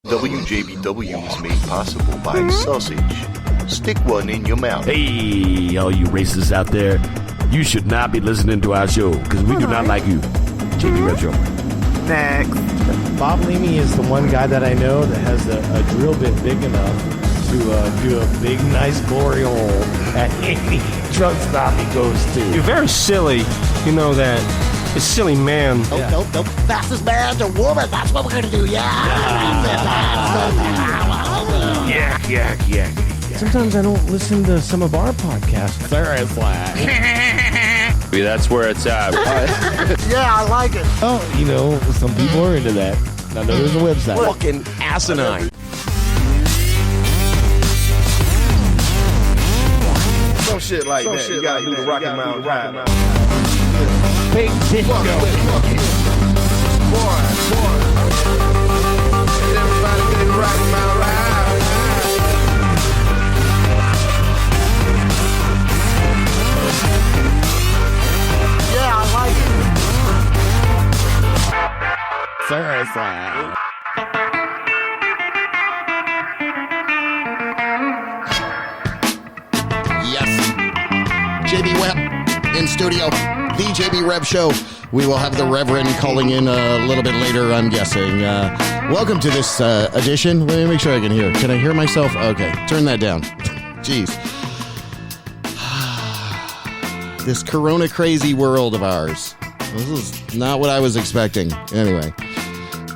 WJBW is made possible by sausage. Stick one in your mouth. Hey, all you racists out there, you should not be listening to our show because we do not like you. JB Rev Show. Next. Bob Leamy is the one guy that I know that has a drill bit big enough to do a big, nice glory hole at any truck stop he goes to. You're very silly. You know that. It's silly, man. The fastest man to woman. That's what we're going to do, Yeah. Sometimes I don't listen to some of our podcasts. Maybe that's where it's at. Yeah, I like it. Oh, some people are into that. I know there's a website. Fucking asinine. Some shit like that. You gotta do the Rocky Mountain Ride. Big disco. Boy. Everybody get the Rocky Mountain Ride. Yeah, I like it. Seriously. Yes. JB Webb in studio. The JB Rev Show. We will have the Reverend calling in a little bit later, I'm guessing. Welcome to this edition. Let me make sure I can hear. Can I hear myself? Okay, turn that down. Jeez. This corona crazy world of ours. This is not what I was expecting. Anyway.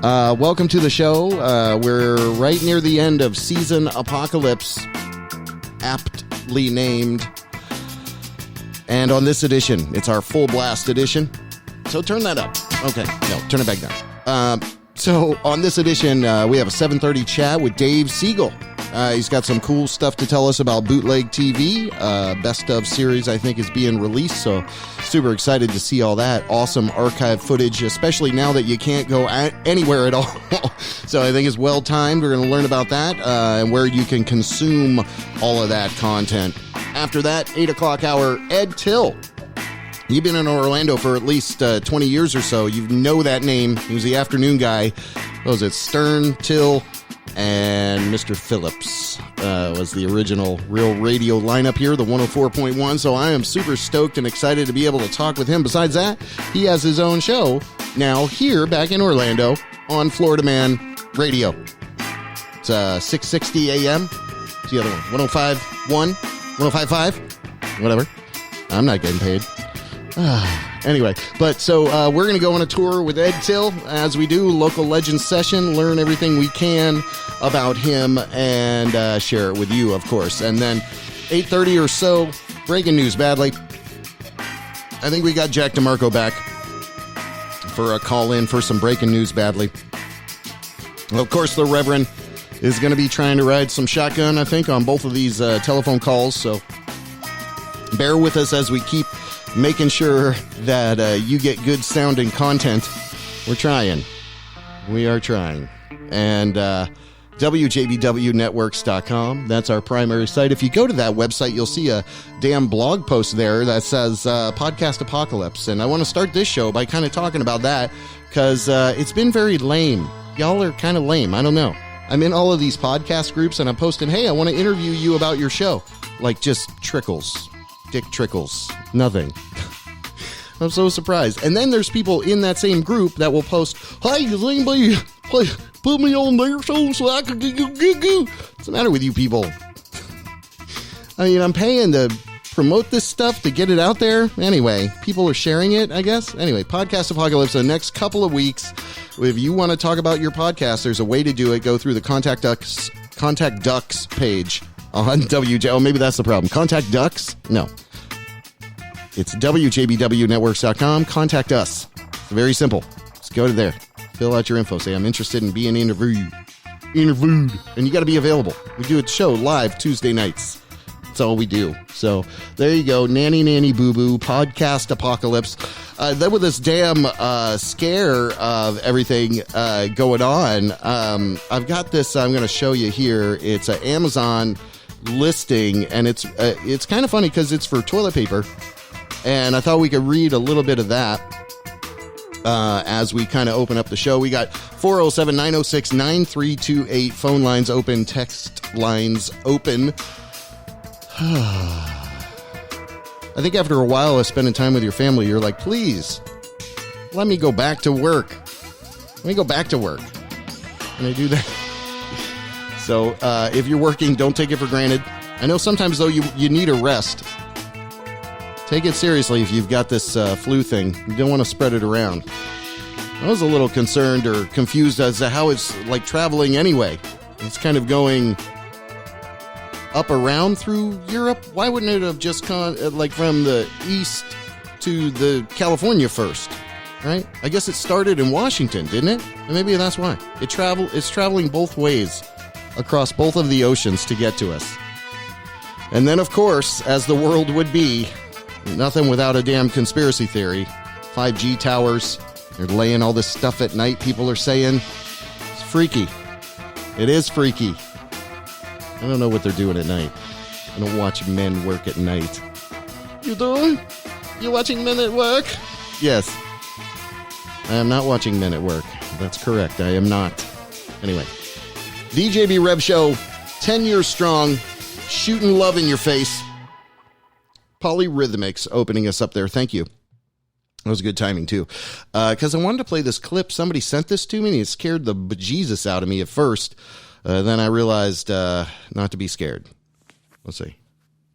Welcome to the show. We're right near the end of Season Apocalypse, aptly named. And on this edition, it's our full blast edition. So turn that up. Okay, no, turn it back down. So on this edition, we have a 7:30 chat with Dave Segul. He's got some cool stuff to tell us about Bootleg TV. Best of series, I think, is being released. So super excited to see all that awesome archive footage, especially now that you can't go anywhere at all. So I think it's well timed. We're going to learn about that and where you can consume all of that content. After that, 8 o'clock hour, ED Tyll. You've been in Orlando for at least 20 years or so. You know that name. He was the afternoon guy. What was it? Stern, Till, and Mr. Phillips was the original real radio lineup here, the 104.1. So I am super stoked and excited to be able to talk with him. Besides that, he has his own show now here back in Orlando on Florida Man Radio. It's 6:60 a.m. It's the other one, 105.1, 105.5, whatever. I'm not getting paid. Anyway, but so we're going to go on a tour with ED Tyll as we do local legends session, learn everything we can about him and share it with you, of course. And then 8:30 or so, breaking news badly. I think we got Jack DeMarco back for a call in for some breaking news badly. Well, of course, the Reverend is going to be trying to ride some shotgun, I think, on both of these telephone calls. So bear with us as we keep making sure that you get good sounding content. We're trying. We are trying. And WJBWnetworks.com. That's our primary site. If you go to that website, you'll see a damn blog post there that says Podcast Apocalypse. And I want to start this show by kind of talking about that because it's been very lame. Y'all are kind of lame. I don't know. I'm in all of these podcast groups and I'm posting, hey, I want to interview you about your show. Like just trickles. Dick trickles. Nothing. I'm so surprised. And then there's people in that same group that will post, hey, does anybody put me on their show so I can go? What's the matter with you people? I mean, I'm paying to promote this stuff to get it out there. Anyway, people are sharing it, I guess. Anyway, Podcast Apocalypse, the next couple of weeks. If you want to talk about your podcast, there's a way to do it. Go through the Contact Ducks page on WJ. Oh, maybe that's the problem. Contact Ducks? No. It's WJBWnetworks.com. Contact us. It's very simple. Just go to there. Fill out your info. Say, I'm interested in being interviewed. And you got to be available. We do a show live Tuesday nights. That's all we do. So there you go. Nanny Boo Boo. Podcast Apocalypse. Then with this damn scare of everything going on, I've got this I'm going to show you here. It's an Amazon listing, and it's kind of funny because it's for toilet paper, and I thought we could read a little bit of that. as we kind of open up the show. We got 407-906-9328 phone lines open, text lines open. I think after a while of spending time with your family, you're like, please, let me go back to work. Let me go back to work. And I do that. So if you're working, don't take it for granted. I know sometimes, though, you need a rest. Take it seriously if you've got this flu thing. You don't want to spread it around. I was a little concerned or confused as to how it's like traveling anyway. It's kind of going up around through Europe. Why wouldn't it have just gone like from the east to the California first? Right? I guess it started in Washington, didn't it? And maybe that's why. It's traveling both ways across both of the oceans to get to us. And then, of course, as the world would be, nothing without a damn conspiracy theory. 5G towers, they're laying all this stuff at night, people are saying. It's freaky. It is freaky. I don't know what they're doing at night. I don't watch men work at night. You don't? You watching men at work? Yes. I am not watching men at work. That's correct. I am not. Anyway. DJB Rev Show, 10 years strong, shooting love in your face. Polyrhythmics opening us up there. Thank you. That was good timing, too. Because I wanted to play this clip. Somebody sent this to me, and it scared the bejesus out of me at first. Then I realized not to be scared. Let's see.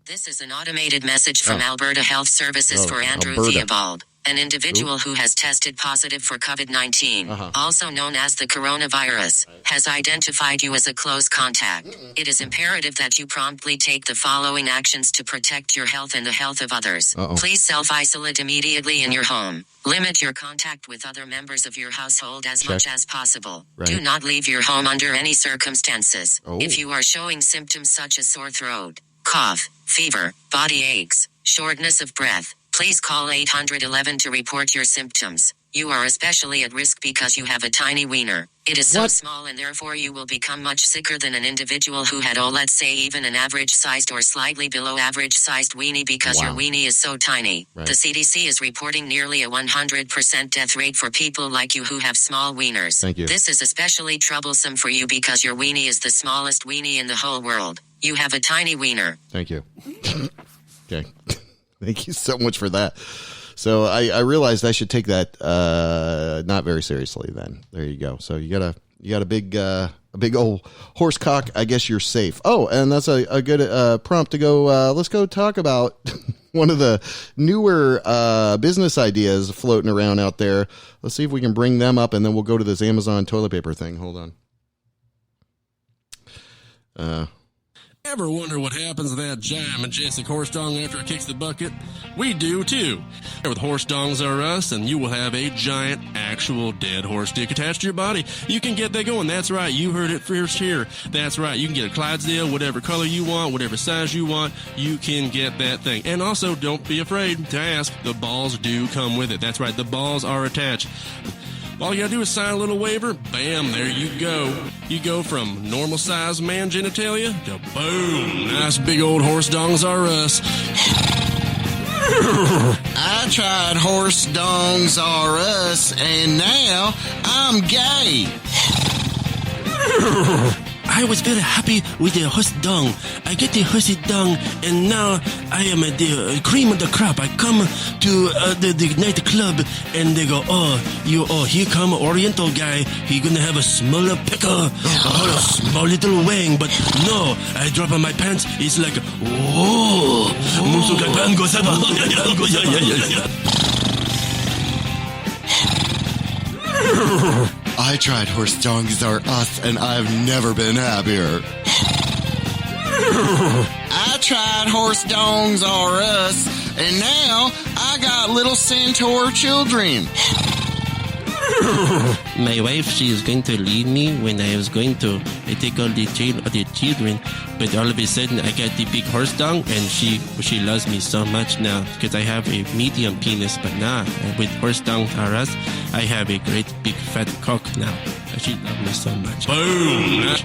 This is an automated message from Alberta Health Services for Andrew Theobald, an individual who has tested positive for COVID-19, also known as the coronavirus, has identified you as a close contact. It is imperative that you promptly take the following actions to protect your health and the health of others. Please self-isolate immediately in your home. Limit your contact with other members of your household as much as possible. Right. Do not leave your home under any circumstances. If you are showing symptoms such as sore throat, cough, fever, body aches, shortness of breath, please call 811 to report your symptoms. You are especially at risk because you have a tiny wiener. It is so small and therefore you will become much sicker than an individual who had, let's say even an average-sized or slightly below average-sized weenie because your weenie is so tiny. Right. The CDC is reporting nearly a 100% death rate for people like you who have small wieners. Thank you. This is especially troublesome for you because your weenie is the smallest weenie in the whole world. You have a tiny wiener. Thank you. Okay. Thank you so much for that. So I realized I should take that not very seriously then. There you go. So you got a big old horse cock. I guess you're safe. Oh, and that's a good prompt to go. Let's go talk about one of the newer business ideas floating around out there. Let's see if we can bring them up, and then we'll go to this Amazon toilet paper thing. Hold on. Ever wonder what happens to that giant majestic horse dong after it kicks the bucket? We do too. With Horse Dongs R Us, and you will have a giant, actual dead horse dick attached to your body. You can get that going. That's right. You heard it first here. That's right. You can get a Clydesdale, whatever color you want, whatever size you want. You can get that thing. And also, don't be afraid to ask. The balls do come with it. That's right. The balls are attached. All you gotta do is sign a little waiver. Bam, there you go. You go from normal size man genitalia to boom, nice big old horse dongs R Us. I tried Horse Dongs R Us, and now I'm gay. I was very happy with the horse dung. I get the horsey dung, and now I am the cream of the crop. I come to the nightclub, and they go, here come Oriental guy. He gonna have a smaller pickle, a small little wang. But no, I drop on my pants. It's like, I tried Horse Dongs R Us, and I've never been happier. I tried Horse Dongs R Us, and now I got little centaur children. My wife, she is going to leave me when I was going to take all the children, but all of a sudden I got the big horse dong, and she loves me so much now because I have a medium penis, but now with Horse Dong R Us, I have a great big fat cock now. She loves me so much. Boom!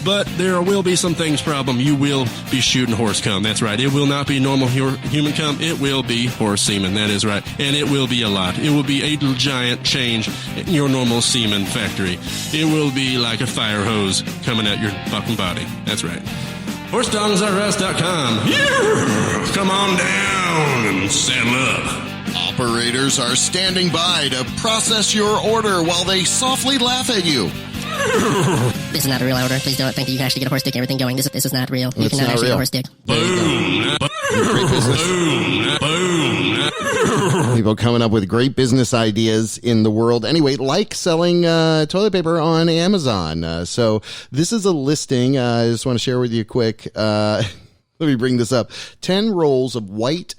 but there will be some things problem. You will be shooting horse cum. That's right. It will not be normal human cum. It will be horse semen. That is right. And it will be a lot. It will be a giant change in your normal semen factory. It will be like a fire hose coming out your fucking body. That's right. HorseDongsRUs.com. Yeah! Come on down and saddle up. Operators are standing by to process your order while they softly laugh at you. This is not a real order. Please don't think that you can actually get a horse dick and everything going. This is not real. You cannot actually get a horse dick. Boom. Great business. Boom. People coming up with great business ideas in the world. Anyway, like selling toilet paper on Amazon. So this is a listing. I just want to share with you quick. Let me bring this up. 10 rolls of white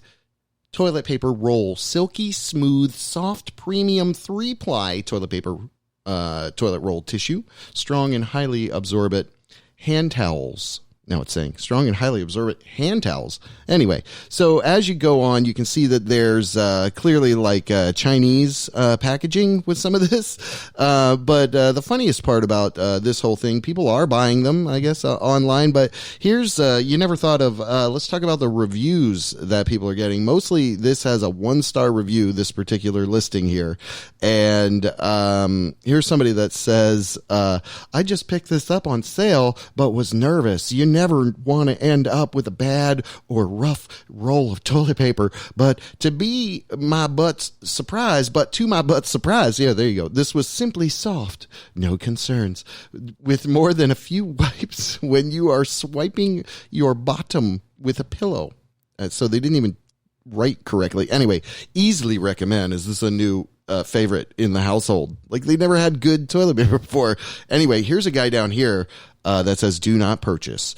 toilet paper roll. Silky, smooth, soft, premium 3-ply toilet paper toilet roll tissue. Strong and highly absorbent hand towels. Now it's saying strong and highly absorbent hand towels. Anyway, so as you go on, you can see that there's clearly like Chinese packaging with some of this. But the funniest part about this whole thing, people are buying them, I guess, online. But here's, you never thought of, let's talk about the reviews that people are getting. Mostly this has a 1-star review, this particular listing here. And here's somebody that says, I just picked this up on sale, but was nervous. You never want to end up with a bad or rough roll of toilet paper, but to my butt's surprise, yeah, there you go. This was simply soft, no concerns, with more than a few wipes when you are swiping your bottom with a pillow. So they didn't even write correctly. Anyway, easily recommend. Is this a new favorite in the household? Like, they never had good toilet paper before. Anyway, here's a guy down here that says, do not purchase.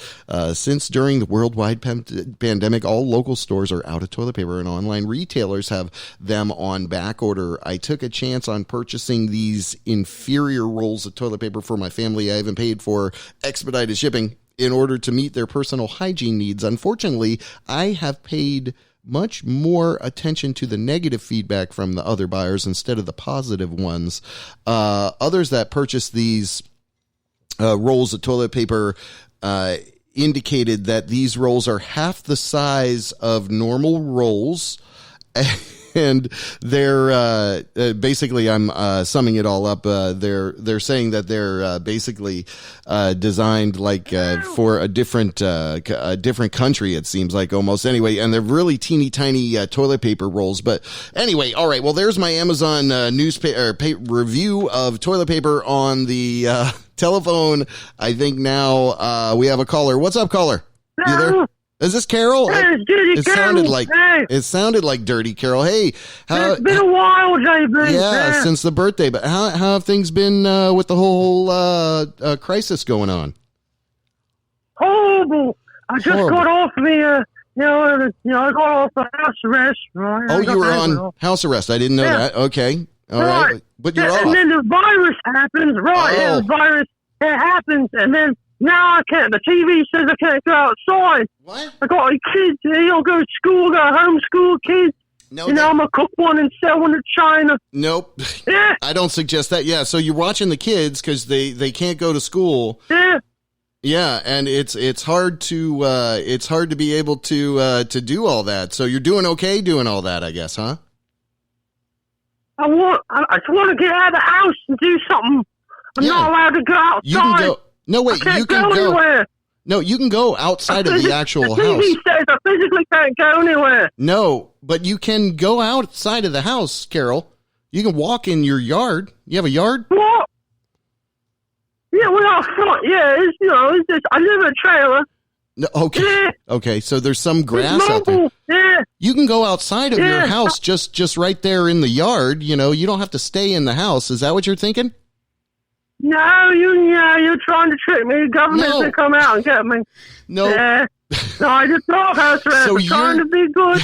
Since during the worldwide pandemic, all local stores are out of toilet paper and online retailers have them on back order. I took a chance on purchasing these inferior rolls of toilet paper for my family. I even paid for expedited shipping in order to meet their personal hygiene needs. Unfortunately, I have paid much more attention to the negative feedback from the other buyers instead of the positive ones. Others that purchased these rolls of toilet paper indicated that these rolls are half the size of normal rolls. And they're basically, I'm summing it all up. They're saying that they're basically designed like for a different country. It seems like almost anyway, and they're really teeny tiny toilet paper rolls. But anyway, all right. Well, there's my Amazon newspaper review of toilet paper on the telephone. I think now we have a caller. What's up, caller? You there? Is this Carol? Hey, it sounded like Dirty Carol. Hey, it's been a while, JB. Yeah, since the birthday. But how have things been with the whole crisis going on? Horrible. I just got off the, I got off the house arrest. Right? Oh, you were on house arrest. I didn't know that. Okay, all right. But you're off. And then the virus happens. Right? Oh. Yeah, the virus happens, and then. Now I can't. The TV says I can't go outside. What? I got kids. They don't go to school. Got homeschool kids. No, I'm gonna cook one and sell one to China. Nope. Yeah. I don't suggest that. Yeah. So you're watching the kids because they can't go to school. Yeah. Yeah, and it's hard to be able to do all that. So you're doing okay doing all that, I guess, huh? I just want to get out of the house and do something. I'm not allowed to go outside. You can go. No, wait, you can go anywhere. No, you can go outside of the actual the house. TV says I physically can't go anywhere. No, but you can go outside of the house, Carol. You can walk in your yard. You have a yard? What? Yeah, we're out front. Yeah, it's just, I live in a trailer. No, okay. Yeah. Okay, so there's some grass out there. Yeah. You can go outside of your house just right there in the yard. You don't have to stay in the house. Is that what you're thinking? No, you're trying to trick me. The government's going to come out and get me. No. Yeah. No, I just thought house arrest. So I'm trying to be good.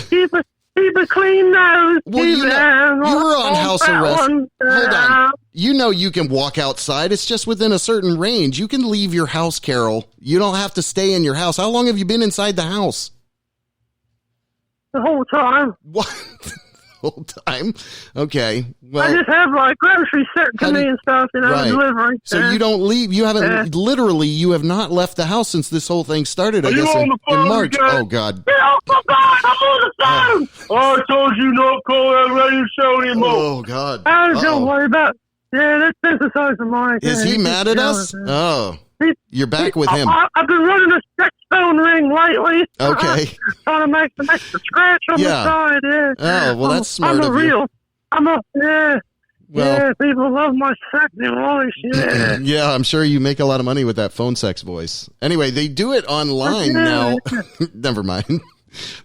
Keep a clean nose. Well, you were on house arrest. Hold on. You can walk outside. It's just within a certain range. You can leave your house, Carol. You don't have to stay in your house. How long have you been inside the house? The whole time. What? whole time. Okay. Well, I just have like groceries sent to me and stuff, right. delivery. So you don't leave. You haven't literally. You have not left the house since this whole thing started. I guess in March. Again? Oh God. Oh God! I'm on the phone. I told you not to call that radio show anymore. Oh God. Don't worry about. Yeah, that's synthesizer Mike. Is he mad at us? Oh, you're back with him. I've been running a sex phone ring lately. Okay. Trying to make some extra scratch on the side. Yeah. Oh well, that's smart I'm of real. you. Yeah. Well, yeah, people love my sexy voice. Yeah. Yeah, I'm sure you make a lot of money with that phone sex voice. Anyway, they do it online now. Never mind. You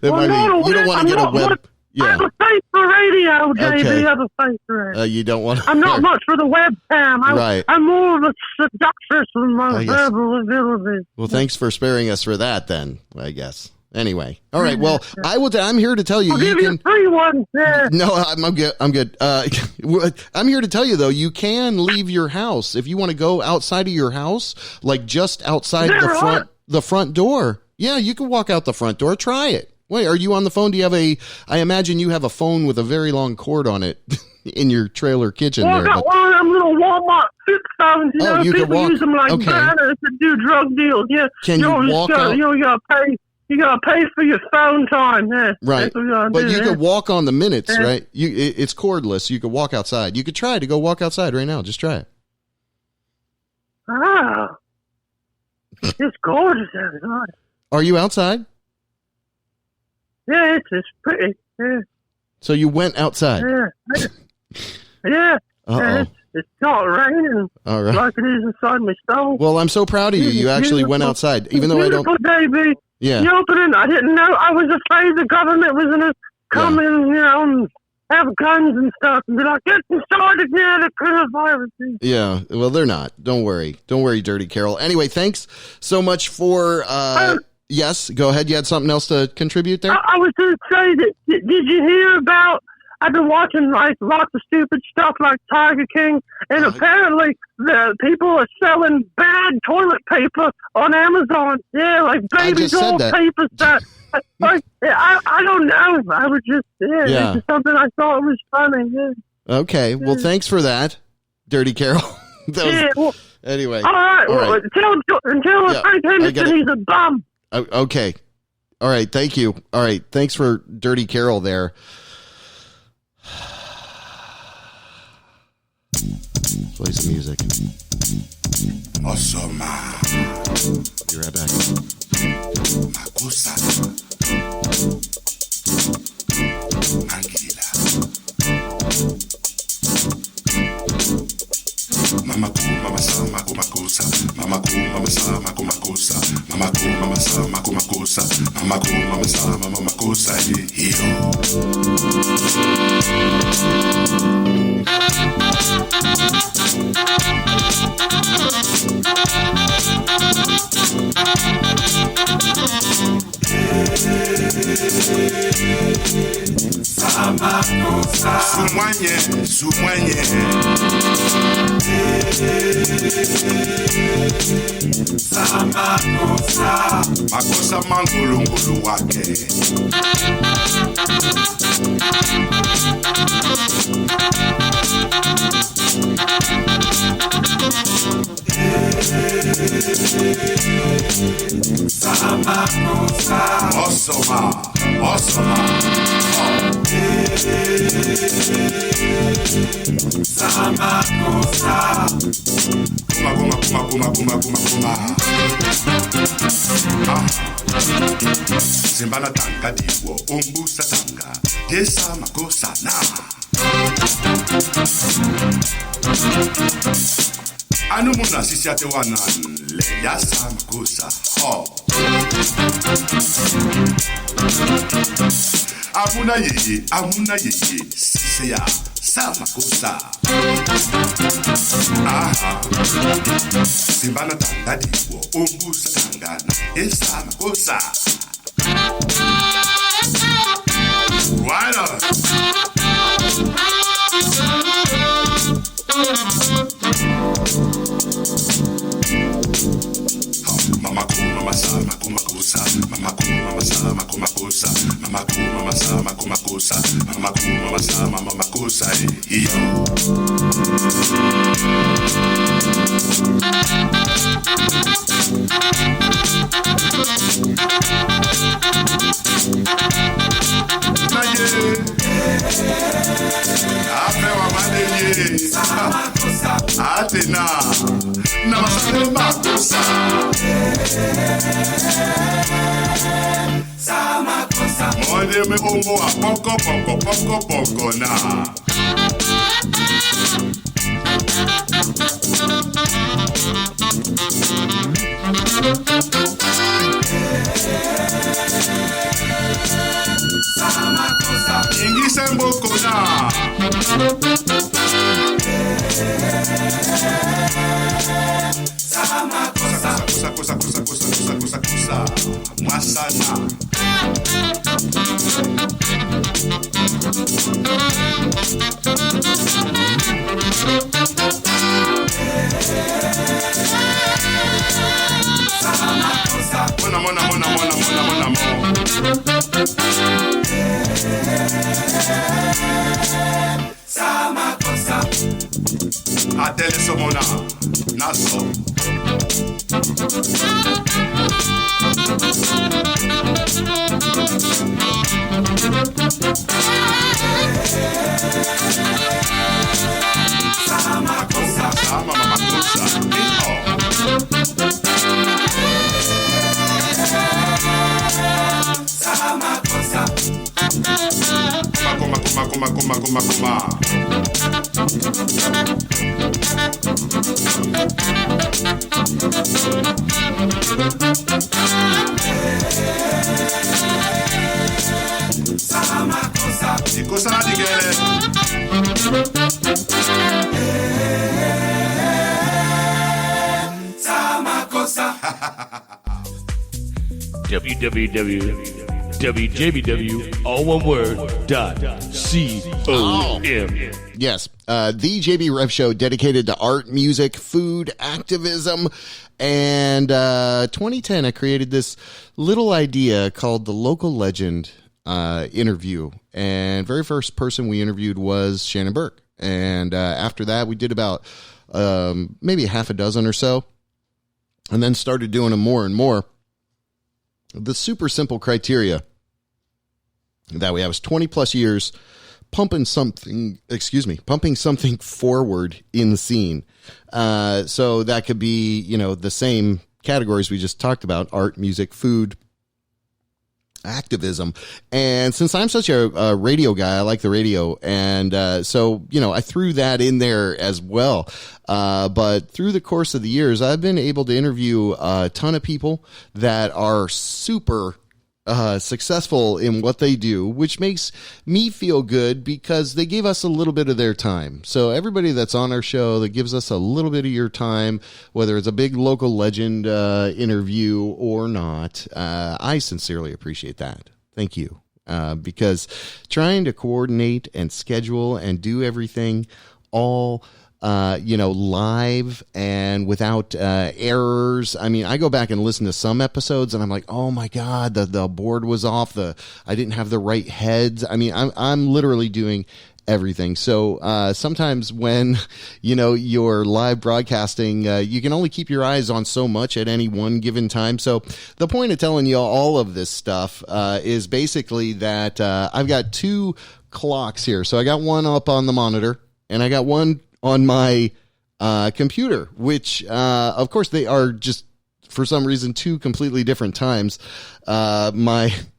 don't want to get a web. Yeah. I have a face for radio, JB. Okay. I have a face for radio. You don't want to. I'm not much for the webcam. Right. I'm more of a seductress with my verbal abilities. Well, thanks for sparing us for that then, I guess. Anyway. All right. Well, I'm here to tell you. I'll give you a free one. Yeah. No, I'm good. I'm good. I'm here to tell you, though, you can leave your house if you want to go outside of your house, like just outside the front door. Yeah, you can walk out the front door. Try it. Wait, are you on the phone? Do you have I imagine you have a phone with a very long cord on it in your trailer kitchen there. I got one of them little Walmart flip phones, you people use them like banners to do drug deals. Yeah. Can you walk out? You gotta pay for your phone time. Yeah. Right. But you could walk on the minutes, right? It's cordless. You could walk outside. You could try to go walk outside right now. Just try it. Ah. It's gorgeous outside. Are you outside? Yeah, it's pretty. Yeah. So you went outside? Yeah. Yeah. It's not raining like it is inside my stove. And I'm so proud of you. You actually went outside, even though I don't. Baby. Yeah. You opening? I didn't know. I was afraid the government was going to come in, and have guns and stuff and be like, get started now, the coronavirus. Yeah. Well, they're not. Don't worry. Don't worry, Dirty Carol. Anyway, thanks so much for. Yes, go ahead. You had something else to contribute there? I was going to say that, did you hear about, I've been watching like lots of stupid stuff like Tiger King, and apparently the people are selling bad toilet paper on Amazon. Yeah, like baby doll paper stuff. Like, I don't know. I was just, it's just something I thought was funny. Yeah. Okay, well, thanks for that, Dirty Carol. Anyway. All right, well, tell Frank Henderson he's a bum. Okay. All right. Thank you. All right. Thanks for Dirty Carol there. Play some music. Awesome. Be right back. Makosa. Angela. Mama ko mama sa mako makosa. Mama ko mama sa mako makosa. Mama ko mama sa mako makosa. Mama ko mama sa mama makosa. Sumanye. Makosa mangulungulu wake. Osoma. Kuma. Simbana tanga diwo, umbusa tanga. Yesa makosa na. Anu muna sisi ate wana le yasa makosa. Amuna yeye, sisi ya sa makosa. Simbana tanga diwo, umbusa tangana. Yesa makosa. Why not? Mama mama sa makumakusa, mama ku mama sa makumakusa, mama ku mama sa makumakusa, mama ku mama sa mama makusa, iyo. Apewa madeye Atena Namasane makosa Mwade me omo a poko na Ingise mboko na Kusa Masana Mona Sama cosa Atele somona Naso Sama cosa Sama mama cosa Sama cosa Kuma Sama cosa Si cosa di gele Sama cosa WJBW, all one word, .com. Yes, the JB Rev Show dedicated to art, music, food, activism, and 2010 I created this little idea called the Local Legend interview, and very first person we interviewed was Shannon Burke, and after that we did about maybe half a dozen or so, and then started doing them more and more. The super simple criteria that we have is 20 plus years pumping something forward in the scene. So that could be, the same categories we just talked about: art, music, food, activism. And since I'm such a radio guy, I like the radio. And so, I threw that in there as well. But through the course of the years, I've been able to interview a ton of people that are super successful in what they do, which makes me feel good because they gave us a little bit of their time. So everybody that's on our show that gives us a little bit of your time, whether it's a big local legend interview or not, I sincerely appreciate that. Thank you. Because trying to coordinate and schedule and do everything all live and without errors. I mean, I go back and listen to some episodes and I'm like, oh my God, the board was off. I didn't have the right heads. I mean, I'm literally doing everything. So sometimes when, you're live broadcasting, you can only keep your eyes on so much at any one given time. So the point of telling you all of this stuff is basically that I've got two clocks here. So I got one up on the monitor and I got one on my computer, which, of course, they are just, for some reason, two completely different times.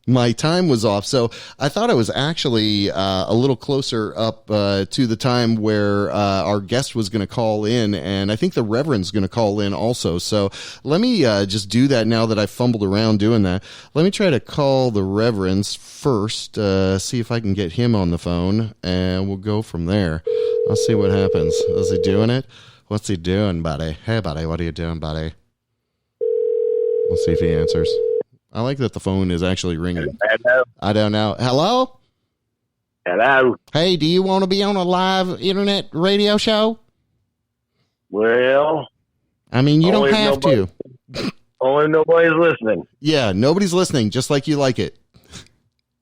My time was off, so I thought I was actually a little closer up to the time where our guest was going to call in, and I think the Reverend's going to call in also. So let me just do that now that I fumbled around doing that. Let me try to call the Reverend's first, see if I can get him on the phone, and we'll go from there. Let's see what happens. Is he doing it? What's he doing, buddy? Hey, buddy, what are you doing, buddy? We'll see if he answers. I like that the phone is actually ringing. Hello. I don't know. Hello? Hello. Hey, do you want to be on a live internet radio show? Well, I mean, you don't have to. Only nobody's listening. Yeah, nobody's listening, just like you like it.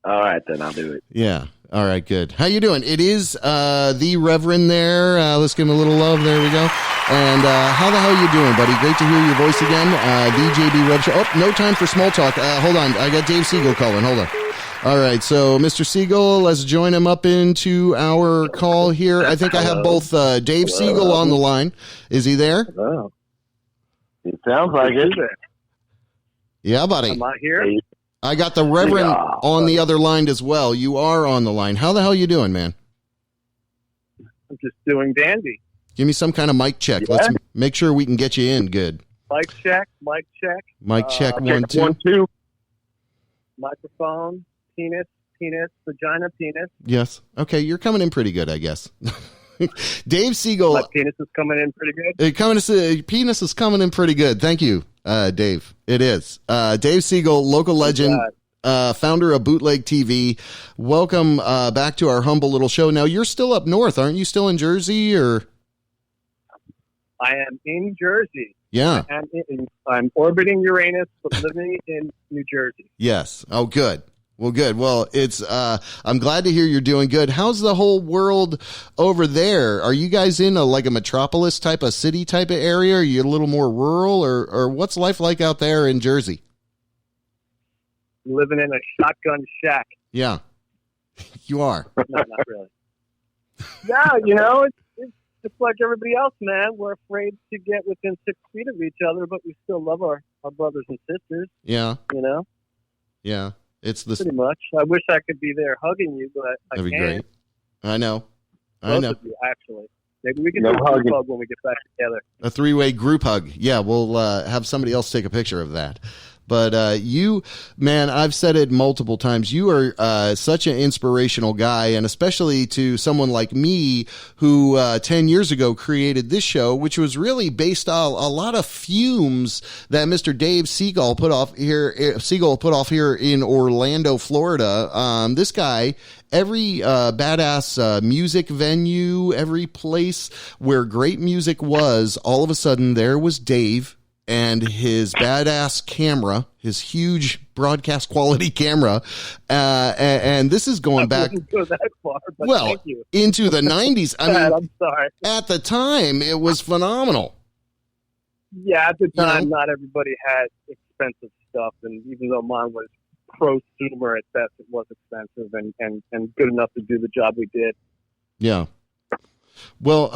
All right, then I'll do it. Yeah. All right, good. How you doing? It is the Reverend there. Let's give him a little love. There we go. And how the hell you doing, buddy? Great to hear your voice again. WJBW Show. Oh, no time for small talk. Hold on. I got Dave Segul calling. Hold on. All right, so Mr. Segul, let's join him up into our call here. I think I have both Dave Segul on the line. Is he there? Oh. It sounds like it. Yeah, buddy. Am I here? I got the Reverend on the other line as well. You are on the line. How the hell you doing, man? I'm just doing dandy. Give me some kind of mic check. Yeah. Let's make sure we can get you in good. Mic check, mic check. Mic check, 1, 2. 1, 2. Microphone, penis, vagina, penis. Yes. Okay, you're coming in pretty good, I guess. Dave Segul. My penis is coming in pretty good. Penis is coming in pretty good. Thank you, Dave. It is. Dave Segul, local legend, founder of Bootleg TV. Welcome back to our humble little show. Now, you're still up north, aren't you? Still in Jersey, or? I am in Jersey. Yeah. I'm orbiting Uranus, but living in New Jersey. Yes. Oh, good. Well, good. Well, it's, I'm glad to hear you're doing good. How's the whole world over there? Are you guys in like a metropolis type of city type of area? Are you a little more rural, or what's life like out there in Jersey? Living in a shotgun shack. Yeah, you are. No, not really. Yeah, it's just like everybody else, man. We're afraid to get within 6 feet of each other, but we still love our brothers and sisters. Yeah. Yeah. It's the pretty much. I wish I could be there hugging you, but I can't. That'd be great. I know. Both of you, actually. Maybe we can do a group hug when we get back together. A 3-way group hug. Yeah, we'll have somebody else take a picture of that. But you, man, I've said it multiple times. You are such an inspirational guy, and especially to someone like me who 10 years ago created this show, which was really based on a lot of fumes that Mr. Dave Segul put off here in Orlando, Florida. This guy, every badass music venue, every place where great music was, all of a sudden there was Dave and his badass camera, his huge broadcast quality camera. And this is going back go that far, but thank you. Into the 90s. I mean, I'm sorry. At the time, it was phenomenal. Yeah, at the time, not everybody had expensive stuff. And even though mine was prosumer at best, it was expensive and good enough to do the job we did. Yeah. Well,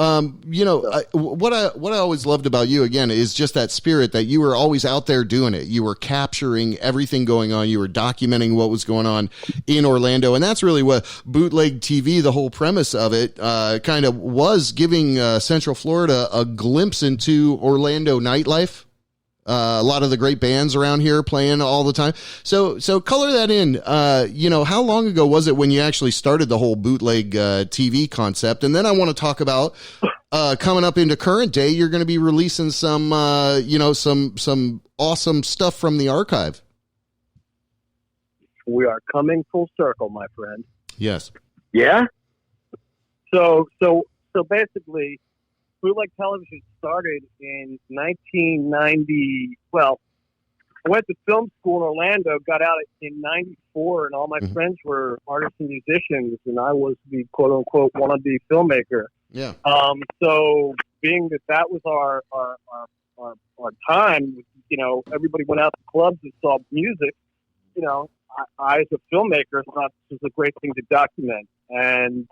what I always loved about you, again, is just that spirit that you were always out there doing it. You were capturing everything going on. You were documenting what was going on in Orlando. And that's really what Bootleg TV, the whole premise of it, kind of was, giving Central Florida a glimpse into Orlando nightlife. A lot of the great bands around here playing all the time. So color that in. How long ago was it when you actually started the whole Bootleg TV concept? And then I want to talk about coming up into current day. You're going to be releasing some awesome stuff from the archive. We are coming full circle, my friend. Yes. Yeah. So basically, Bootleg Television started in 1990. Well, I went to film school in Orlando, got out in 94, and all my friends were artists and musicians, and I was the quote-unquote wannabe filmmaker. Yeah. So being that was our time, everybody went out to clubs and saw music. I as a filmmaker thought this was a great thing to document. And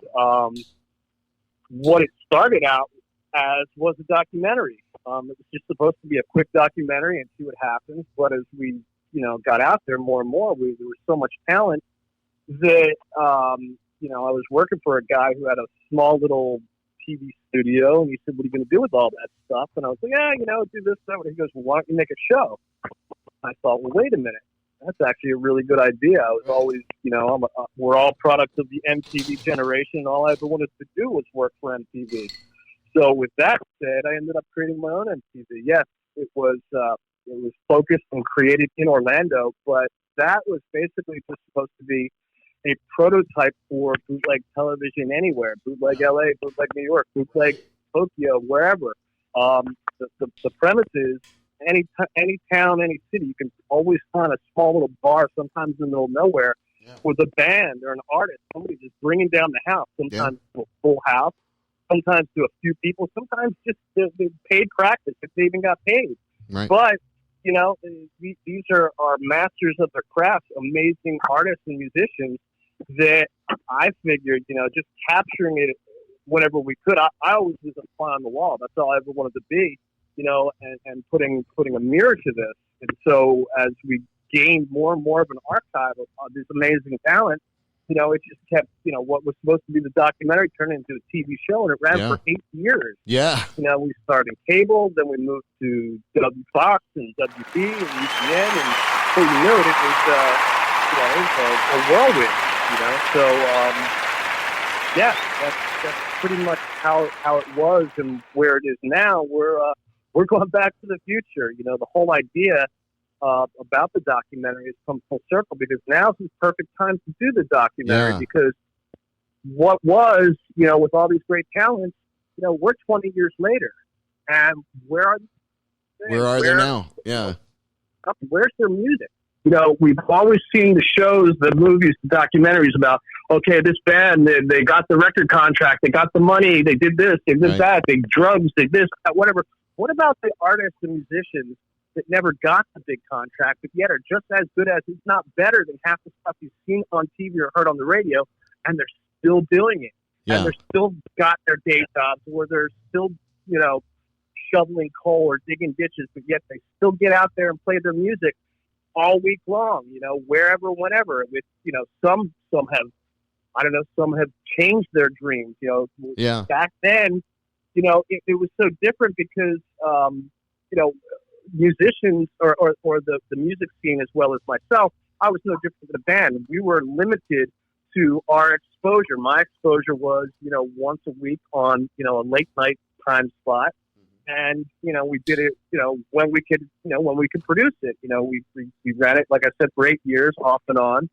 what it started out as was a documentary. It was just supposed to be a quick documentary and see what happens. But as we, got out there more and more, there was so much talent that, I was working for a guy who had a small little TV studio, and he said, "What are you going to do with all that stuff?" And I was like, do this, that. And he goes, "Well, why don't you make a show?" I thought, well, wait a minute. That's actually a really good idea. I was always, we're all products of the MTV generation. All I ever wanted to do was work for MTV. So with that said, I ended up creating my own MTV. Yes, it was focused and created in Orlando, but that was basically just supposed to be a prototype for Bootleg Television anywhere. Bootleg LA, Bootleg New York, Bootleg Tokyo, wherever. The premise is any town, any city, you can always find a small little bar, sometimes in the middle of nowhere, with a band or an artist, somebody just bringing down the house, sometimes to a full house, sometimes to a few people, sometimes just the paid practice if they even got paid. Right. But, you know, these are masters of their craft, amazing artists and musicians that I figured, you know, just capturing it whenever we could. I always was a fly on the wall. That's all I ever wanted to be, you know, and putting a mirror to this. And so as we gained more and more of an archive of this amazing talent, you know, it just kept, you know, what was supposed to be the documentary turned into a TV show, and it ran for 8 years. Yeah. You know, we started in cable, then we moved to W Fox and WB and UPN, and before you knew it, it was, you know, it was a whirlwind, you know. So, yeah, that's pretty much how it was and where it is now. We're going back to the future. You know, the whole idea about the documentary has come full circle, because now's the perfect time to do the documentary, because what was, you know, with all these great talents, you know, we're 20 years later, and where are they now? Yeah. Where's their music? You know, we've always seen the shows, the movies, the documentaries about, okay, this band, they got the record contract, they got the money, they did this, they did that, they drugs, they this, that, whatever. What about the artists and musicians that never got the big contract, but yet are just as good as, if not better than, half the stuff you've seen on TV or heard on the radio, and they're still doing it. Yeah. And they're still got their day jobs, or they're still, you know, shoveling coal or digging ditches, but yet they still get out there and play their music all week long, you know, wherever, whenever. With, you know, some have, I don't know, some have changed their dreams, you know. Yeah. Back then, you know, it was so different because, you know, musicians or the music scene, as well as myself, I was no different than a band. We were limited to our exposure. My exposure was, you know, once a week on, you know, a late night time slot. And, you know, we did it, you know, when we could produce it. You know, we ran it, like I said, for 8 years off and on.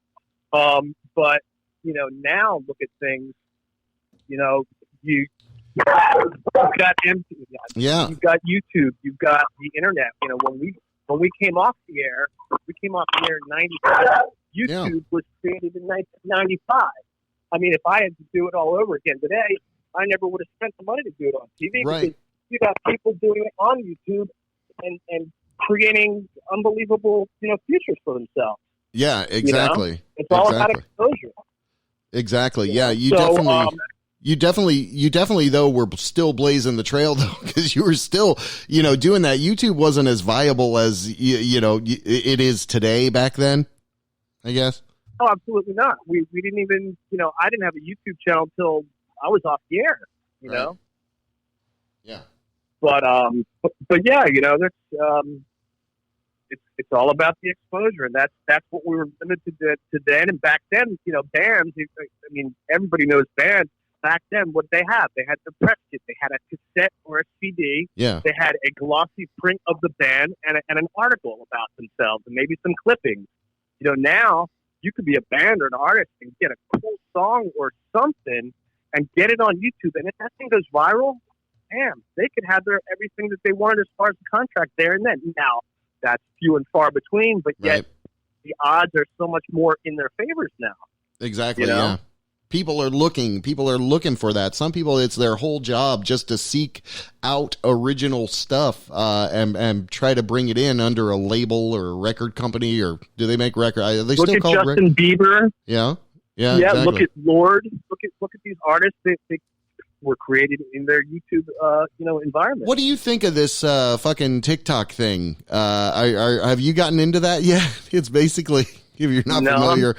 But, you know, now look at things, you know, you've got MTV, you've got YouTube, you've got the internet. You know, when we came off the air, in 95. YouTube was created in 1995. I mean, if I had to do it all over again today, I never would have spent the money to do it on TV. Right. Because you got people doing it on YouTube and creating unbelievable, you know, futures for themselves. Yeah, exactly. You know? It's all about exposure. Exactly. Yeah, you definitely though were still blazing the trail though, because you were still, you know, doing that. YouTube wasn't as viable as you know it is today back then, I guess. Oh, absolutely not. We didn't even, you know, I didn't have a YouTube channel until I was off the air. You know. Yeah. But yeah, you know, that's it's all about the exposure, and that's what we were limited to then. And back then, you know, bands. I mean, everybody knows bands. Back then, what they had the press kit. They had a cassette or a CD. Yeah. They had a glossy print of the band and an article about themselves, and maybe some clippings. You know, now you could be a band or an artist and get a cool song or something and get it on YouTube, and if that thing goes viral, damn, they could have everything that they wanted as far as the contract there and then. Now, that's few and far between, but yet the odds are so much more in their favors now. Exactly. You know? Yeah. People are looking for that. Some people, it's their whole job just to seek out original stuff and try to bring it in under a label or a record company, or do they make record? Are they look still at called Justin Bieber. Yeah. Exactly. Look at Lord. Look at these artists that were created in their YouTube, you know, environment. What do you think of this fucking TikTok thing? Have you gotten into that yet? It's basically, if you're not familiar,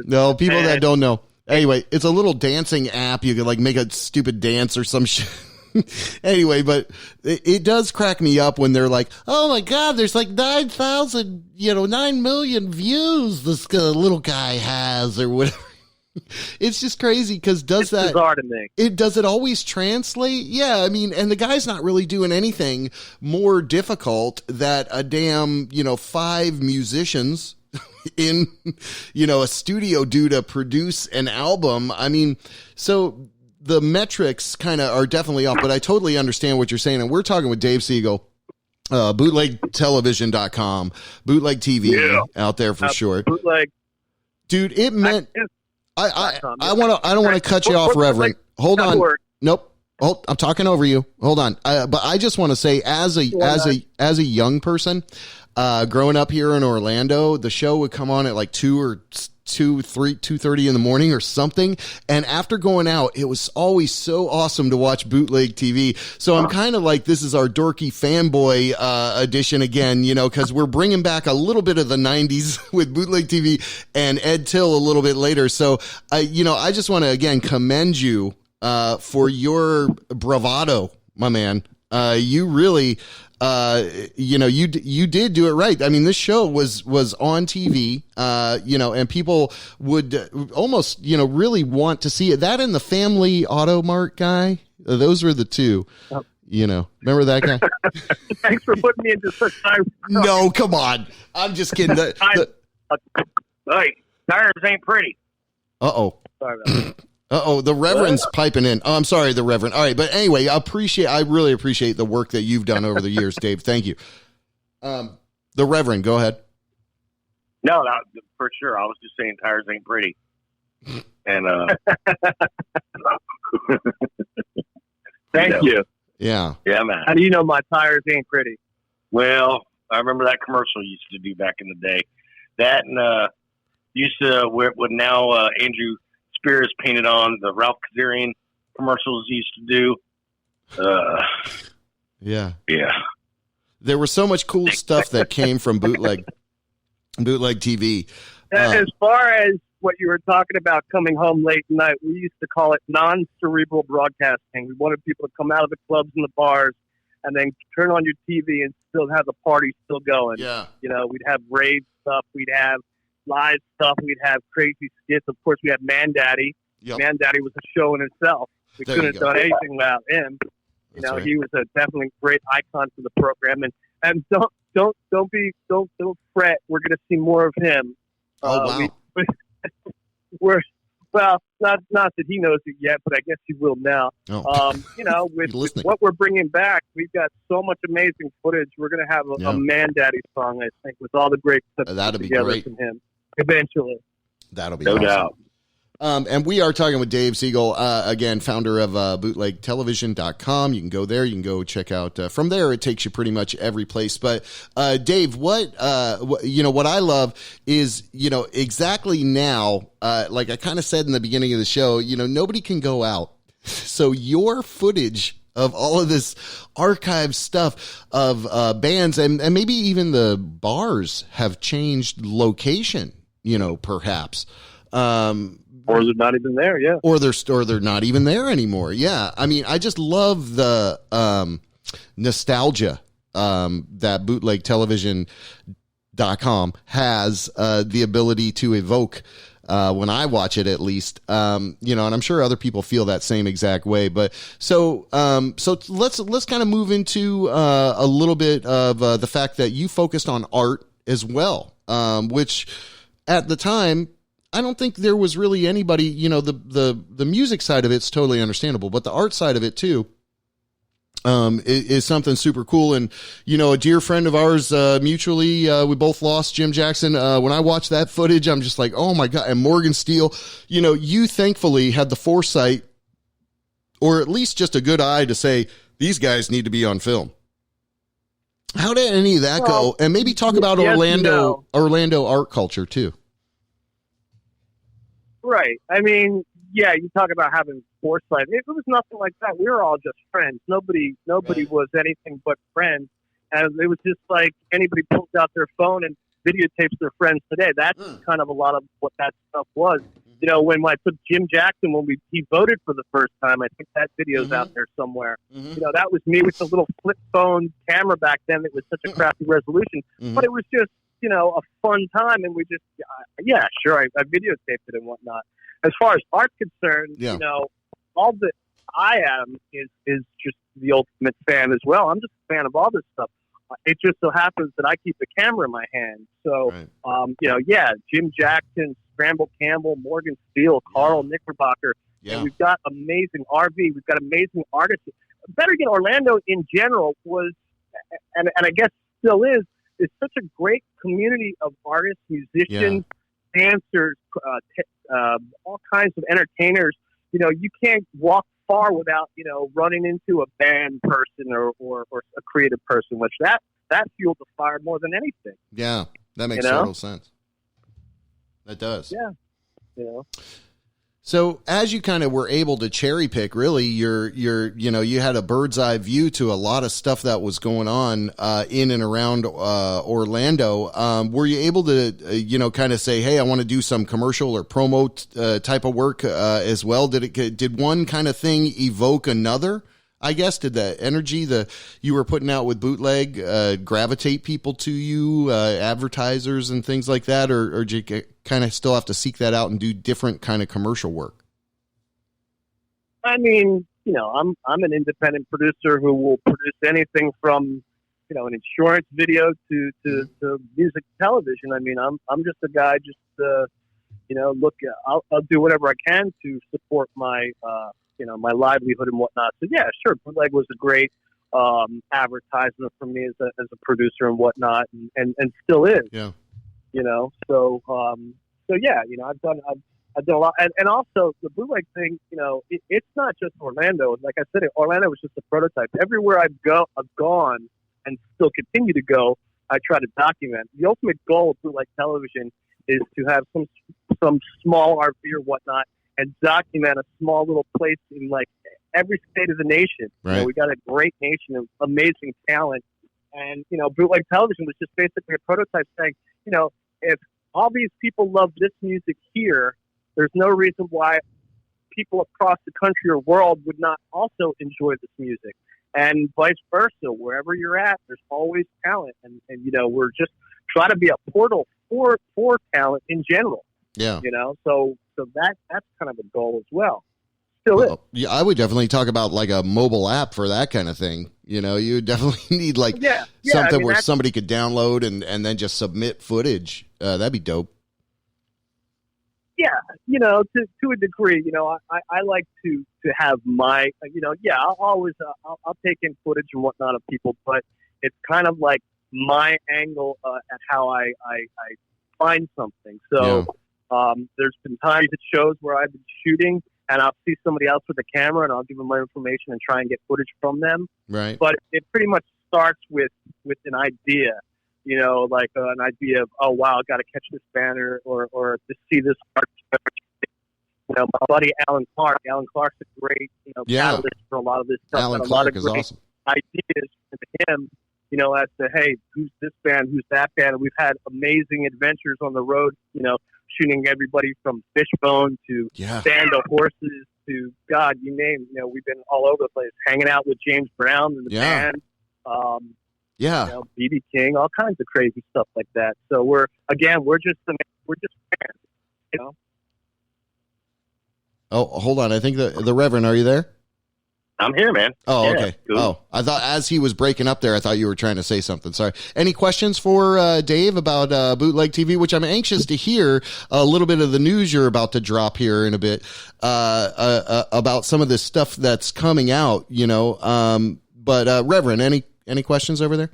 no, people that don't know. Anyway, it's a little dancing app. You could like make a stupid dance or some shit. Anyway, but it does crack me up when they're like, oh my God, there's like 9,000, 9 million views this little guy has or whatever. It's just crazy because does it always translate? Yeah, I mean, and the guy's not really doing anything more difficult that a damn, 5 musicians in, a studio do to produce an album. I mean, so the metrics kind of are definitely off, but I totally understand what you're saying. And we're talking with Dave Segul. bootlegtelevision.com, Bootleg TV out there for sure. Bootleg. Dude, it meant I don't want to cut you off, Reverend. Hold on. Nope. I'm talking over you. Hold on. But I just want to say, as a young person, growing up here in Orlando, the show would come on at like 2:30 in the morning or something. And after going out, it was always so awesome to watch Bootleg TV. So I'm kind of like, this is our dorky fanboy edition again, because we're bringing back a little bit of the 90s with Bootleg TV and Ed Tyll a little bit later. So, I just want to, again, commend you for your bravado, my man. You really, you did do it right. I mean, this show was on TV, and people would almost, really want to see it. That and the Family Auto Mart guy, those were the two. Remember that guy? Thanks for putting me into such time. No, come on. I'm just kidding. Hey, tires ain't pretty. Uh-oh. Sorry about that. Uh-oh, the Reverend's piping in. Oh, I'm sorry, the Reverend. All right, but anyway, I really appreciate the work that you've done over the years, Dave. Thank you. The Reverend, go ahead. No, for sure. I was just saying tires ain't pretty. And thank you. Yeah. Yeah, man. How do you know my tires ain't pretty? Well, I remember that commercial you used to do back in the day. That and used to what now Andrew Spears painted on the Ralph Kazarian commercials he used to do. Yeah. There was so much cool stuff that came from Bootleg TV. As far as what you were talking about coming home late at night, we used to call it non-cerebral broadcasting. We wanted people to come out of the clubs and the bars and then turn on your TV and still have the party still going. Yeah. We'd have rave stuff. We'd have live stuff. We'd have crazy skits. Of course, we had Man Daddy. Yep. Man Daddy was a show in itself. We couldn't have done anything without him. Right. He was a definitely great icon for the program. And don't fret. We're going to see more of him. Oh, wow. Not that he knows it yet, but I guess he will now. Oh. With what we're bringing back, we've got so much amazing footage. We're going to have a Man Daddy song, I think, with all the great stuff together from him. Eventually. That'll be no awesome. doubt. And we are talking with Dave Segul, again, founder of bootlegtelevision.com. You can go there. You can go check out from there. It takes you pretty much every place. But Dave, what I love is, exactly now, like I kind of said in the beginning of the show, nobody can go out. So your footage of all of this archive stuff of bands and maybe even the bars have changed location, perhaps. Or they're not even there, yeah. Or they're not even there anymore, yeah. I mean, I just love the nostalgia that bootlegtelevision.com has the ability to evoke when I watch it, at least. And I'm sure other people feel that same exact way. But so let's kind of move into a little bit of the fact that you focused on art as well, which at the time, I don't think there was really anybody, the music side of it's totally understandable, but the art side of it too, is something super cool. And, a dear friend of ours, mutually, we both lost Jim Jackson. When I watched that footage, I'm just like, oh my God. And Morgan Steele, you thankfully had the foresight or at least just a good eye to say, these guys need to be on film. How did any of that go? And maybe talk about Orlando art culture too. Right. I mean, yeah, you talk about having foresight. It was nothing like that. We were all just friends. Nobody was anything but friends. And it was just like anybody pulls out their phone and videotapes their friends today. That's kind of a lot of what that stuff was. When I took Jim Jackson, he voted for the first time, I think that video's out there somewhere. That was me with the little flip phone camera back then. It was such a crappy resolution, but it was just, a fun time. And we just, sure, I videotaped it and whatnot. As far as art's concerned, all that I am is just the ultimate fan as well. I'm just a fan of all this stuff. It just so happens that I keep the camera in my hand. So, Jim Jackson, Scramble Campbell, Morgan Steele, Carl Knickerbocker. Yeah. And we've got amazing RV. We've got amazing artists. Better yet, Orlando in general was and I guess still is, it's such a great community of artists, musicians, dancers, all kinds of entertainers. You know, you can't walk far without, you know, running into a band person or a creative person, which that fueled the fire more than anything. Yeah, that makes total sense. That does. Yeah. You know. So as you kind of were able to cherry pick, really, you had a bird's eye view to a lot of stuff that was going on in and around Orlando. Were you able to, kind of say, hey, I want to do some commercial or promo type of work as well? Did one kind of thing evoke another? I guess, did the energy you were putting out with Bootleg gravitate people to you, advertisers and things like that, or did you kind of still have to seek that out and do different kind of commercial work? I mean, you know, I'm an independent producer who will produce anything from, you know, an insurance video to music television. I mean, I'm just a guy, I'll do whatever I can to support my my livelihood and whatnot. So yeah, sure. Bootleg was a great advertisement for me as a producer and whatnot, and still is. Yeah. You know, so yeah, you know, I've done a lot, and also the Bootleg thing. You know, it's not just Orlando. Like I said, Orlando was just a prototype. Everywhere I've gone, and still continue to go, I try to document. The ultimate goal of Bootleg Television is to have some small RV or whatnot, and document a small little place in like every state of the nation. Right. You know, we got a great nation of amazing talent. And, you know, Bootleg Television was just basically a prototype saying, you know, if all these people love this music here, there's no reason why people across the country or world would not also enjoy this music. And vice versa, wherever you're at, there's always talent. And you know, we're just trying to be a portal for talent in general. Yeah. You know, so that's kind of a goal as well. Still is. Yeah, I would definitely talk about like a mobile app for that kind of thing. You know, you definitely need like something where somebody could download and then just submit footage. That'd be dope. Yeah, you know, to a degree, you know, I like to have my, you know, I'll always I'll take in footage and whatnot of people, but it's kind of like my angle at how I find something. So. There's been times at shows where I've been shooting and I'll see somebody else with a camera and I'll give them my information and try and get footage from them. Right. But it pretty much starts with an idea, you know, like an idea of, oh, wow, I got to catch this banner or to see this art. You know, my buddy Alan Clark's a great, you know, catalyst for a lot of this stuff. Alan Clark is awesome. Ideas from him, you know, as to, hey, who's this band, who's that band? And we've had amazing adventures on the road, you know, shooting everybody from Fishbone to Band of Horses to God, you name. You know, we've been all over the place, hanging out with James Brown and the band. You know, BB King, all kinds of crazy stuff like that. So we're just fans, you know. Oh, hold on. I think the Reverend, are you there? I'm here, man. Oh, okay. Cool. Oh, I thought as he was breaking up there, I thought you were trying to say something. Sorry. Any questions for Dave about Bootleg TV, which I'm anxious to hear a little bit of the news you're about to drop here in a bit about some of this stuff that's coming out, you know. But Reverend, any questions over there?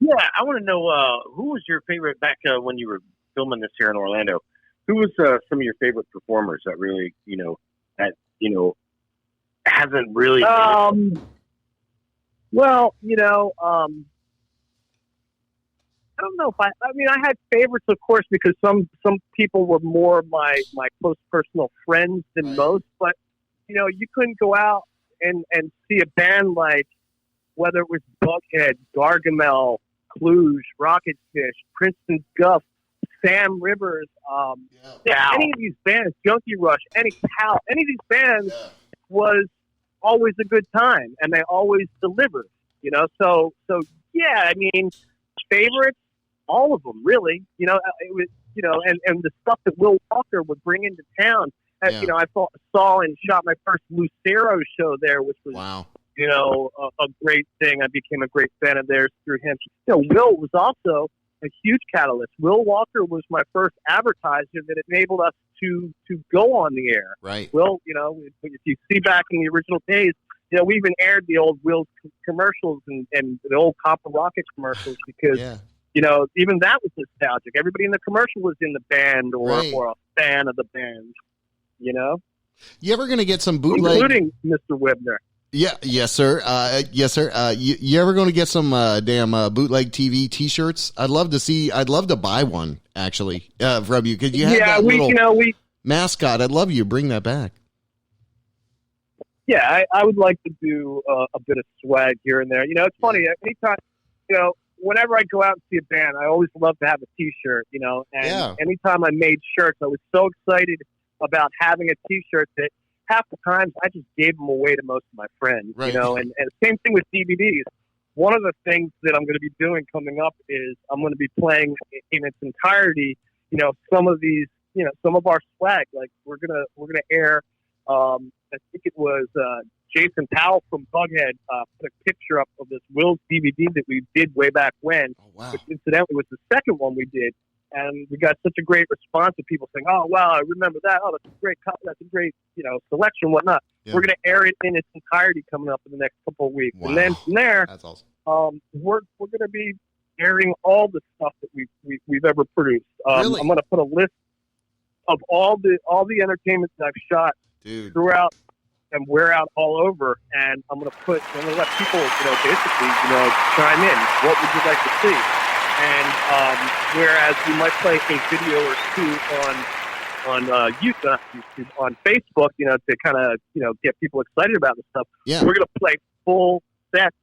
Yeah, I want to know who was your favorite back when you were filming this here in Orlando? Who was some of your favorite performers that really, hasn't really well, you know, I don't know if I had favorites, of course, because some people were more my close personal friends than most, but you know, you couldn't go out and see a band like, whether it was Buckhead, Gargamel, Cluj, Rocket Fish, Princeton Guff, Sam Rivers, any of these bands, Junkie Rush, any of these bands was always a good time, and they always delivered, you know. So yeah, I mean, favorites, all of them, really. You know, it was, you know, and the stuff that Will Walker would bring into town. You know, I saw and shot my first Lucero show there, which was, you know, a great thing. I became a great fan of theirs through him. You know, Will was also a huge catalyst. Will Walker was my first advertiser that enabled us to go on the air. Right. Will, you know, if you see back in the original days, we even aired the old Wills commercials and the old Copper Rockets commercials because, even that was nostalgic. Everybody in the commercial was in the band or a fan of the band, You ever going to get some bootleg? Including Mr. Webner. Yeah, yes, sir. You ever going to get some bootleg TV T-shirts? I'd love to buy one actually from you. Could you have that little mascot? I'd love you to bring that back. Yeah, I would like to do a bit of swag here and there. It's funny. Anytime, whenever I go out and see a band, I always love to have a T-shirt. And anytime I made shirts, I was so excited about having a T-shirt that half the times I just gave them away to most of my friends, and same thing with DVDs. One of the things that I'm going to be doing coming up is I'm going to be playing in its entirety, some of these, some of our swag. Like we're going to air, I think it was Jason Powell from Bughead put a picture up of this Wills DVD that we did way back when, which incidentally was the second one we did. And we got such a great response of people saying, "Oh, wow, I remember that. Oh, that's a great selection, whatnot." Yeah. We're going to air it in its entirety coming up in the next couple of weeks, and then from there, that's awesome. We're going to be airing all the stuff that we've ever produced. Really? I'm going to put a list of all the entertainment that I've shot throughout and wear out all over, and I'm going to let people, basically, chime in. What would you like to see? And whereas we might play a video or two on YouTube, on Facebook, to kind of get people excited about this stuff. Yeah. We're going to play full sets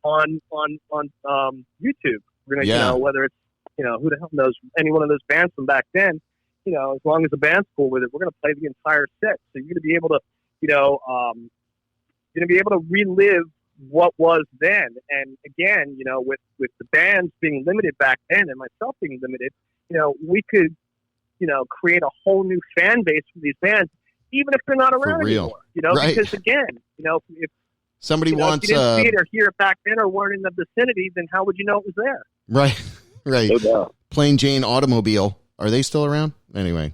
on YouTube. We're going to, whether it's who the hell knows, any one of those bands from back then. As long as the band's cool with it, we're going to play the entire set. So you're going to be able to, relive what was then. And again, with the bands being limited back then and myself being limited, we could, create a whole new fan base for these bands, even if they're not around anymore, because again, if somebody wants, if you didn't see it or hear it back then or weren't in the vicinity, then how would you know it was there? Right. No. Plain Jane Automobile. Are they still around? Anyway,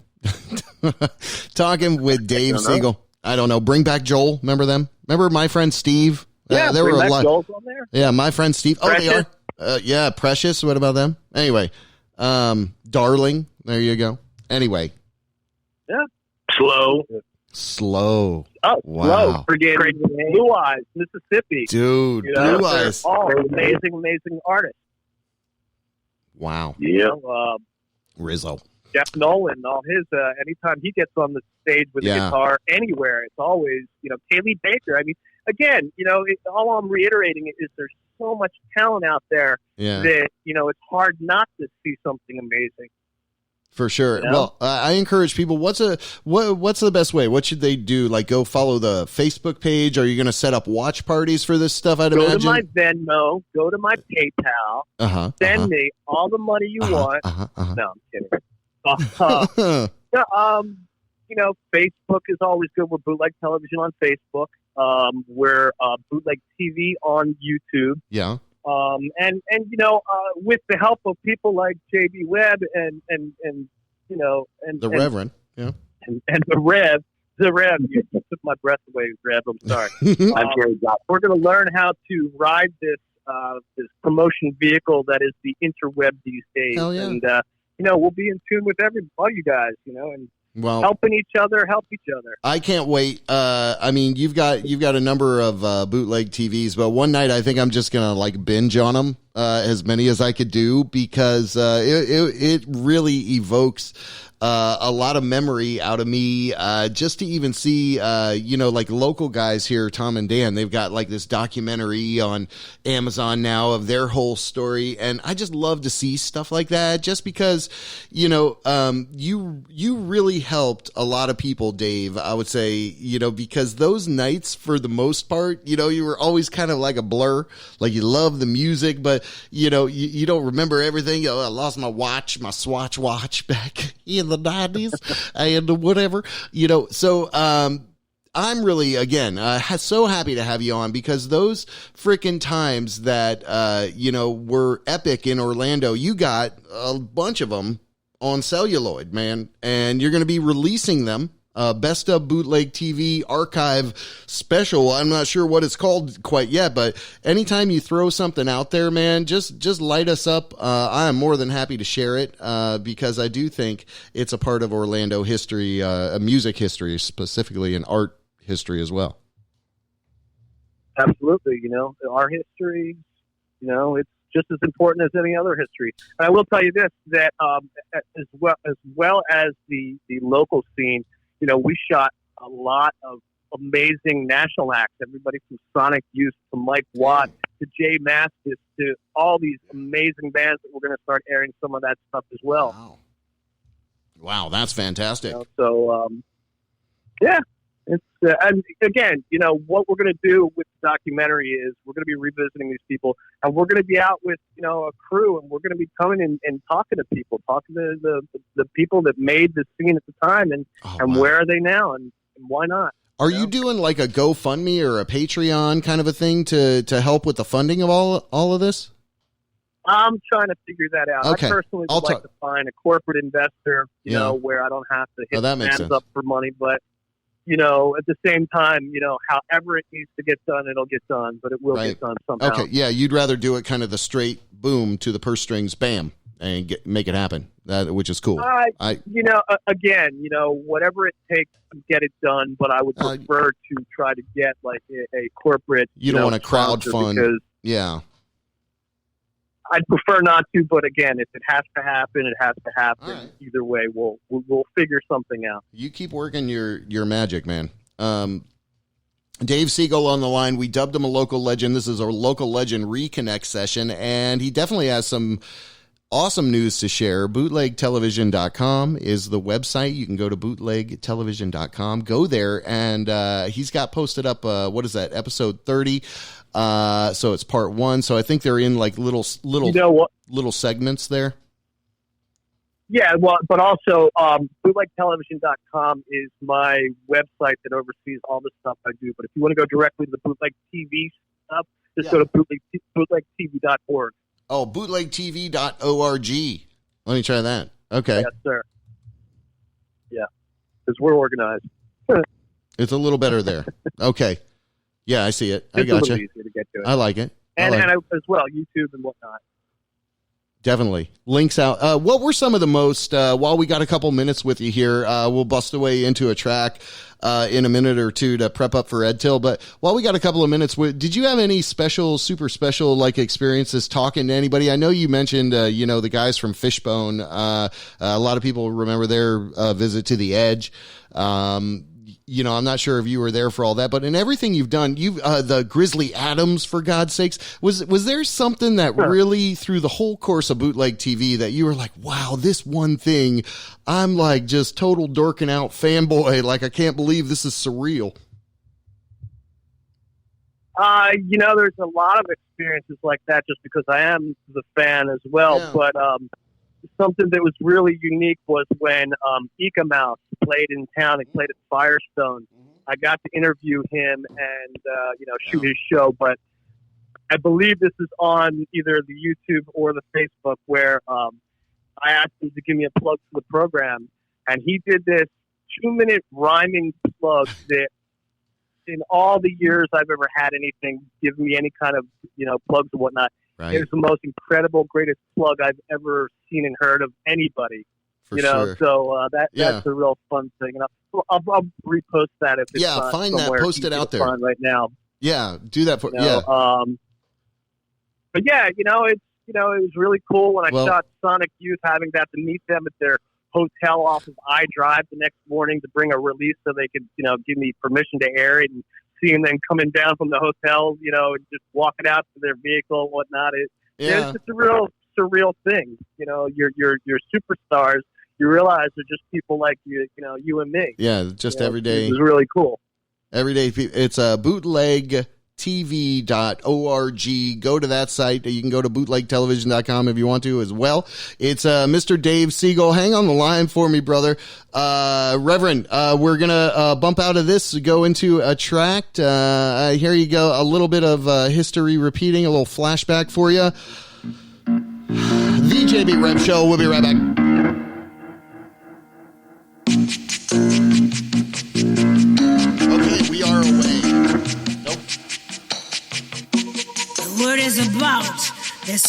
talking with Dave Segul. I don't know. Bring Back Joel. Remember them? Remember my friend Steve? Yeah, there were a lot. Joel's on there. Yeah, my friend Steve. Precious. Oh, they are. Precious. What about them? Anyway, Darling. There you go. Anyway. Yeah. Slow. Oh, wow. Slow. Forget Blue Eyes, Mississippi. Dude, Blue Eyes. All amazing artists. Wow. Yeah. Rizzo. Jeff Nolan, all his, anytime he gets on the stage with a guitar anywhere, it's always, Kaylee Baker. I mean, again, all I'm reiterating is there's so much talent out there that, it's hard not to see something amazing. For sure. Well, I encourage people. What's the best way? What should they do? Like, go follow the Facebook page? Are you going to set up watch parties for this stuff? I'd imagine. Go to my Venmo. Go to my PayPal. Send me all the money you want. No, I'm kidding. Facebook is always good. We're Bootleg Television on Facebook. We're Bootleg TV on YouTube. Yeah. With the help of people like JB Webb and the Reverend, and the Rev, you took my breath away, Rev. I'm sorry. We're going to learn how to ride this promotion vehicle that is the interweb these days. Hell yeah. And we'll be in tune with all you guys, and helping each other, help each other. I can't wait. I mean, you've got a number of bootleg TVs, but one night I think I'm just gonna binge on them, as many as I could do, because it really evokes a lot of memory out of me, just to even see, local guys here, Tom and Dan, they've got this documentary on Amazon now of their whole story. And I just love to see stuff like that, just because, you really helped a lot of people, Dave, I would say, because those nights, for the most part, you were always kind of like a blur, like you love the music, but you don't remember everything. I lost my watch, my Swatch watch back in the 90s and whatever, so I'm really, again, so happy to have you on, because those freaking times that were epic in Orlando, you got a bunch of them on celluloid, man, and you're going to be releasing them Best of Bootleg TV Archive Special. I'm not sure what it's called quite yet, but anytime you throw something out there, man, just light us up. I am more than happy to share it because I do think it's a part of Orlando history, music history specifically, and art history as well. Absolutely. Our history, it's just as important as any other history. And I will tell you this, that as well as the local scene, we shot a lot of amazing national acts, everybody from Sonic Youth to Mike Watt to Jay Mastis to all these amazing bands that we're going to start airing some of that stuff as well. Wow, that's fantastic. Yeah. It's and again, what we're going to do with the documentary is we're going to be revisiting these people, and we're going to be out with a crew, and we're going to be coming and talking to people, talking to the people that made the scene at the time, and where are they now, and why not? Are you doing like a GoFundMe or a Patreon kind of a thing to help with the funding of all of this? I'm trying to figure that out. Okay. I personally would like to find a corporate investor, where I don't have to hit hands up for money, but. At the same time, however it needs to get done, it'll get done, but it will get done somehow. Okay, yeah, you'd rather do it kind of the straight boom to the purse strings, bam, and make it happen, which is cool. Again, whatever it takes to get it done, but I would prefer to try to get like a corporate. You don't want to crowdfund, because I'd prefer not to, but again, if it has to happen, it has to happen. Right. Either way, we'll figure something out. You keep working your magic, man. Dave Segul on the line. We dubbed him a local legend. This is a local legend reconnect session, and he definitely has some awesome news to share. Bootlegtelevision.com is the website. You can go to bootlegtelevision.com. Go there, and he's got posted up, what is that, episode 30. So it's part 1. So I think they're in like little segments there. Yeah, well, but also bootlegtelevision.com is my website that oversees all the stuff I do. But if you want to go directly to the Bootleg TV stuff, just go to bootlegtv.org. Oh, bootlegtv.org. Let me try that. Okay. Yes, sir. Yeah, because we're organized. It's a little better there. Okay. Yeah, I see it. I got you. It's a little easier to get to it. I like it. And as well, YouTube and whatnot. Definitely. Links out. What were some of the most, while we got a couple minutes with you here, we'll bust away into a track in a minute or two to prep up for Ed Tyll. But while we got a couple of minutes, did you have any super special like experiences talking to anybody? I know you mentioned, the guys from Fishbone. A lot of people remember their visit to the Edge. I'm not sure if you were there for all that, but in everything you've done, the Grizzly Adams, for God's sakes, was there something that really, through the whole course of Bootleg TV, that you were like, wow, this one thing, I'm like just total dorking out fanboy, like I can't believe this is surreal. There's a lot of experiences like that just because I am the fan as well, but something that was really unique was when Ika Mouse played in town. He played at Firestone. I got to interview him and shoot his show, but I believe this is on either the YouTube or the Facebook where I asked him to give me a plug for the program, and he did this 2-minute rhyming plug that in all the years I've ever had anything give me any kind of plugs and whatnot. Right. It was the most incredible, greatest plug I've ever seen and heard of anybody. Sure. So that's a real fun thing. And I'll repost that if it's find that, post it out there right now. Yeah, do that for But yeah, it was really cool when I shot Sonic Youth, having got to meet them at their hotel off of I-Drive the next morning to bring a release so they could give me permission to air it, and seeing them coming down from the hotel, and just walking out to their vehicle and whatnot. It's just a real surreal thing. Your superstars, you realize they're just people like you and me. Yeah, just every day. It was really cool. Every day. It's bootlegtv.org. Go to that site. You can go to bootlegtelevision.com if you want to as well. It's Mr. Dave Segul. Hang on the line for me, brother. Reverend, we're going to bump out of this, go into a track. Here you go. A little bit of history repeating, a little flashback for you. The JB Rev Show. We'll be right back.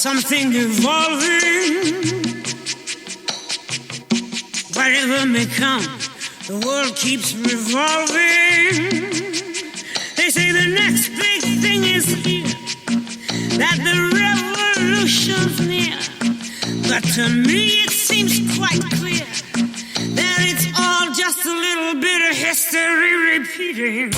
something evolving. Whatever may come, the world keeps revolving. They say the next big thing is here, that the revolution's near. But to me it seems quite clear that it's all just a little bit of history repeating.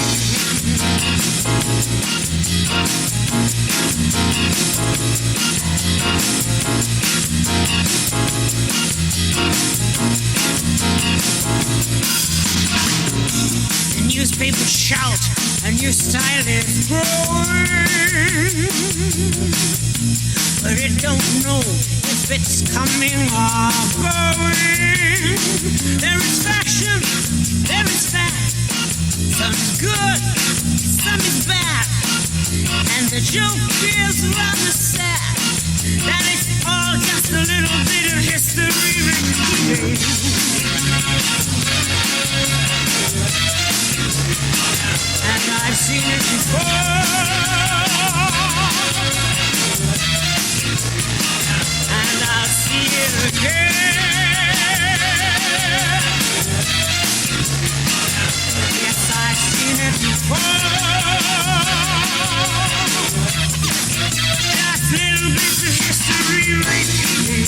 The newspapers shout, a new style is growing, but it don't know if it's coming or going. There is fashion, there is fat, some is good, some is bad, and the joke is rather sad that it's all just a little bit of history repeating. And I've seen it before, and I'll see it again. Yes, I've seen it before. Just little bits of history repeating.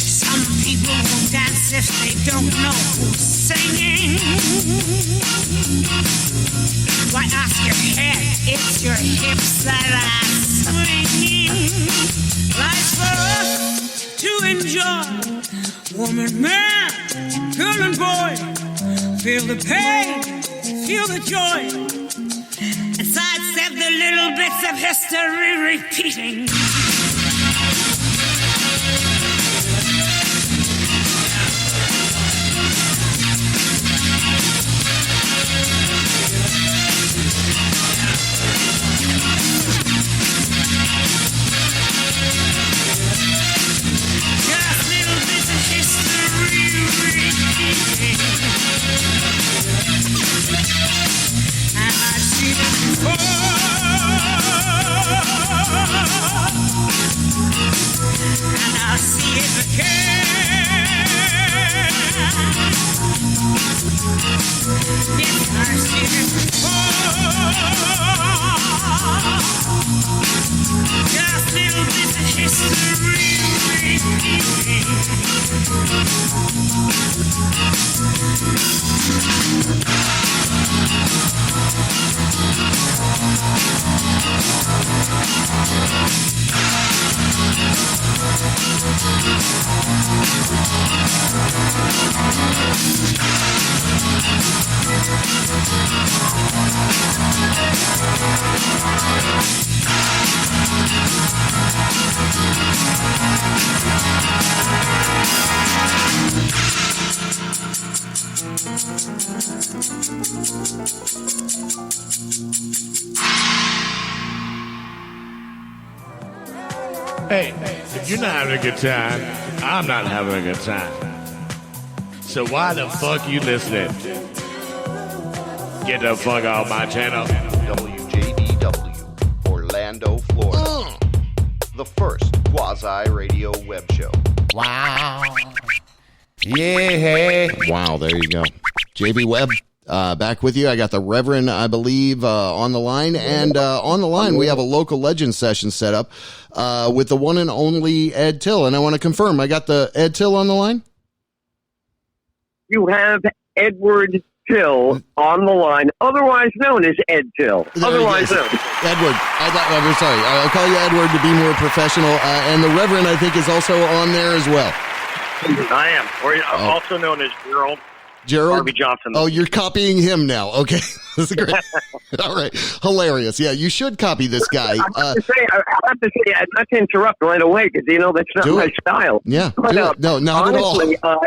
Some people will dance if they don't know who's singing. Why ask your head? It's your hips that are swinging. Life's for us to enjoy. Woman, man, girl and boy, feel the pain, feel the joy, and sidestep the little bits of history repeating. Just little bits of history repeating. And I've seen it before, and I'll see it again. Yes, I've seen it before. Just little bits of history repeating. Hey, if you're not having a good time, I'm not having a good time. So why the fuck you listening? Get the fuck off my channel. WJBW, Orlando, Florida. The first quasi-radio web show. Wow. Yeah. Wow, there you go. JB Webb, back with you. I got the Reverend, I believe, on the line. And on the line, we have a local legend session set up with the one and only Ed Tyll. And I want to confirm, I got the Ed Tyll on the line? You have Edward Tyll on the line, otherwise known as Ed Tyll. Otherwise known. Edward. I'm sorry. I'll call you Edward to be more professional. And the Reverend, I think, is also on there as well. I am. Or also known as Gerald Harvey Johnson. Oh, you're copying him now. Okay. That's great. All right. Hilarious. Yeah, you should copy this guy. I have to say, not to interrupt right away, because, that's not my style. Yeah. But, no, not honestly, at all.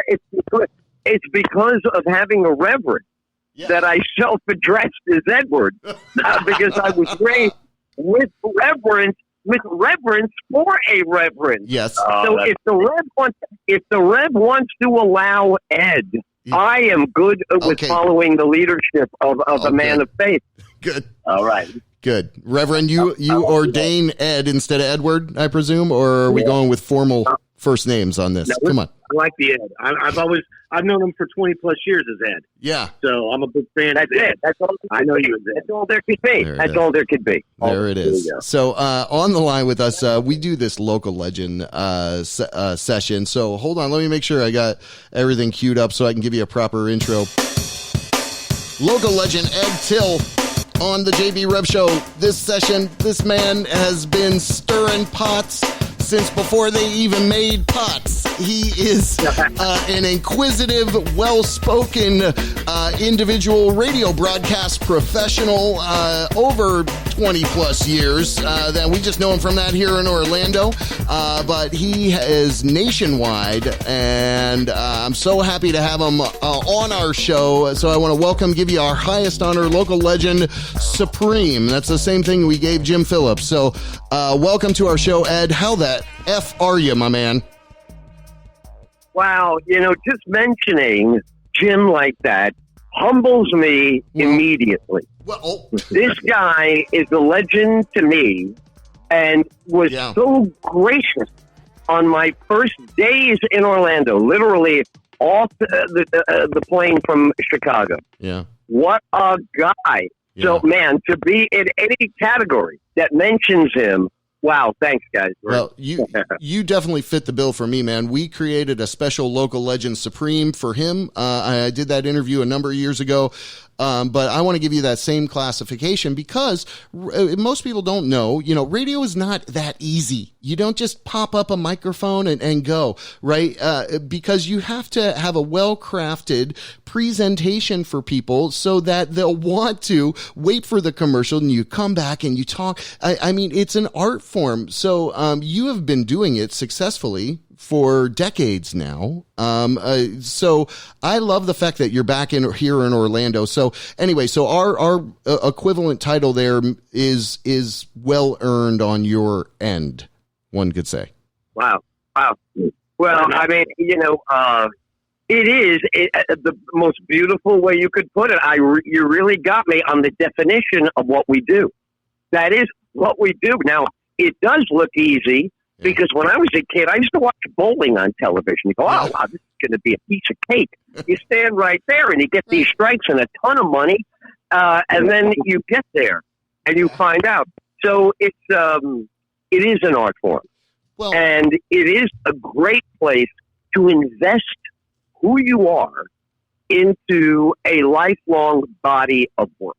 It's because of having a reverend that I self-addressed as Edward, because I was raised with reverence with reverence for a reverend. Yes. So if the Rev wants to allow Ed, I am good with following the leadership of a man of faith. Good. All right. Good. Reverend, you ordain Ed instead of Edward, I presume, or are we going with formal first names on this? Come on. I like the Ed. I've known him for 20 plus years as Ed. Yeah. So I'm a big fan. That's it. That's all. I know you as Ed. That's all there could be. That's all there could be. There it is. So on the line with us, we do this local legend session. So hold on, let me make sure I got everything queued up so I can give you a proper intro. Local legend Ed Tyll on the JB Rev Show. This session, this man has been stirring pots since before they even made pots. He is an inquisitive, well-spoken individual, radio broadcast professional, over 20 plus years. That we just know him from that here in Orlando, but he is nationwide, and I'm so happy to have him on our show. So I want to give you our highest honor, local legend supreme. That's the same thing we gave Jim Phillips. So welcome to our show, Ed. How the F are you, my man? Wow, just mentioning Jim like that humbles me immediately. This guy is a legend to me and was so gracious on my first days in Orlando, literally off the plane from Chicago. Yeah. What a guy. Yeah. So, man, to be in any category that mentions him, wow, thanks, guys. Well, you definitely fit the bill for me, man. We created a special local legend supreme for him. I did that interview a number of years ago. But I want to give you that same classification because most people don't know, radio is not that easy. You don't just pop up a microphone and go, right? Because you have to have a well-crafted presentation for people so that they'll want to wait for the commercial and you come back and you talk. I mean, it's an art form. So you have been doing it successfully for decades now. So I love the fact that you're back here in Orlando. So anyway, so our equivalent title there is well earned on your end, one could say. Wow. Well, I mean, it is the most beautiful way you could put it. You really got me on the definition of what we do. That is what we do. Now, it does look easy. Because when I was a kid, I used to watch bowling on television. You go, oh, wow, this is going to be a piece of cake. You stand right there and you get these strikes and a ton of money. And then you get there and you find out. So it is an art form. And it is a great place to invest who you are into a lifelong body of work.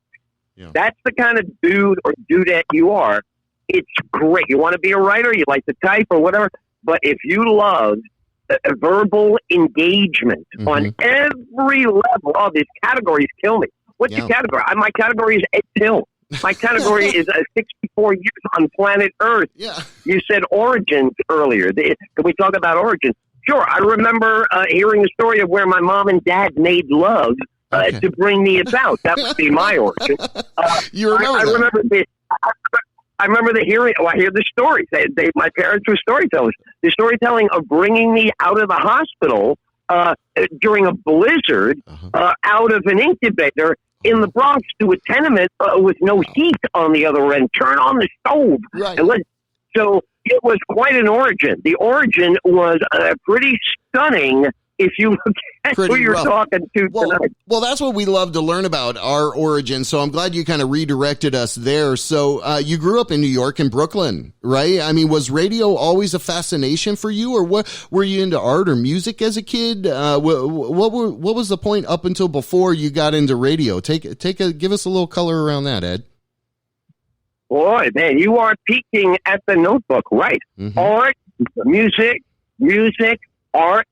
Yeah. That's the kind of dude or dudette you are. It's great. You want to be a writer, you like to type or whatever, but if you love verbal engagement on every level, these categories kill me. What's your category? My category is Ed Tyll. My category is 64 years on planet Earth. Yeah. You said origins earlier. Can we talk about origins? Sure. I remember hearing the story of where my mom and dad made love to bring me about. That would be my origin. You remember I remember I hear the stories. My parents were storytellers. The storytelling of bringing me out of the hospital during a blizzard out of an incubator in the Bronx to a tenement with no heat on the other end. Turn on the stove. Right. So it was quite an origin. The origin was pretty stunning if you look at who you're talking to tonight. Well, that's what we love to learn about, our origin. So I'm glad you kind of redirected us there. So you grew up in New York and Brooklyn, right? I mean, was radio always a fascination for you, or what? Were you into art or music as a kid? What was the point up until before you got into radio? Give us a little color around that, Ed. Boy, man, you are peeking at the notebook, right? Art, music, art.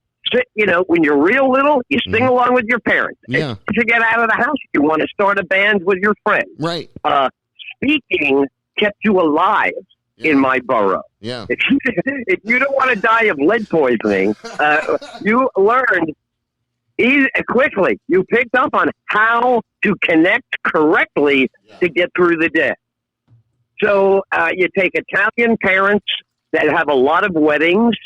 When you're real little, you sing along with your parents. Yeah. As you get out of the house, you want to start a band with your friends. Right. Speaking kept you alive in my borough. Yeah. If you don't want to die of lead poisoning, you learned quickly. You picked up on how to connect correctly to get through the day. So you take Italian parents that have a lot of weddings,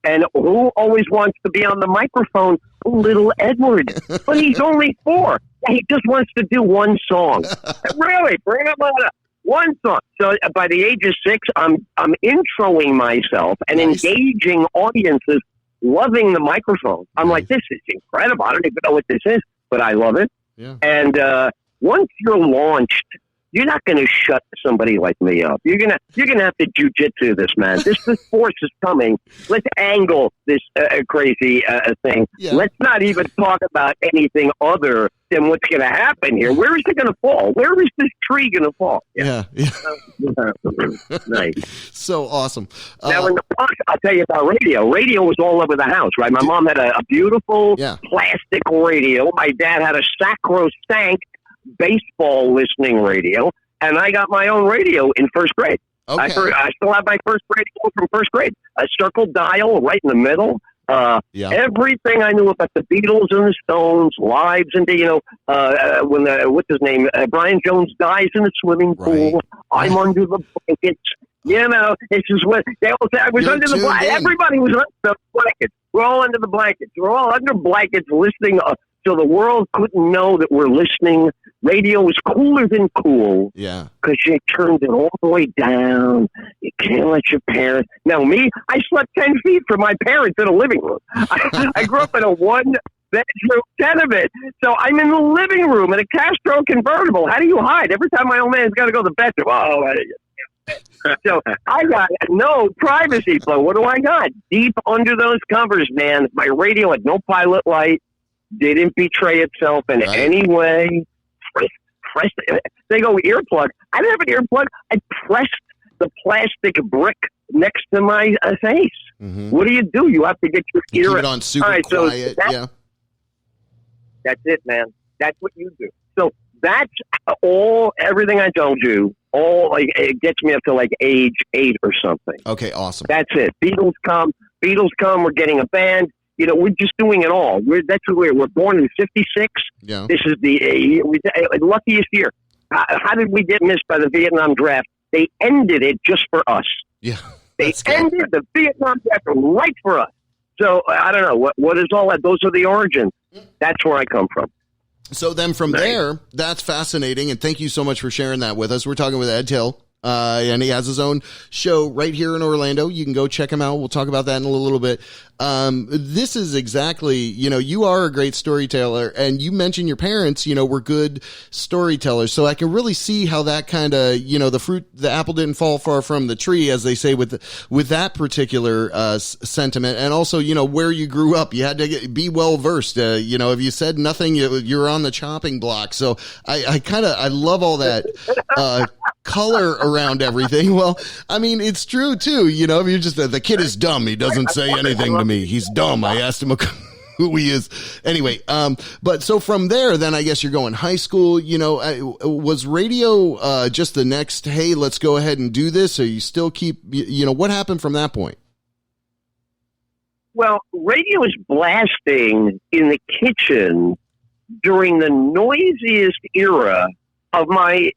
and who always wants to be on the microphone? Little Edward. But he's only 4. He just wants to do one song. Really, bring him on. One song. So by the age of 6, I'm introing myself and engaging audiences, loving the microphone. I'm like, this is incredible. I don't even know what this is, but I love it. Yeah. And once you're launched, you're not going to shut somebody like me up. You're gonna have to jujitsu this, man. This force is coming. Let's angle this crazy thing. Yeah. Let's not even talk about anything other than what's going to happen here. Where is it going to fall? Where is this tree going to fall? Yeah. Nice. So awesome. Now, in the box, I'll tell you about radio. Radio was all over the house, right? My mom had a beautiful plastic radio. My dad had a sacrosanct baseball listening radio, and I got my own radio in first grade. Okay. I still have my first radio from first grade. A circle dial right in the middle. Everything I knew about the Beatles and the Stones, lives, and when what's his name, Brian Jones dies in the swimming pool. I'm under the blankets. This is what they all say. I was under the blankets. Everybody was under the blankets. We're all under the blankets. We're all under blankets listening. So the world couldn't know that we're listening. Radio was cooler than cool. Yeah. Because you turned it all the way down. You can't let your parents. Now, me, I slept 10 feet from my parents in a living room. I grew up in a one-bedroom tenement. So I'm in the living room in a Castro convertible. How do you hide? Every time my old man's got to go to the bathroom. So I got no privacy. But what do I got? Deep under those covers, man. My radio had no pilot light. Didn't betray itself in any way. They go earplug. I didn't have an earplug. I pressed the plastic brick next to my face. Mm-hmm. What do? You have to get your ear. Keep it on super quiet. That's it, man. That's what you do. So that's everything I told you. It gets me up to like age 8 or something. Okay, awesome. That's it. Beatles come. We're getting a band. We're just doing it all. We're born in '56. Yeah. This is the luckiest year. How did we get missed by the Vietnam draft? They ended it just for us. Yeah. They ended the Vietnam draft right for us. So I don't know what is all that. Those are the origins. That's where I come from. So then from there, that's fascinating, and thank you so much for sharing that with us. We're talking with Ed Tyll. And he has his own show right here in Orlando. You can go check him out. We'll talk about that in a little bit. This is exactly, you are a great storyteller, and you mentioned your parents, were good storytellers. So I can really see how that kind of, the apple didn't fall far from the tree, as they say, with that particular sentiment. And also, where you grew up, you had to be well versed. If you said nothing, you're on the chopping block. So I love all that color around everything. Well, I mean, it's true too. If you're just the kid is dumb, he doesn't say anything to me. He's dumb. I asked him who he is. Anyway, but so from there, then I guess you're going high school. Was radio just the next? Hey, let's go ahead and do this, or you still keep? What happened from that point? Well, radio was blasting in the kitchen during the noisiest era of my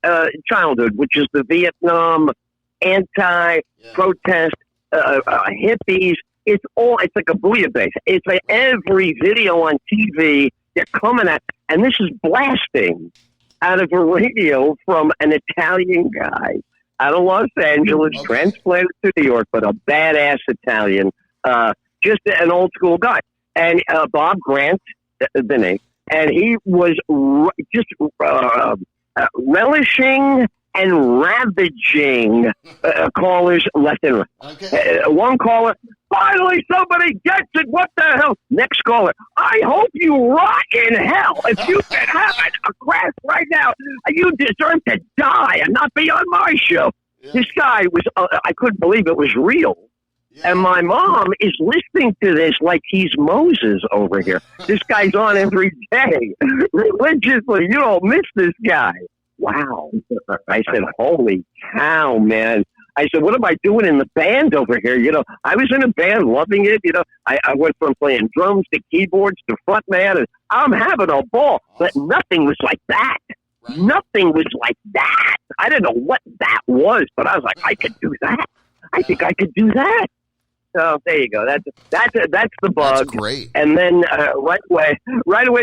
childhood, which is the Vietnam anti-protest hippies. It's like a bouillabaisse. It's like every video on TV they're coming at, and this is blasting out of a radio from an Italian guy out of Los Angeles, transplanted to New York, but a badass Italian, just an old school guy. And Bob Grant, the name, and he was just relishing and ravaging callers left and right. Okay. One caller, finally somebody gets it. What the hell? Next caller, I hope you rot in hell. If you've been having a crash right now, you deserve to die and not be on my show. Yeah. This guy was, I couldn't believe it was real. Yeah. And my mom is listening to this like he's Moses over here. This guy's on every day, religiously. You don't miss this guy. Wow. I said, holy cow, man. I said, what am I doing in the band over here? I was in a band, loving it. I went from playing drums to keyboards to frontman, and I'm having a ball. But nothing was like that. Nothing was like that. I didn't know what that was, but I was like, I could do that. I think I could do that. So there you go. That's the bug. That's great. And then right away,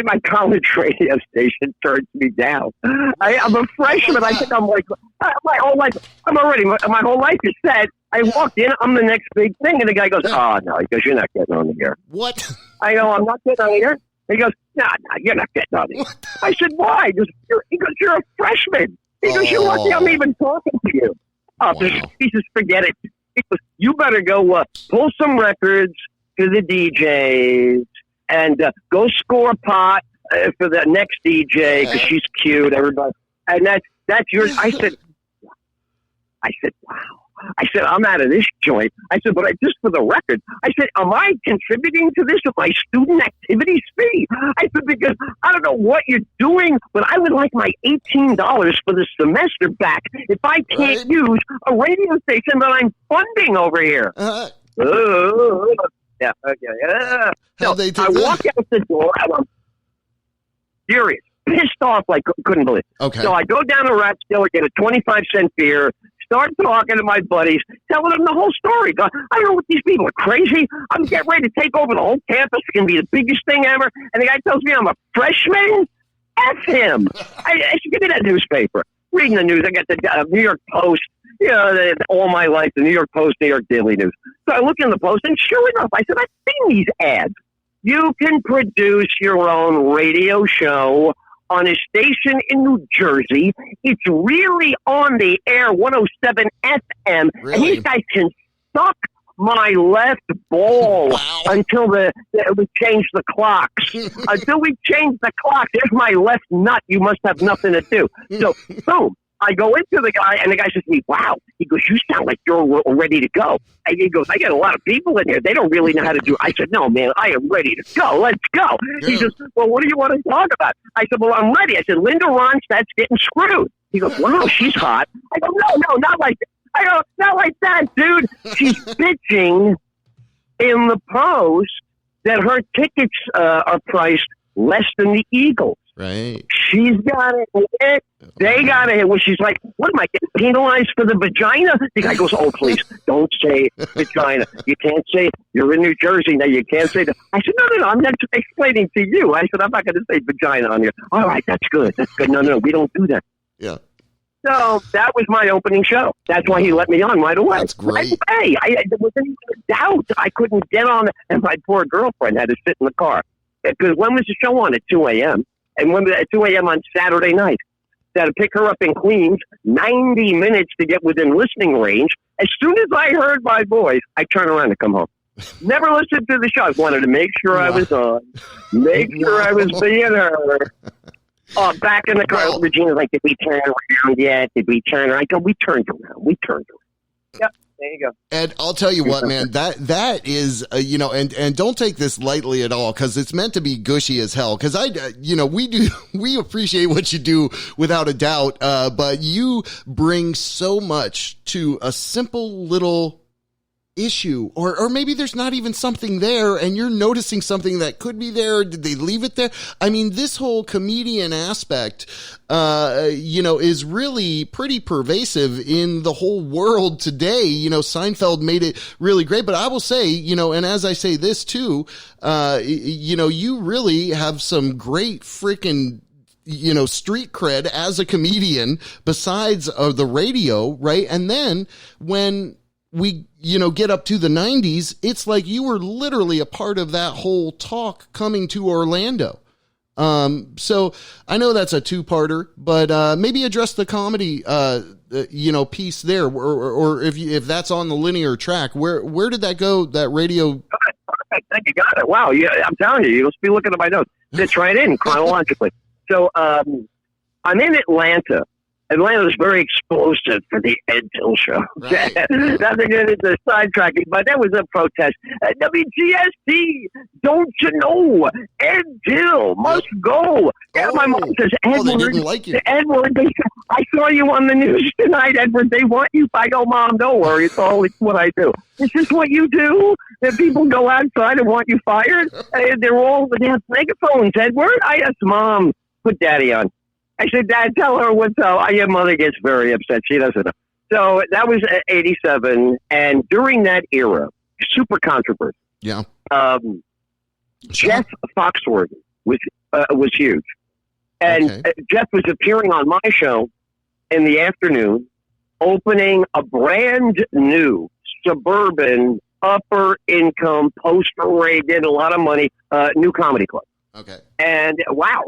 my college radio station turns me down. I'm a freshman. I think I'm like my whole life. My whole life is set. I walked in. I'm the next big thing, and the guy goes, "Oh no," he goes, "You're not getting on the air." What? I go, "I'm not getting on the air." He goes, "No, you're not getting on the air." I said, "Why?" He goes, "You're a freshman." He goes, "You're lucky I'm even talking to you." Oh, he says, "Forget it." He goes, "You better go pull some records to the DJs and go score a pot for the next DJ because she's cute." Everybody, and that's yours. I said, "Wow." I said, "I'm out of this joint." I said, "But just for the record," I said, "Am I contributing to this with my student activities fee?" I said, "Because I don't know what you're doing, but I would like my $18 for the semester back if I can't use a radio station that I'm funding over here." Yeah, okay. So I walk out the door, and I'm furious, pissed off, like couldn't believe it. Okay. So I go down to Ratsdale, get a 25-cent beer, start talking to my buddies, telling them the whole story. I don't know what these people are crazy. I'm getting ready to take over the whole campus. It's going to be the biggest thing ever. And the guy tells me I'm a freshman? F him. I should give me that newspaper. Reading the news, I got the New York Post, all my life, the New York Post, New York Daily News. So I look in the Post, and sure enough, I said, I've seen these ads. You can produce your own radio show on a station in New Jersey. It's really on the air, 107 FM. Really? And these guys can suck my left ball until we change the clocks. Until we change the clock, there's my left nut. You must have nothing to do. So, boom. I go into the guy, and the guy says to me, "Wow." He goes, "You sound like you're ready to go." And he goes, "I got a lot of people in here. They don't really know how to do it." I said, "No, man, I am ready to go. Let's go." Yeah. He says, "Well, what do you want to talk about?" I said, "Well, I'm ready." I said, "Linda Ronstadt's getting screwed." He goes, "Wow, she's hot." I go, No, not like that. I go, "Not like that, dude." She's bitching in the Post that her tickets are priced less than the Eagles. Right. She's got it hit. They got it hit. Well, she's like, "What, am I getting penalized for the vagina?" The guy goes, "Oh, please, don't say vagina. You can't say it. You're in New Jersey now. You can't say that." I said, No, I'm not explaining to you. I said, "I'm not going to say vagina on here." "All right, that's good. That's good." No, we don't do that. Yeah. So that was my opening show. That's why he let me on right away. That's great. Right away. There wasn't even a doubt. I couldn't get on, and my poor girlfriend had to sit in the car. Because when was the show on? At 2 a.m.? And when at 2 a.m. on Saturday night, I had to pick her up in Queens, 90 minutes to get within listening range. As soon as I heard my voice, I turned around to come home. Never listened to the show. I wanted to make sure I was on, make sure I was being heard. Back in the car, Regina's like, "Did we turn around yet? Did we turn around?" I go, "We turned around. Yep. There you go. And I'll tell you what, man, that is, and don't take this lightly at all, because it's meant to be gushy as hell. Because we appreciate what you do without a doubt. But you bring so much to a simple little issue, or maybe there's not even something there, and you're noticing something that could be there. Did they leave it there? I mean, this whole comedian aspect, is really pretty pervasive in the whole world today. Seinfeld made it really great, but I will say, and as I say this too, you really have some great freaking street cred as a comedian besides the radio, right? And then when we, get up to the 90s, it's like you were literally a part of that whole talk coming to Orlando. So I know that's a two-parter, but maybe address the comedy, piece there, or if that's on the linear track, where did that go? That radio? I think you got it. Wow, I'm telling you, you'll be looking at my notes. It's right in chronologically. So I'm in Atlanta. Atlanta's very explosive for the Ed Tyll Show. Right. Nothing into sidetracking, but that was a protest. WGST, don't you know? Ed Tyll must go. Yeah, my mom says, "Edward, they didn't like you. Edward, I saw you on the news tonight, Edward. They want you." I go, "Mom, don't worry. It's always what I do." "Is this what you do? That people go outside and want you fired? They have megaphones, Edward." I asked Mom, "Put Daddy on." I said, Dad, tell her what's up. Your mother gets very upset. She doesn't know. So that was 87. And during that era, super controversial. Yeah. Jeff Foxworthy was huge. And Jeff was appearing on my show in the afternoon, opening a brand new suburban, upper income, poster rated, a lot of money, new comedy club. Okay. And wow,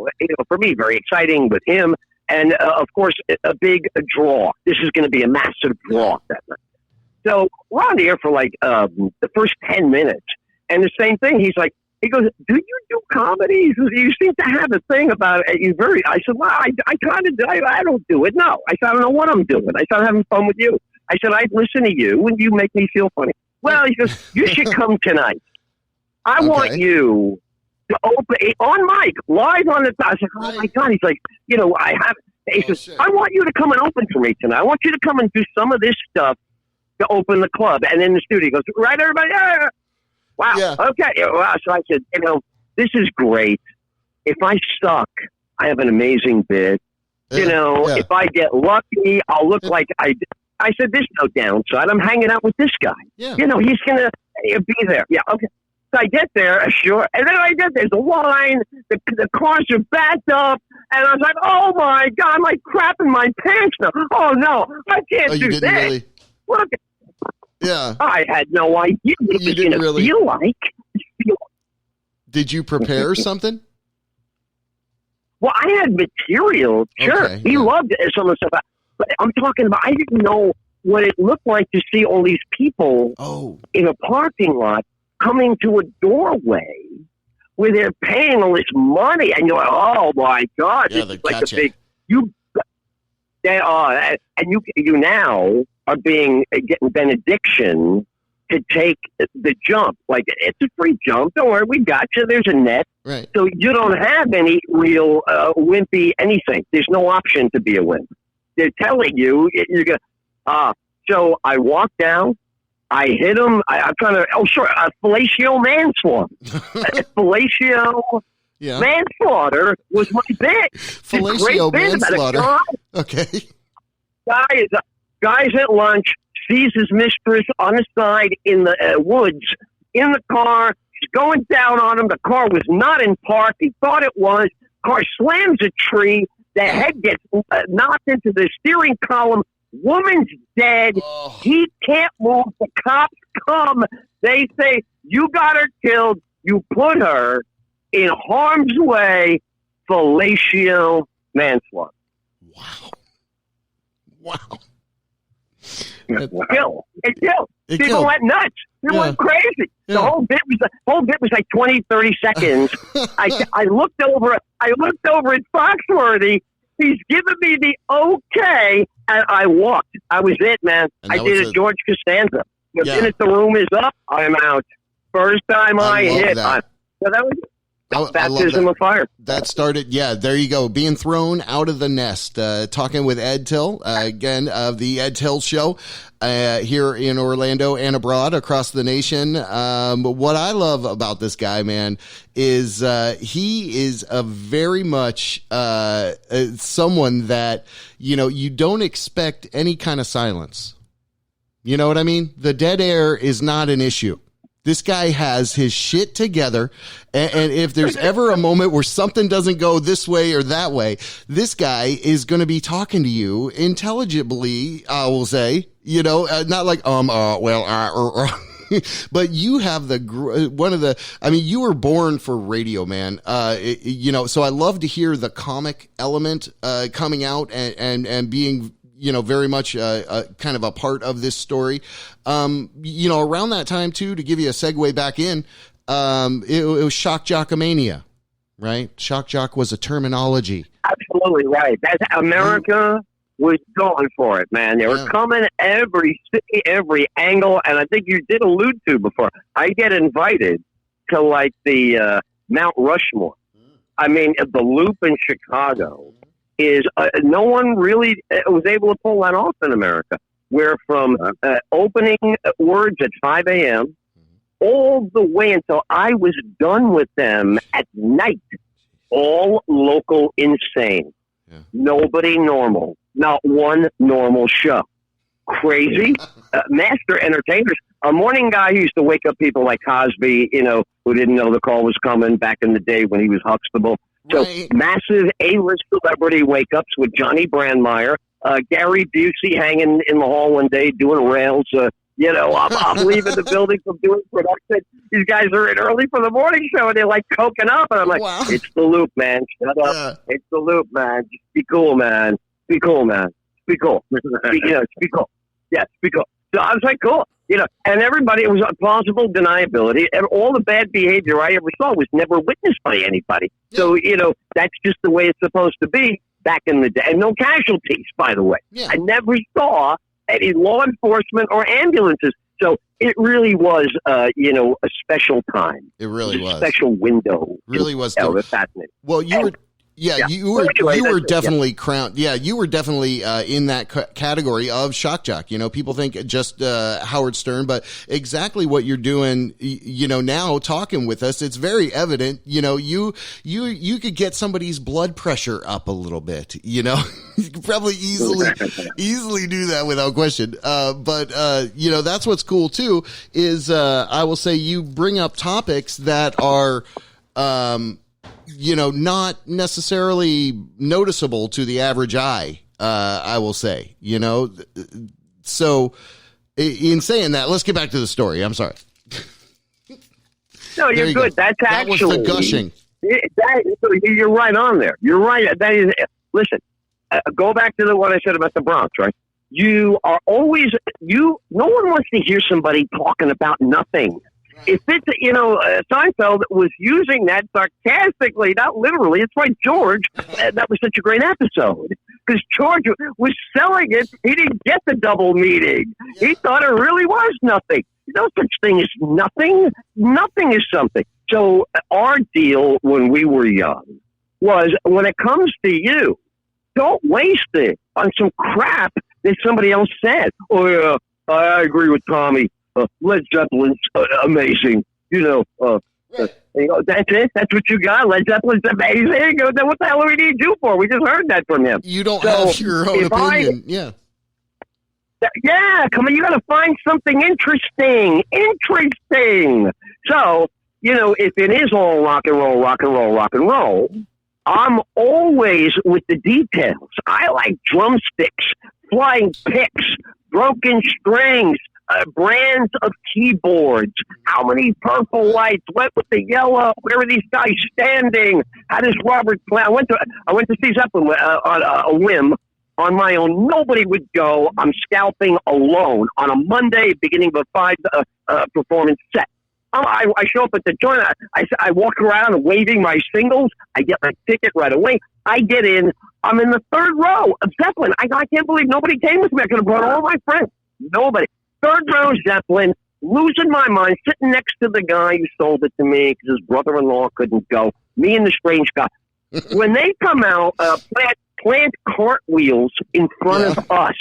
for me, very exciting with him. And of course, a big draw. This is going to be a massive draw that night. So we're on the air for like the first 10 minutes. And the same thing, he goes, do you do comedy? He says, you seem to have a thing about it. I said, well, I kind of do. I don't do it. No. I said, I don't know what I'm doing. I said, I'm having fun with you. I said, I listen to you and you make me feel funny. Well, he goes, you should come tonight. I want you to open on mic, live on the. I said, oh my God. He's like, he says, I want you to come and open for me tonight. I want you to come and do some of this stuff to open the club. And in the studio, he goes, right, everybody? Yeah. Wow. Yeah. Okay. Wow. So I said, this is great. If I suck, I have an amazing bit. If I get lucky, I'll look like I said, there's no downside. I'm hanging out with this guy. Yeah. He's going to be there. Yeah. Okay. So I get there, sure. And then I get there's a line. The cars are backed up. And I was like, oh, my God, I'm like crapping my pants now. Oh, no, I can't do this. Really? Look. Yeah. I had no idea what it was going to feel like. Did you prepare something? Well, I had material. Sure. Okay, he loved some of the stuff. But I'm talking about, I didn't know what it looked like to see all these people in a parking lot coming to a doorway where they're paying all this money. And you're like, oh, my God. Yeah, this is like a big... They are. And you now are getting benediction to take the jump. Like, it's a free jump. Don't worry, we got you. There's a net. Right. So you don't have any real wimpy anything. There's no option to be a wimp. They're telling you you're going to... So I walk down. I hit him. I'm trying to... Oh, sure. Fellatio manslaughter. Fellatio... Yeah. Manslaughter was my bit. Fellatio manslaughter. Okay. Guy's at lunch, sees his mistress on the side in the woods, in the car. He's going down on him. The car was not in park. He thought it was. Car slams a tree. The head gets knocked into the steering column. Woman's dead. Oh. He can't move. The cops come. They say, you got her killed. You put her in harm's way, fellatio manslaughter. Wow. It killed. People went nuts. They went crazy. Yeah. The whole bit was like 20, 30 seconds. I looked over at Foxworthy. He's giving me the okay, and I walked. I was it, man. I did a George Costanza. The minute the room is up, I'm out. First time I hit. So that was baptism of fire. That started, there you go. Being thrown out of the nest. Talking with Ed Tyll, again, of the Ed Tyll Show, here in Orlando and abroad across the nation. But what I love about this guy, man, is he is a very much someone that, you don't expect any kind of silence. You know what I mean? The dead air is not an issue. This guy has his shit together, and if there's ever a moment where something doesn't go this way or that way, this guy is going to be talking to you intelligibly, I will say, not like, but you have you were born for radio, man. So I love to hear the comic element, coming out and being, very much kind of a part of this story. Around that time, too, to give you a segue back in, it was Shock Jockomania, right? Shock Jock was a terminology. Absolutely right. America was going for it, man. They were coming every city, every angle, and I think you did allude to before. I get invited to, like, the Mount Rushmore. I mean, the Loop in Chicago is no one really was able to pull that off in America. Where from opening words at 5 a.m. all the way until I was done with them at night, all local insane. Nobody normal. Not one normal show. Crazy. Master entertainers. A morning guy who used to wake up people like Cosby, who didn't know the call was coming back in the day when he was Huxtable. So massive A-list celebrity wake-ups with Johnny Brandmeier, Gary Busey hanging in the hall one day doing rails. I'm leaving the building from doing production. These guys are in early for the morning show, and they're like coking up. And I'm like, It's the loop, man. Shut up. Yeah. It's the loop, man. Just be cool, man. Be cool, man. Be cool. Be cool. Yeah, be cool. So I was like, cool. And everybody, it was plausible deniability. And all the bad behavior I ever saw was never witnessed by anybody. Yeah. So, that's just the way it's supposed to be back in the day. And no casualties, by the way. Yeah. I never saw any law enforcement or ambulances. So it really was, a special time. It really was. A special window. Really was. It was fascinating. Well, you were definitely crowned. Yeah, you were definitely in that category of shock jock. People think just Howard Stern, but exactly what you're doing. Now talking with us, it's very evident. You could get somebody's blood pressure up a little bit. You could probably easily do that without question. But that's what's cool too. Is I will say you bring up topics that are. Not necessarily noticeable to the average eye, I will say, So in saying that, let's get back to the story. I'm sorry. No, you're good. Go. That was the gushing. You're right on there. You're right. That is, listen, go back to what I said about the Bronx, right? You are always, no one wants to hear somebody talking about nothing. If it's, Seinfeld was using that sarcastically, not literally. It's like George. That was such a great episode because George was selling it. He didn't get the double meaning. He thought it really was nothing. No such thing as nothing. Nothing is something. So our deal when we were young was when it comes to you, don't waste it on some crap that somebody else said. Oh, yeah, I agree with Tommy. Led Zeppelin's amazing. That's it. That's what you got. Led Zeppelin's amazing. Then what the hell do we need you for? We just heard that from him. You don't have your own opinion. Yeah. Come on. You got to find something interesting. So, if it is all rock and roll, I'm always with the details. I like drumsticks, flying picks, broken strings, brands of keyboards, how many purple lights, what with the yellow, where are these guys standing, how does Robert play? I went to see Zeppelin on a whim on my own. Nobody would go. I'm scalping alone on a Monday, beginning of a 5 performance set. I show up at the joint. I walk around waving my singles. I get my ticket right away. I get in. I'm in the 3rd row of Zeppelin. I can't believe nobody came with me. I could have brought all my friends. Nobody. 3rd row Zeppelin, losing my mind, sitting next to the guy who sold it to me because his brother-in-law couldn't go. Me and the strange guy. When they come out, plant cartwheels in front of us.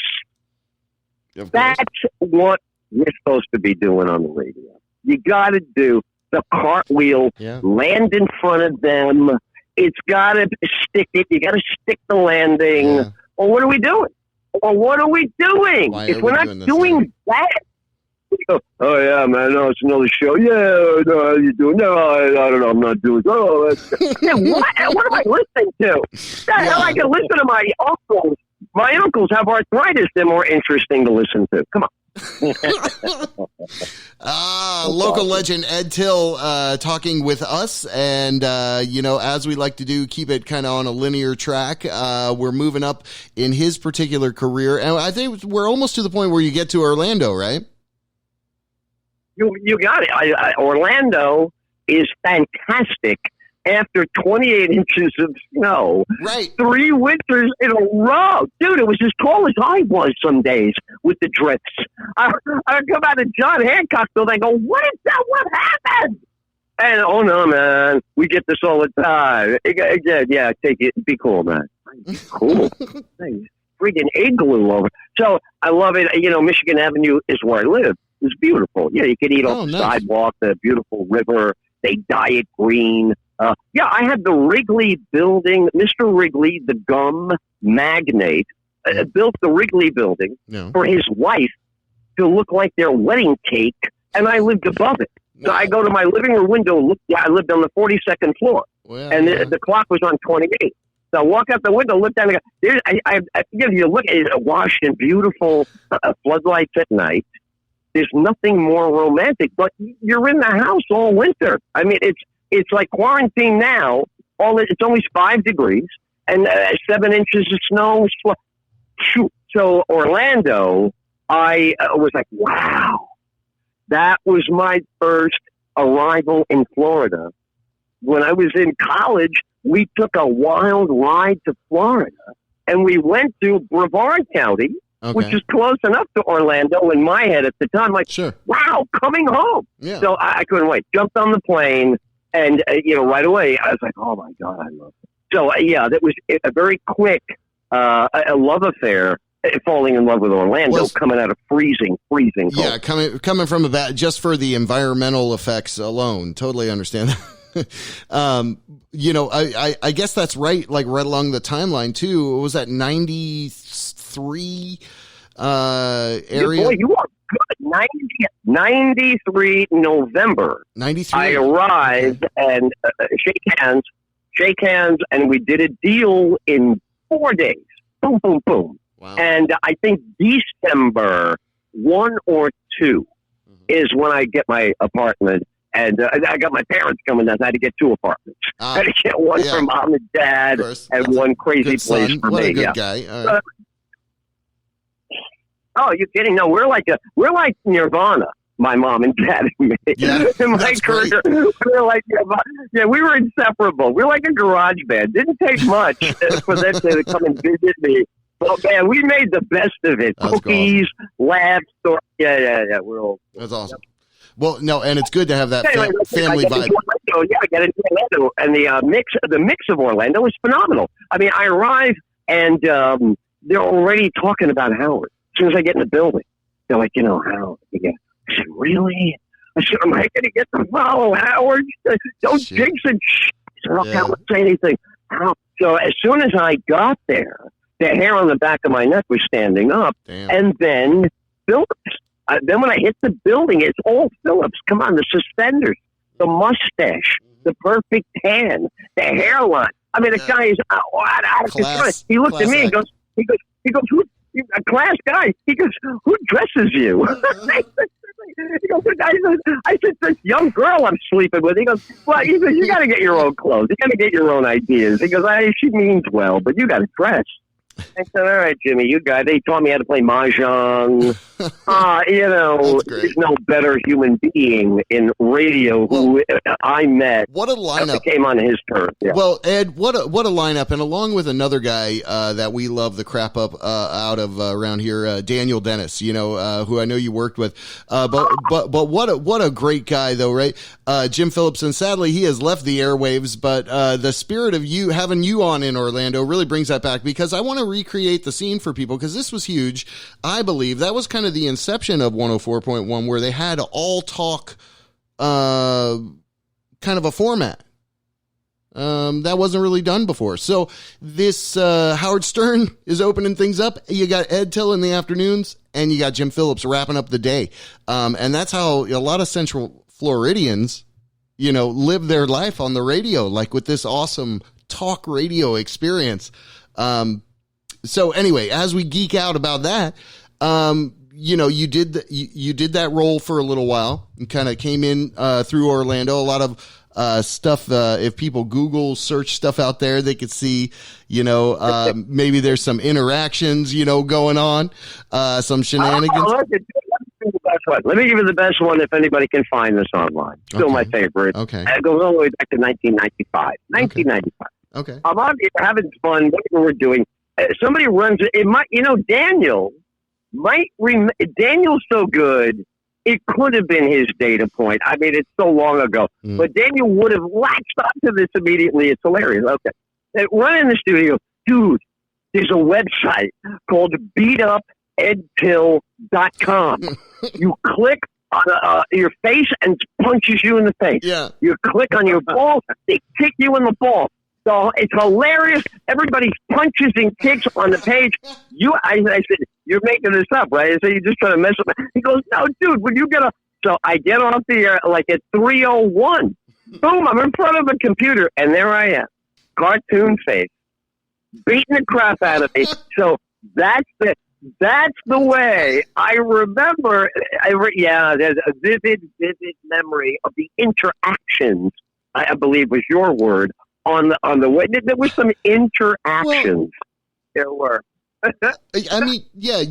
That's what we're supposed to be doing on the radio. You got to do the cartwheel, land in front of them. It's got to stick it. You got to stick the landing. Yeah. Or what are we doing? If we're not doing that, oh yeah, man, no, it's another show. Yeah, no, how you doing? No, I don't know, I'm not doing. Oh, yeah, what am I listening to? The hell, I can listen to my uncles. My uncles have arthritis. They're more interesting to listen to. Come on. Local legend Ed Tyll talking with us, and as we like to do, keep it kind of on a linear track. We're moving up in his particular career, and I think we're almost to the point where you get to Orlando, right? You got it. Orlando is fantastic. After 28 inches of snow, 3 winters in a row. Dude, it was as tall as I was some days with the drifts. I come out of John Hancock building, I go, what is that? What happened? And, oh, no, man, we get this all the time. Yeah, take it. Be cool, man. Cool. Freaking igloo over. So I love it. Michigan Avenue is where I live. It's beautiful. You can eat off the sidewalk, the beautiful river. They dye it green. Yeah, I had the Wrigley building. Mr. Wrigley, the gum magnate, built the Wrigley building for his wife to look like their wedding cake, and I lived above it. So I go to my living room window and look. Yeah, I lived on the 42nd floor, the clock was on 28. So I walk out the window, look down, and go, you look at it, washed in beautiful floodlights at night. There's nothing more romantic, but you're in the house all winter. I mean, it's like quarantine now. It's always 5 degrees and 7 inches of snow. So Orlando, I was like, wow, that was my first arrival in Florida. When I was in college, we took a wild ride to Florida, and we went to Brevard County, which is close enough to Orlando in my head at the time. Like, wow, coming home. Yeah. So I couldn't wait. Jumped on the plane, and, right away, I was like, oh, my God, I love it. So, that was a very quick a love affair, falling in love with Orlando, coming out of freezing cold. Yeah, coming from just for the environmental effects alone. Totally understand that. I guess that's right. Like right along the timeline too. Was that 93 area? Boy, you are good. 93 November. 93. I arrived and shake hands, and we did a deal in 4 days. Boom, boom, boom. Wow. And I think December 1 or 2 is when I get my apartment. And I got my parents coming down. I had to get 2 apartments. I had to get one for mom and dad and one crazy place for what me. A good guy. Right. Oh, you're kidding? No, we're like Nirvana. My mom and dad and me. Yeah, in my career, we're like we were inseparable. We're like a garage band. Didn't take much for them to come and visit me. But man, we made the best of it. That's Cookies, laughs, yeah. We're all. That's awesome. Well, no, and it's good to have that family vibe. I get into Orlando, and the mix of Orlando is phenomenal. I mean, I arrive, and they're already talking about Howard. As soon as I get in the building, they're like, Howard. Yeah. I said, really? I said, am I going to get to follow Howard? Don't jinx it. I said, I can't say anything. So as soon as I got there, the hair on the back of my neck was standing up, and then Phillips. Then when I hit the building, it's all Phillips. Come on, the suspenders, the mustache, the perfect tan, the hairline. I mean, the guy is out of control. He looked at me and goes, who, a class guy. He goes, who dresses you? He goes, I said, this young girl I'm sleeping with. He goes, well, you got to get your own clothes. You got to get your own ideas. He goes, she means well, but you got to dress. I said, all right, Jimmy, they taught me how to play Mahjong. There's no better human being in radio who I met. What a lineup. Came on his turn. Yeah. Well, Ed, what a lineup. And along with another guy that we love the crap up out of around here, Daniel Dennis, who I know you worked with. But what a great guy, though, right? Jim Phillips. And sadly, he has left the airwaves. But the spirit of having you on in Orlando really brings that back, because I want to recreate the scene for people, because this was huge. I believe that was kind of the inception of 104.1, where they had all talk kind of a format that wasn't really done before. So this Howard Stern is opening things up. You got Ed Tyll in the afternoons, and you got Jim Phillips wrapping up the day, and that's how a lot of Central Floridians live their life on the radio, like with this awesome talk radio experience. So anyway, as we geek out about that, you did that role for a little while and kind of came in through Orlando. A lot of stuff. If people Google search stuff out there, they could see. Maybe there's some interactions, going on, some shenanigans. Let me give you the best one if anybody can find this online. Still my favorite. Okay. It goes all the way back to 1995. 1995. Okay. I'm obviously having fun. Whatever we're doing. Somebody runs it. Might, Daniel might. Daniel's so good. It could have been his data point. I mean, it's so long ago. But Daniel would have latched onto this immediately. It's hilarious. Okay. Run in the studio. Dude, there's a website called beatupedtill.com. You click on your face and punches you in the face. Yeah. You click on your ball, they kick you in the ball. So it's hilarious. Everybody punches and kicks on the page. I said, you're making this up, right? I said, you're just trying to mess with me. He goes, no, dude, when you get up. So I get off the air like at 3:01. Boom, I'm in front of a computer, and there I am. Cartoon face. Beating the crap out of me. So that's the way I remember. There's a vivid memory of the interactions. I believe was your word on the way. There were some interactions. There were. I mean, yeah,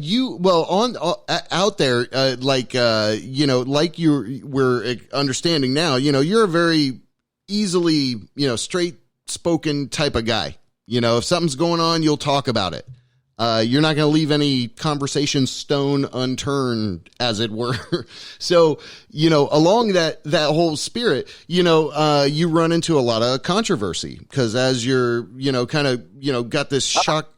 out there, like we're understanding now, you're a very easily, straight spoken type of guy. If something's going on, you'll talk about it. You're not going to leave any conversation stone unturned, as it were. So, along that whole spirit, you run into a lot of controversy because as you're, got this shock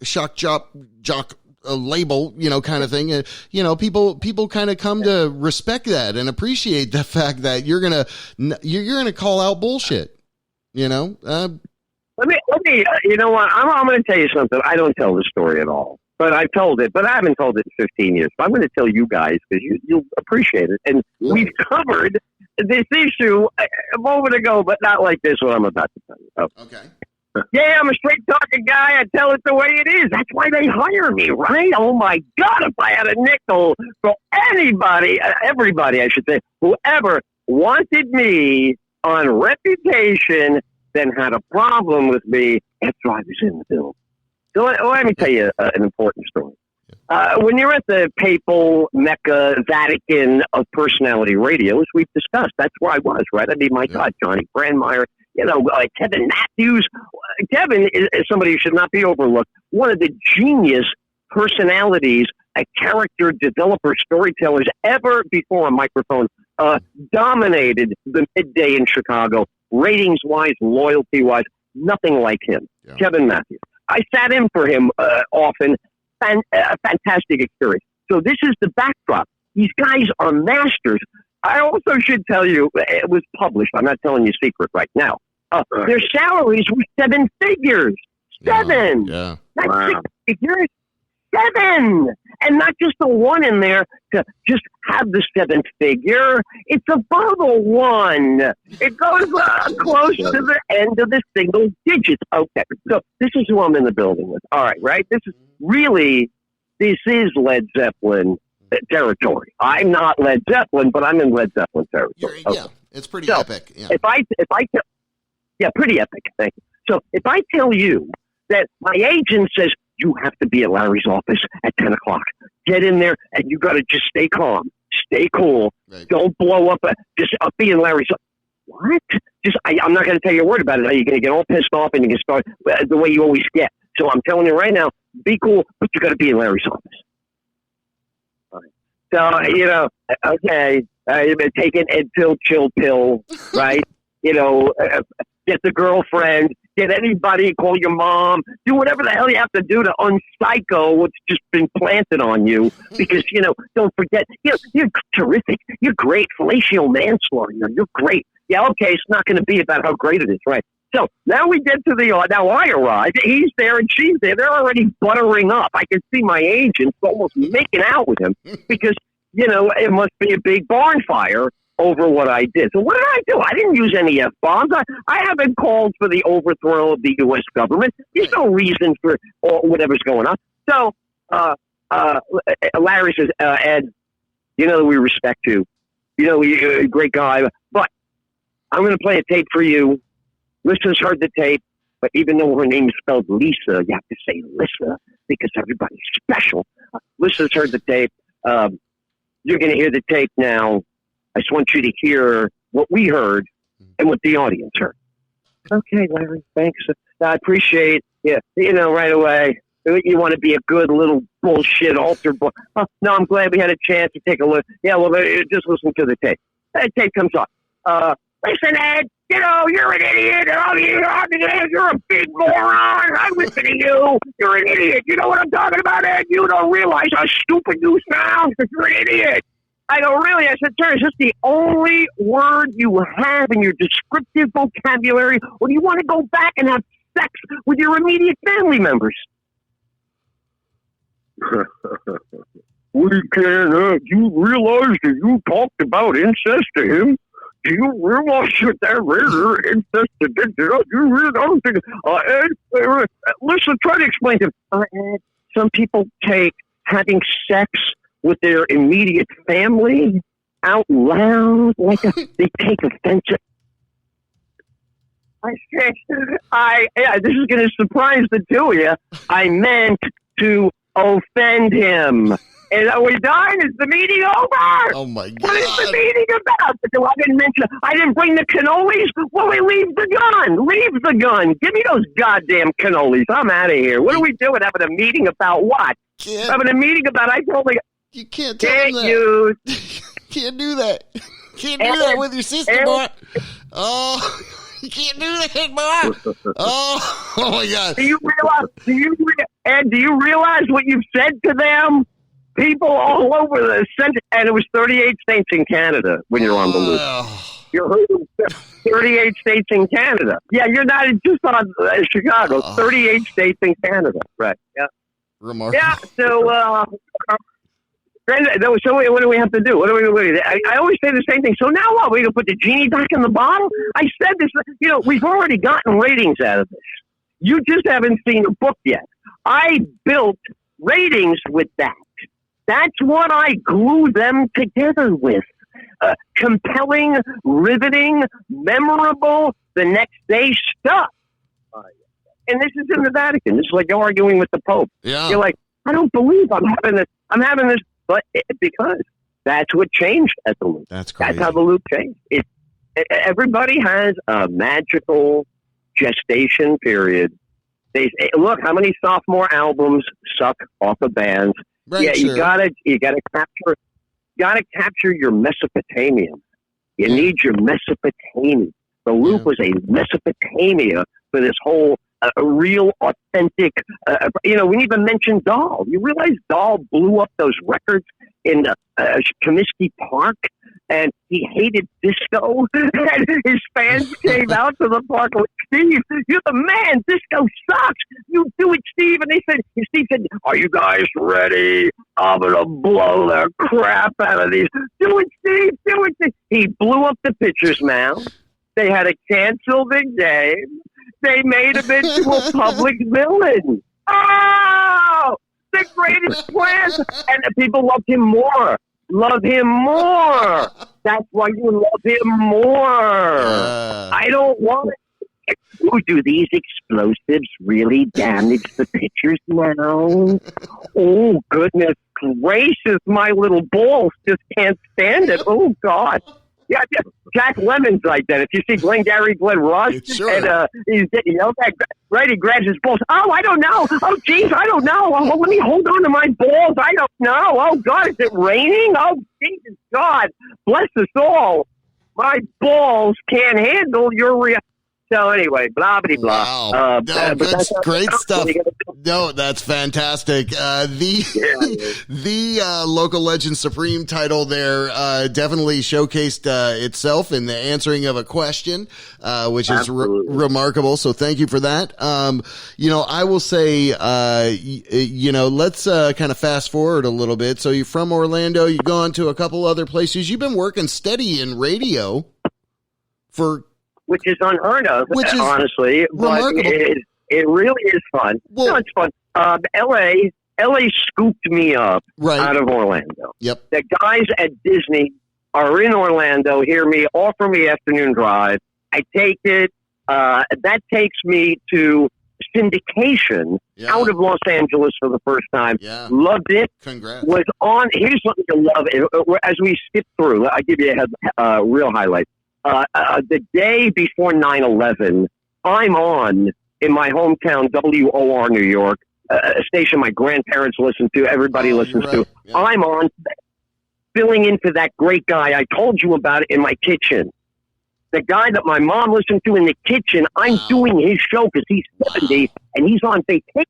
jock label, kind of thing. People kind of come to respect that and appreciate the fact that you're going to call out bullshit, Let me. You know what? I'm going to tell you something. I don't tell the story at all, but I've told it. But I haven't told it in 15 years. But I'm going to tell you guys because you'll appreciate it. And we've covered this issue a moment ago, but not like this. What I'm about to tell you. Oh. Okay. Yeah, I'm a straight talking guy. I tell it the way it is. That's why they hire me, right? Oh my God! If I had a nickel for anybody, everybody, I should say, whoever wanted me on reputation, then had a problem with me after I was in the bill. So let me tell you an important story. When you're at the papal Mecca, Vatican of personality radio, as we've discussed, that's where I was, right? I mean, my God, Johnny Brandmeier, Kevin Matthews. Kevin is somebody who should not be overlooked. One of the genius personalities, character developer, storytellers ever before a microphone, dominated the midday in Chicago. Ratings-wise, loyalty-wise, nothing like him. Yeah. Kevin Matthews. I sat in for him often. Fantastic experience. So this is the backdrop. These guys are masters. I also should tell you, it was published. I'm not telling you a secret right now. Their salaries were 7 figures. 7. Yeah. Not 6 figures. 7. And not just the one in there to just have the 7th figure. It's above a 1. It goes close to the end of the single digits. Okay. So this is who I'm in the building with. All right. This is Led Zeppelin territory. I'm not Led Zeppelin, but I'm in Led Zeppelin territory. Yeah. It's pretty epic. Yeah. Pretty epic. Thank you. So if I tell you that my agent says, you have to be at Larry's office at 10 o'clock. Get in there, and you got to just stay calm. Stay cool. Right. Don't blow up. Just be in Larry's office. What? I'm not going to tell you a word about it. You're going to get all pissed off, and you can start the way you always get. So I'm telling you right now, be cool, but you got to be in Larry's office. All right. So, okay, take an Ed Tyll chill pill, right? Get the girlfriend, get anybody, call your mom, do whatever the hell you have to do to unpsycho what's just been planted on you. Because, don't forget, you're terrific. You're great. Fellatio manslaughter. You're great. Yeah, okay, it's not going to be about how great it is, right? So now we get to now I arrive. He's there and she's there. They're already buttering up. I can see my agent almost making out with him because, it must be a big barn fire over what I did. So what did I do? I didn't use any F-bombs. I haven't called for the overthrow of the U.S. government. There's no reason for whatever's going on. So Larry says, Ed, we respect you. You're a great guy. But I'm going to play a tape for you. Listeners heard the tape, but even though her name is spelled Lisa, you have to say Lisa because everybody's special. Listeners heard the tape. You're going to hear the tape now. I just want you to hear what we heard and what the audience heard. Okay, Larry, thanks. I appreciate right away. You want to be a good little bullshit altar boy. No, I'm glad we had a chance to take a look. Yeah, well, just listen to the tape. That tape comes on. Listen, Ed, you're an idiot. You're a big moron. I listen to you. You're an idiot. You know what I'm talking about, Ed? You don't realize how stupid you sound because you're an idiot. I go, really? I said, sir, is this the only word you have in your descriptive vocabulary? Or do you want to go back and have sex with your immediate family members? We can't. You realize that you talked about incest to him? Do you realize that rare incest to him? You really don't think... Ed, listen, try to explain to him. Ed, some people take having sex with their immediate family out loud, they take offense. I said, this is going to surprise the two of you. I meant to offend him. And are we done? Is the meeting over? Oh my God! What is the meeting about? I didn't bring the cannolis. Well, we leave the gun. Leave the gun. Give me those goddamn cannolis. I'm out of here. What are we doing? Having a meeting about what? Having a meeting about? I told you. You can't tell him that. Can't do that. Can't do that with your sister, boy. Oh, you can't do that, boy. Oh my God. Do you realize what you've said to them? People all over the center, and it was 38 states in Canada when you're on the loop. You're heard of 38 states in Canada. Yeah, you're not just on Chicago. 38 states in Canada. Right. Yeah. Remarkable. Yeah. So, so what do we have to do? What do we? I always say the same thing. So now what? We gonna put the genie back in the bottle? I said this. We've already gotten ratings out of this. You just haven't seen a book yet. I built ratings with that. That's what I glue them together with. Compelling, riveting, memorable, the next day stuff. And this is in the Vatican. This is like arguing with the Pope. Yeah. You're like, I don't believe I'm having this. But because that's what changed at the loop. That's crazy. That's how the loop changed. Everybody has a magical gestation period. They say, look, how many sophomore albums suck off of bands? Right, yeah, sure. you gotta capture your Mesopotamia. You need your Mesopotamia. The loop was a Mesopotamia for this whole real, authentic. We even mentioned Dahl. You realize Dahl blew up those records in Comiskey Park, and he hated disco. And his fans came out to the park like, Steve, you're the man. Disco sucks. You do it, Steve. And Steve said, are you guys ready? I'm gonna blow the crap out of these. Do it, Steve. Do it, Steve. He blew up the pitcher's mound. They had to cancel the game. They made him into a public villain. Oh, the greatest plan. And the people loved him more. Love him more. That's why you love him more. I don't want it. Do these explosives really damage the pitcher's mound? Oh, goodness gracious. My little balls just can't stand it. Oh, God. Yeah, Jack Lemon's like that. If you see Glenn Ross, sure. And he's right, he grabs his balls. Oh, I don't know. Oh, geez, I don't know. Oh, let me hold on to my balls. I don't know. Oh, God, is it raining? Oh, Jesus, God, bless us all. My balls can't handle your reaction. So anyway, blah, blah, blah. Wow. That's great stuff. No, that's fantastic. The Local Legend Supreme title there definitely showcased itself in the answering of a question, which is remarkable. So thank you for that. I will say, let's kind of fast forward a little bit. So you're from Orlando. You've gone to a couple other places. You've been working steady in radio which is unheard of, honestly. Remarkable. But it really is fun. Well, no, it's fun. LA scooped me up out of Orlando. Yep. The guys at Disney are in Orlando, hear me, offer me afternoon drive. I take it. That takes me to syndication out of Los Angeles for the first time. Yeah. Loved it. Congrats. Was on. Here's something to love. As we skip through, I'll give you a real highlight. The day before 9/11, I'm on in my hometown, WOR, New York, a station my grandparents listen to, everybody listens to. Yeah. I'm on filling in for that great guy I told you about in my kitchen. The guy that my mom listened to in the kitchen, I'm doing his show because he's 70 and he's on vacation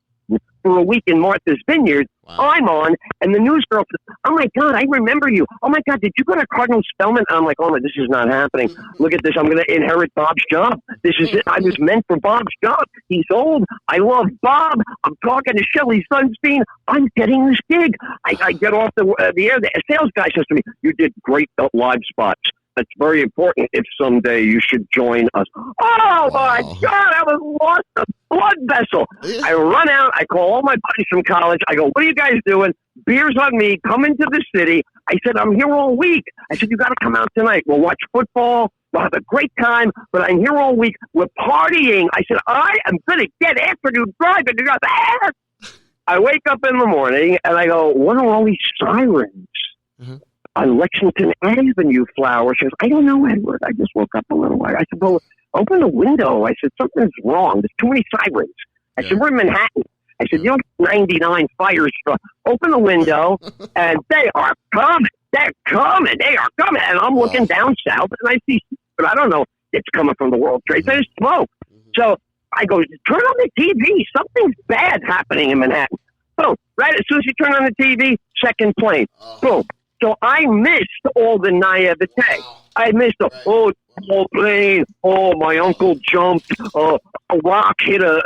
for a week in Martha's Vineyard. I'm on, and the news girl says, "Oh my God, I remember you. Oh my God, did you go to Cardinal Spellman?" I'm like, "Oh my, this is not happening. Look at this. I'm going to inherit Bob's job. This is it. I was meant for Bob's job. He's old. I love Bob. I'm talking to Shelley Sunstein. I'm getting this gig." I get off the air. The sales guy says to me, "You did great live spots. That's very important if someday you should join us." Oh, my God, I was lost a blood vessel. I run out. I call all my buddies from college. I go, "What are you guys doing? Beers on me. Come into the city." I said, "I'm here all week." I said, "You got to come out tonight. We'll watch football. We'll have a great time, but I'm here all week. We're partying." I said, "I am going to get afternoon drive." And I wake up in the morning, and I go, "What are all these sirens?" On Lexington Avenue, Flower. She goes, "I don't know, Edward. I just woke up a little while." I said, "Well, open the window." I said, "Something's wrong. There's too many sirens." I said, "We're in Manhattan." I said, "You don't have 99 fires. Open the window," and they are coming. They're coming. They are coming. And I'm looking down south, and I see, but I don't know, it's coming from the World Trade Center. Smoke. So I go, "Turn on the TV. Something's bad happening in Manhattan." Boom. Right as soon as you turn on the TV, second plane. Boom. So I missed all the naivete. I missed the whole plane. Oh, my uncle jumped. A rock hit an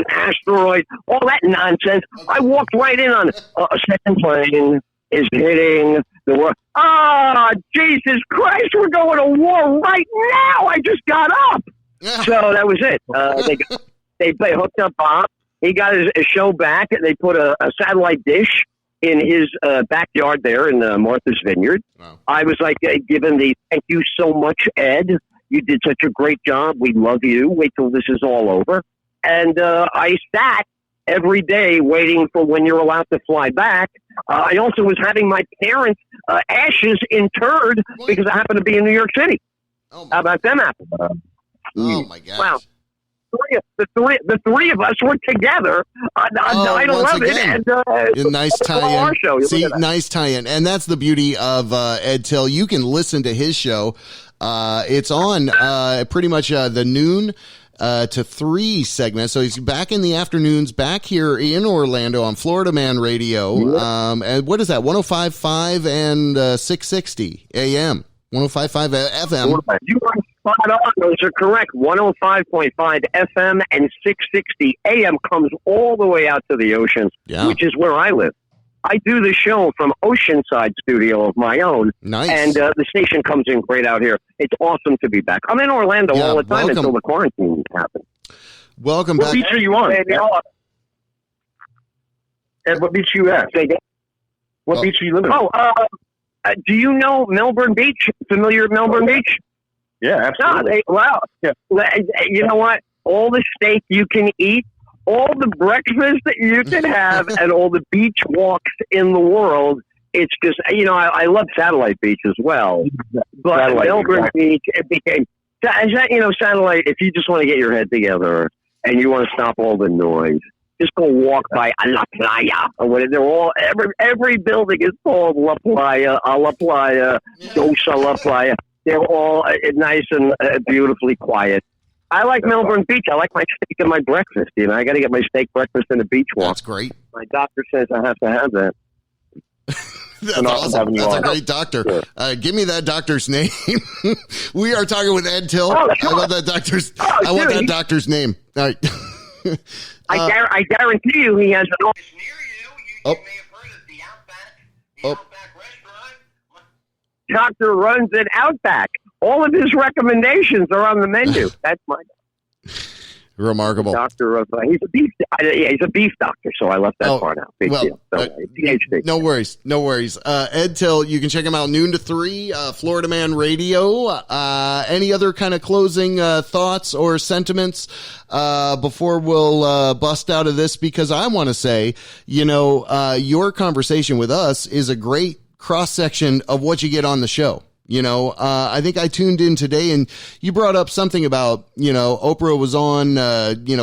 asteroid. All that nonsense. I walked right in on a second plane is hitting the world. Jesus Christ! We're going to war right now. I just got up. So that was it. They hooked up Bob. He got his show back. They put a satellite dish in his backyard there in Martha's Vineyard. Wow. I was like given the "Thank you so much, Ed. You did such a great job. We love you. Wait till this is all over." And I sat every day waiting for when you're allowed to fly back. I also was having my parents' ashes interred because I happened to be in New York City. How about them apples? Oh, my gosh. Wow. The three of us were together on 9/11, and nice tie-in. See, nice tie-in, and that's the beauty of Ed Tyll. You can listen to his show. It's on pretty much the noon to 3 segment. So he's back in the afternoons, back here in Orlando on Florida Man Radio. And what is that? 105.5 and 660 AM. 105.5 FM. You are spot on. Those are correct. 105.5 FM and 660 AM comes all the way out to the ocean, which is where I live. I do the show from Oceanside studio of my own. Nice. And the station comes in great out here. It's awesome to be back. I'm in Orlando all the time until the quarantine happens. Welcome back. What beach are you on? Ed, what beach are you at? What beach are you living on? Do you know Melbourne Beach? Familiar with Melbourne Beach? Yeah, absolutely. Wow. Yeah. You know what? All the steak you can eat, all the breakfast that you can have, and all the beach walks in the world. It's just, I love Satellite Beach as well. But Satellite, Melbourne Beach, it became, Satellite, if you just want to get your head together and you want to stop all the noise, just go walk by La Playa. They're all every building is called La Playa, a La Playa, Dosa La Playa. They're all nice and beautifully quiet. I like Melbourne Beach. I like my steak and my breakfast. I got to get my steak breakfast and a beach walk. That's great. My doctor says I have to have that. That's awesome. That's a great doctor. Sure. Give me that doctor's name. We are talking with Ed Tyll. Oh, sure. I want that doctor's. I want that doctor's name. All right. I guarantee you he has an office near you. You may have heard of the Outback restaurant. Doctor runs an Outback. All of his recommendations are on the menu. That's my remarkable doctor of. He's a beef doctor, so I left that part out. Big deal. So, PhD. No worries. Ed Tyll, you can check him out noon to 3. Florida Man Radio. Any other kind of closing thoughts or sentiments before we'll bust out of this? Because I want to say, your conversation with us is a great cross section of what you get on the show. I think I tuned in today and you brought up something about, Oprah was on,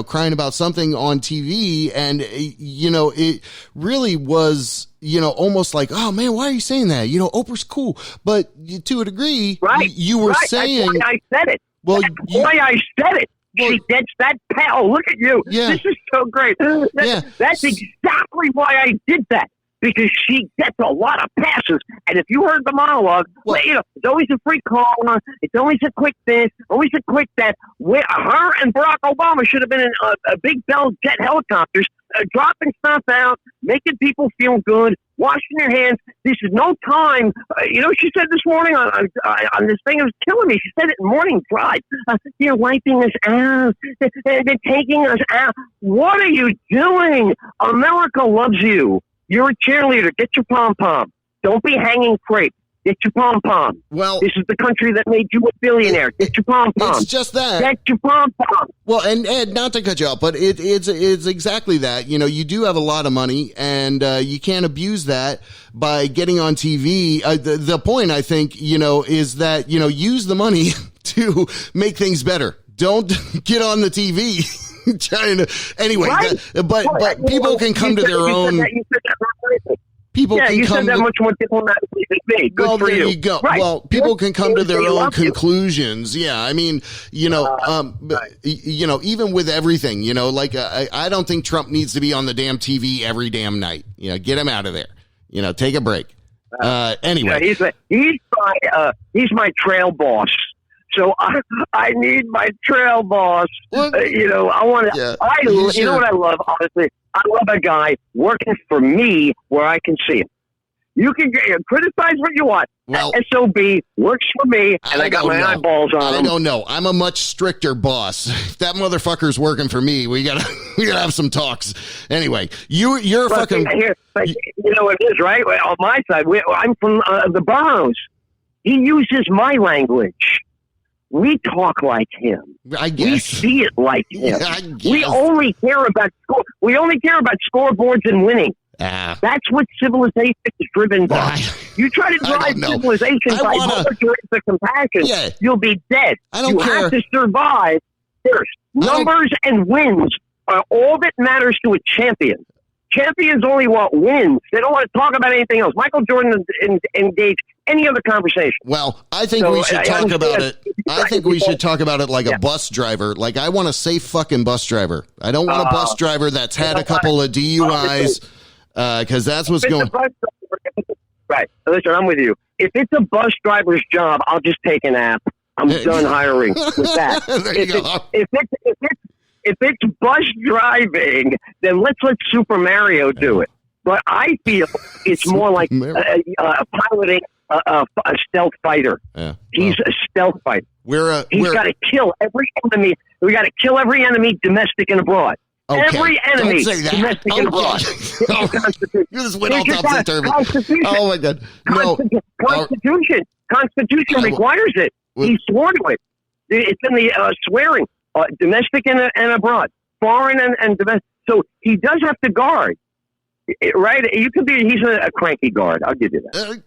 crying about something on TV. And, it really was, almost like, oh man, why are you saying that? Oprah's cool. But to a degree, right, you were saying. That's why I said it. Well, that's why I said it. She gets that pal. Look at you. Yeah. This is so great. That's exactly exactly why I did that. Because she gets a lot of passes, and if you heard the monologue, it's always a free call, it's always a quick this, always a quick that. Her and Barack Obama should have been in a big Bell jet helicopters, dropping stuff out, making people feel good, washing your hands. This is no time. She said this morning on this thing, it was killing me. She said it in Morning Drive. They're wiping us out. They're taking us out. What are you doing? America loves you. You're a cheerleader. Get your pom-pom. Don't be hanging crepe. Get your pom-pom. Well, this is the country that made you a billionaire. Get your pom-pom. It's just that. Get your pom-pom. Well, and Ed, not to cut you off, but it's exactly that. You do have a lot of money, and you can't abuse that by getting on TV. The point, I think, is that, use the money to make things better. Don't get on the TV. Anyway, right? but people can come to their own. People can you come said that much more diplomatically than me. Good for you. There you go. Right. Well, people can come to their own conclusions. Yeah, I mean, even with everything, I don't think Trump needs to be on the damn TV every damn night. Get him out of there. Take a break. Anyway, he's my trail boss. So I need my trail boss. I want to. You know what I love? Honestly, I love a guy working for me where I can see him. You can criticize what you want. Well, SOB works for me, and I got my eyeballs on him. I don't know. I'm a much stricter boss. If that motherfucker's working for me, we gotta have some talks. Anyway, you're fucking. You know what it is, right? On my side, I'm from the boroughs. He uses my language. We talk like him. I guess. We see it like him. Yeah, we only care about scoreboards and winning. That's what civilization is driven by. You try to drive civilization by militaristic compassion, you'll be dead. I don't care. You have to survive first. Numbers and wins are all that matters to a champion. Champions only want wins. They don't want to talk about anything else. Michael Jordan engaged any other conversation. Well, I think we should talk about it. I think we should talk about it like a bus driver. Like, I want a safe fucking bus driver. I don't want a bus driver that's had a couple of DUIs, because that's what's going on. Right. Listen, I'm with you. If it's a bus driver's job, I'll just take an app. I'm done hiring with that. If it's bus driving, then let's let Super Mario do it. But I feel it's more like piloting a stealth fighter. Yeah. He's a stealth fighter. He's got to kill every enemy. We got to kill every enemy, domestic and abroad. Okay. Every enemy, domestic and abroad. You just went all topsy-turvy. Oh, my God. No. Constitution requires it. He's sworn to it. It's in the swearing. Domestic and abroad, foreign and domestic. So he does have to guard, right? He's a cranky guard. I'll give you that.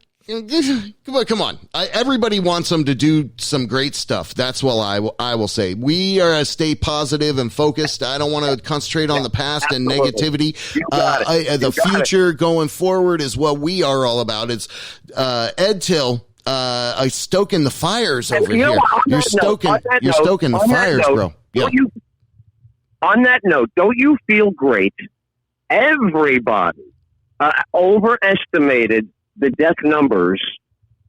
Come on. Everybody wants him to do some great stuff. That's what I will say. We are stay positive and focused. I don't want to concentrate on the past and negativity. The future going forward is what we are all about. It's Ed Tyll. Stoking the fires over here. You're stoking the fires, bro. Yeah. On that note, don't you feel great? Everybody overestimated the death numbers,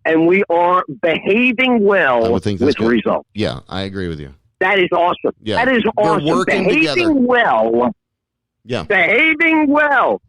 and we are behaving well with results. Yeah, I agree with you. That is awesome. Yeah. That is awesome. We're working behaving together. Well. Yeah. Behaving well.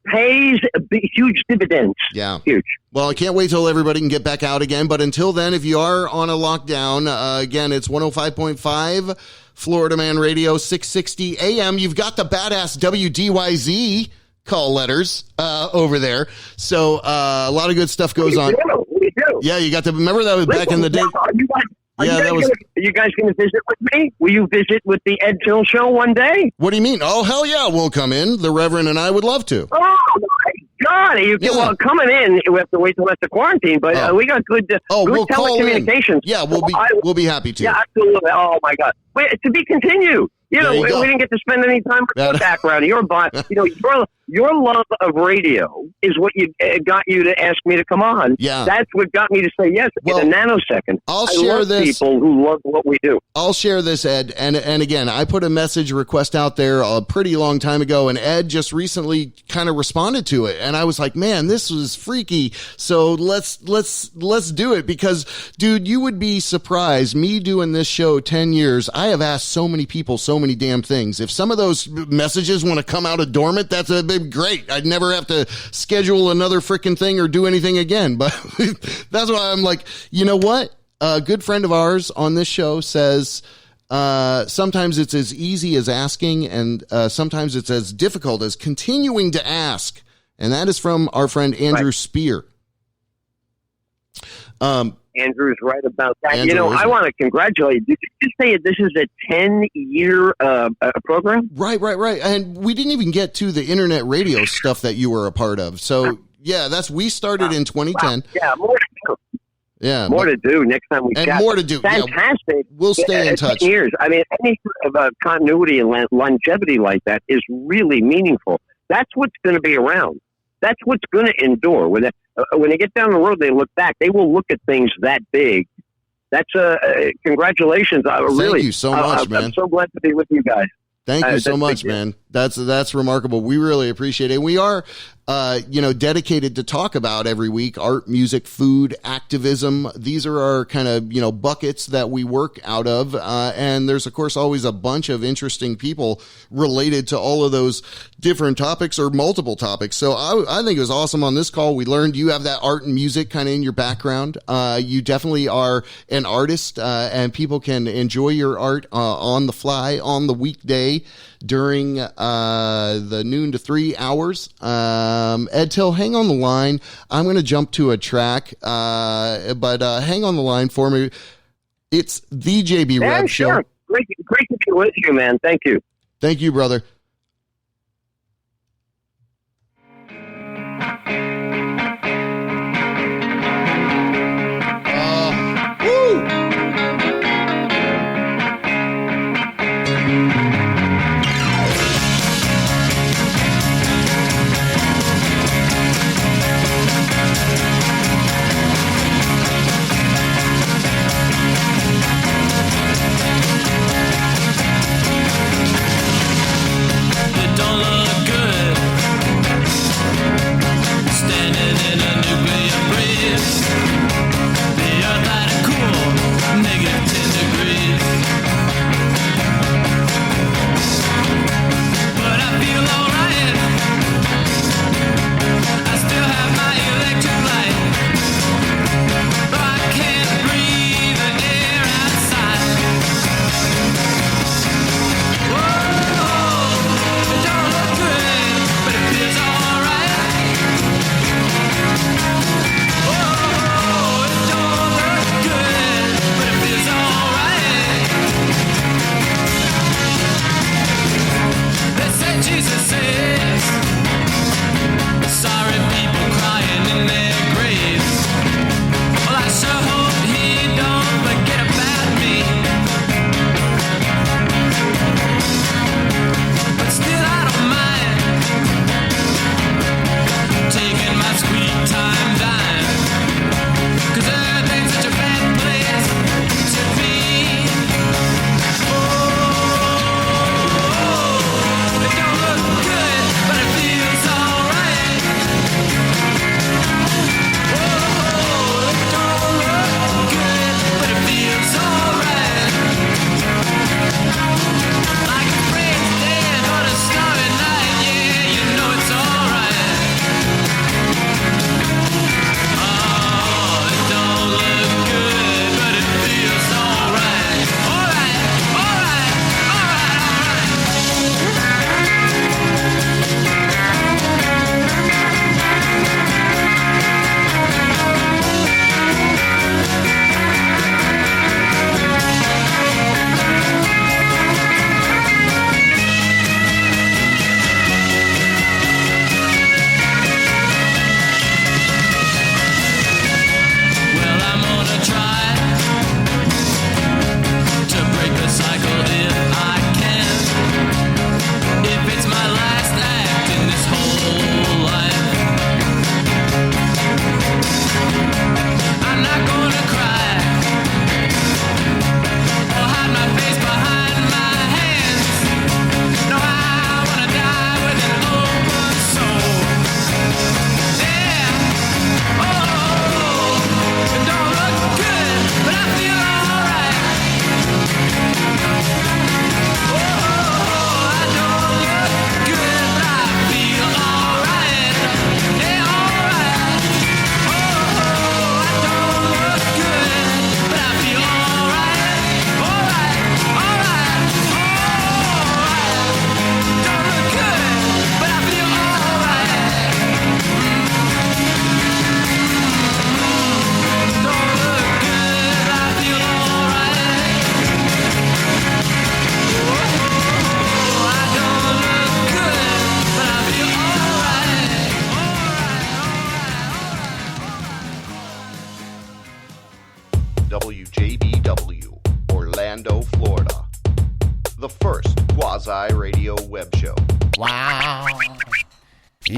Pays huge dividends. Yeah. Huge. Well, I can't wait till everybody can get back out again. But until then, if you are on a lockdown, again, it's 105.5 Florida Man Radio, 660 AM. You've got the badass WDYZ call letters over there. So a lot of good stuff goes on. We do. Yeah, you got to remember that was back in the day. Are you guys going to visit with me? Will you visit with the Ed Tyll Show one day? What do you mean? Oh, hell yeah, we'll come in. The Reverend and I would love to. Oh, my God. Well, coming in, we have to wait till after quarantine, but we got good we'll telecommunications. Yeah, we'll be happy to. Yeah, absolutely. Oh, my God. Wait, to be continued. You know, we didn't get to spend any time with your background. Your love of radio is what got you to ask me to come on. Yeah. That's what got me to say yes in a nanosecond. I'll share this. People who love what we do. I'll share this, Ed. And again, I put a message request out there a pretty long time ago, and Ed just recently kind of responded to it. And I was like, man, this was freaky. So let's do it, because, dude, you would be surprised. Me doing this show 10 years, I have asked so many people so many damn things. If some of those messages want to come out of dormant, that's great. I'd never have to schedule another freaking thing or do anything again. But that's why I'm like, you know what? A good friend of ours on this show says, sometimes it's as easy as asking, and sometimes it's as difficult as continuing to ask. And that is from our friend Andrew Spear. Andrew's right about that. I want to congratulate you. Did you just say this is a 10-year program? Right. And we didn't even get to the internet radio stuff that you were a part of. So, yeah, we started in 2010. Wow. Yeah, more to do. Yeah, more to do next time we chat. And more to do. Fantastic. Yeah, we'll stay in touch. 10 years. I mean, any sort of continuity and longevity like that is really meaningful. That's what's going to be around. That's what's going to endure. When they get down the road, they look back. They will look at things that big. That's congratulations. Thank you so much, man. I'm so glad to be with you guys. Thank you so much, man. That's remarkable. We really appreciate it. We are, dedicated to talk about every week: art, music, food, activism. These are our kind of, buckets that we work out of. And there's, of course, always a bunch of interesting people related to all of those different topics or multiple topics. So I think it was awesome on this call. We learned you have that art and music kind of in your background. You definitely are an artist, and people can enjoy your art on the fly, on the weekday, during the noon to 3 hours. Ed Tyll, hang on the line. I'm going to jump to a track, but hang on the line for me. It's the JB Rev Show. Great to be with you, man. Thank you. Thank you, brother.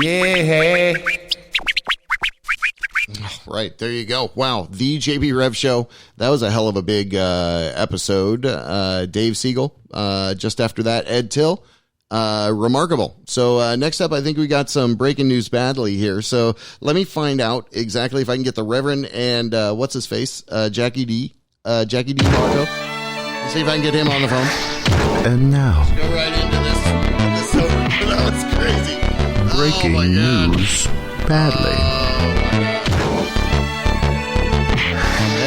Yeah. Right, there you go. Wow, the JB Rev Show. That was a hell of a big episode. Dave Segul. Just after that, Ed Tyll. Remarkable. So next up, I think we got some breaking news badly here. So let me find out exactly if I can get the Reverend and what's his face, Jackie D. Jackie D. Marco. Let's see if I can get him on the phone. And now, Let's go right into this. That was crazy. breaking news badly.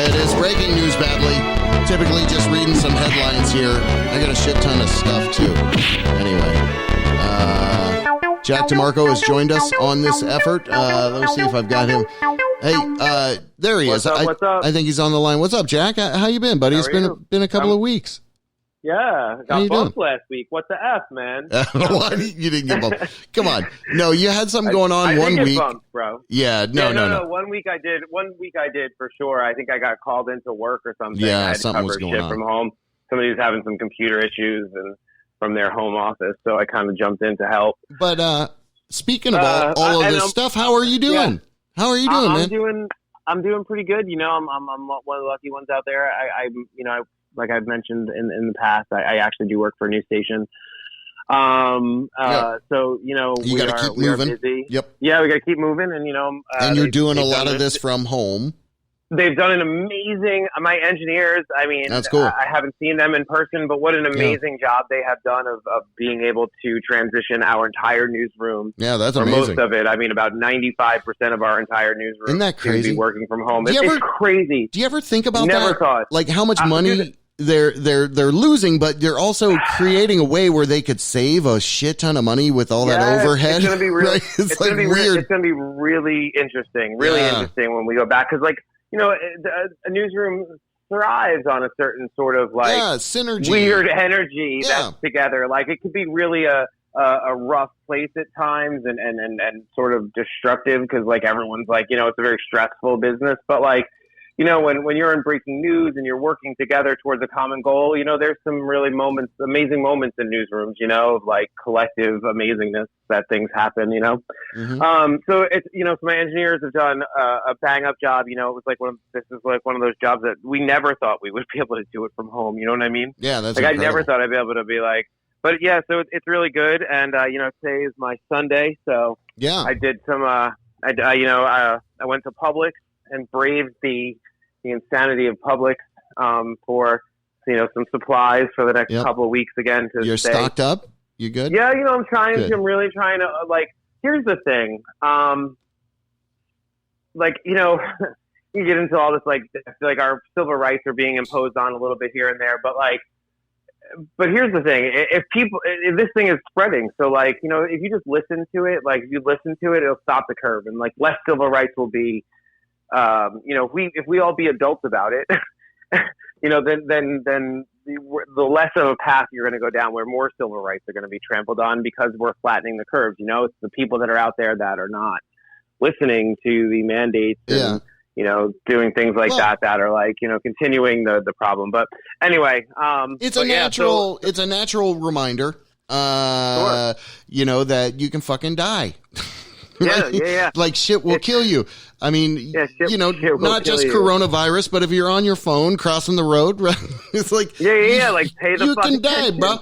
It is breaking news badly. Typically just reading some headlines here. I got a shit ton of stuff too. Anyway, Jack DeMarco has joined us on this effort. Let me see if I've got him. Hey, there he is. What's up? I think he's on the line. What's up, Jack? How you been, buddy? It's been a couple of weeks. Yeah, How you got bumped doing? last week. What the F, man? Why you didn't get bumped? Come on. No, you had something going on I one did get week. bumped, bro. Yeah, no. 1 week I did. 1 week I did for sure. I think I got called into work or something. Yeah, I had to something was cover going shit on. from home. Somebody was having some computer issues and from their home office, so I kind of jumped in to help. But speaking of all of this stuff, how are you doing? Yeah. How are you doing, man? I'm doing pretty good. You know, I'm one of the lucky ones out there. Like I've mentioned in the past, I actually do work for a news station. So you know, You gotta keep we are moving. busy. Yep. Yeah, we got to keep moving, and you know, And you're doing a they've lot done of this from home. They've done an amazing. My engineers. I mean, That's cool. I haven't seen them in person, but what an amazing job they have done of being able to transition our entire newsroom. Yeah, that's or amazing. most of it. I mean, about 95% of our entire newsroom Isn't that to crazy? be working from home. Do you It's ever- crazy. Do you ever think about Never that? thought. Like how much Dude, money they're losing, but they're also creating a way where they could save a shit ton of money with all that Yes, overhead. It's going to be really, Right? it's like gonna be weird. It's going to be really interesting. Really Yeah. interesting when we go back because, like, you know, a newsroom thrives on a certain sort of like synergy, weird energy Yeah. that's together. Like it could be really a rough place at times and sort of destructive because like everyone's like, you know, it's a very stressful business, but like, you know, when you're in breaking news and you're working together towards a common goal, you know, there's some really amazing moments in newsrooms, you know, of like collective amazingness that things happen, you know. Mm-hmm. So it's, you know, so my engineers have done a bang up job. You know, it was like this is like one of those jobs that we never thought we would be able to do it from home. You know what I mean? Yeah, that's like I incredible. never thought I'd be able to be like. But yeah, so it's really good, and you know, today is my Sunday, so yeah, I did some. I went to Publix and braved the insanity of Publix for, you know, some supplies for the next couple of weeks again. You're stay. stocked up? You good? Yeah, you know, I'm trying Good. to. I'm really trying to. Like, here's the thing. Like, you know, you get into all this like our civil rights are being imposed on a little bit here and there, but here's the thing: if this thing is spreading, so like, you know, if you just listen to it, like if you listen to it, it'll stop the curve, and like less civil rights will be. You know, if we all be adults about it, you know, then the less of a path you're going to go down where more civil rights are going to be trampled on because we're flattening the curves. You know, it's the people that are out there that are not listening to the mandates and, you know, doing things like that are like, you know, continuing the problem. But anyway, it's a natural reminder, you know, that you can fucking die. Right? Yeah. Like shit will kill you. I mean, you know, not just coronavirus, but if you're on your phone crossing the road, right? It's like, like pay the you fucking can die, attention. bro.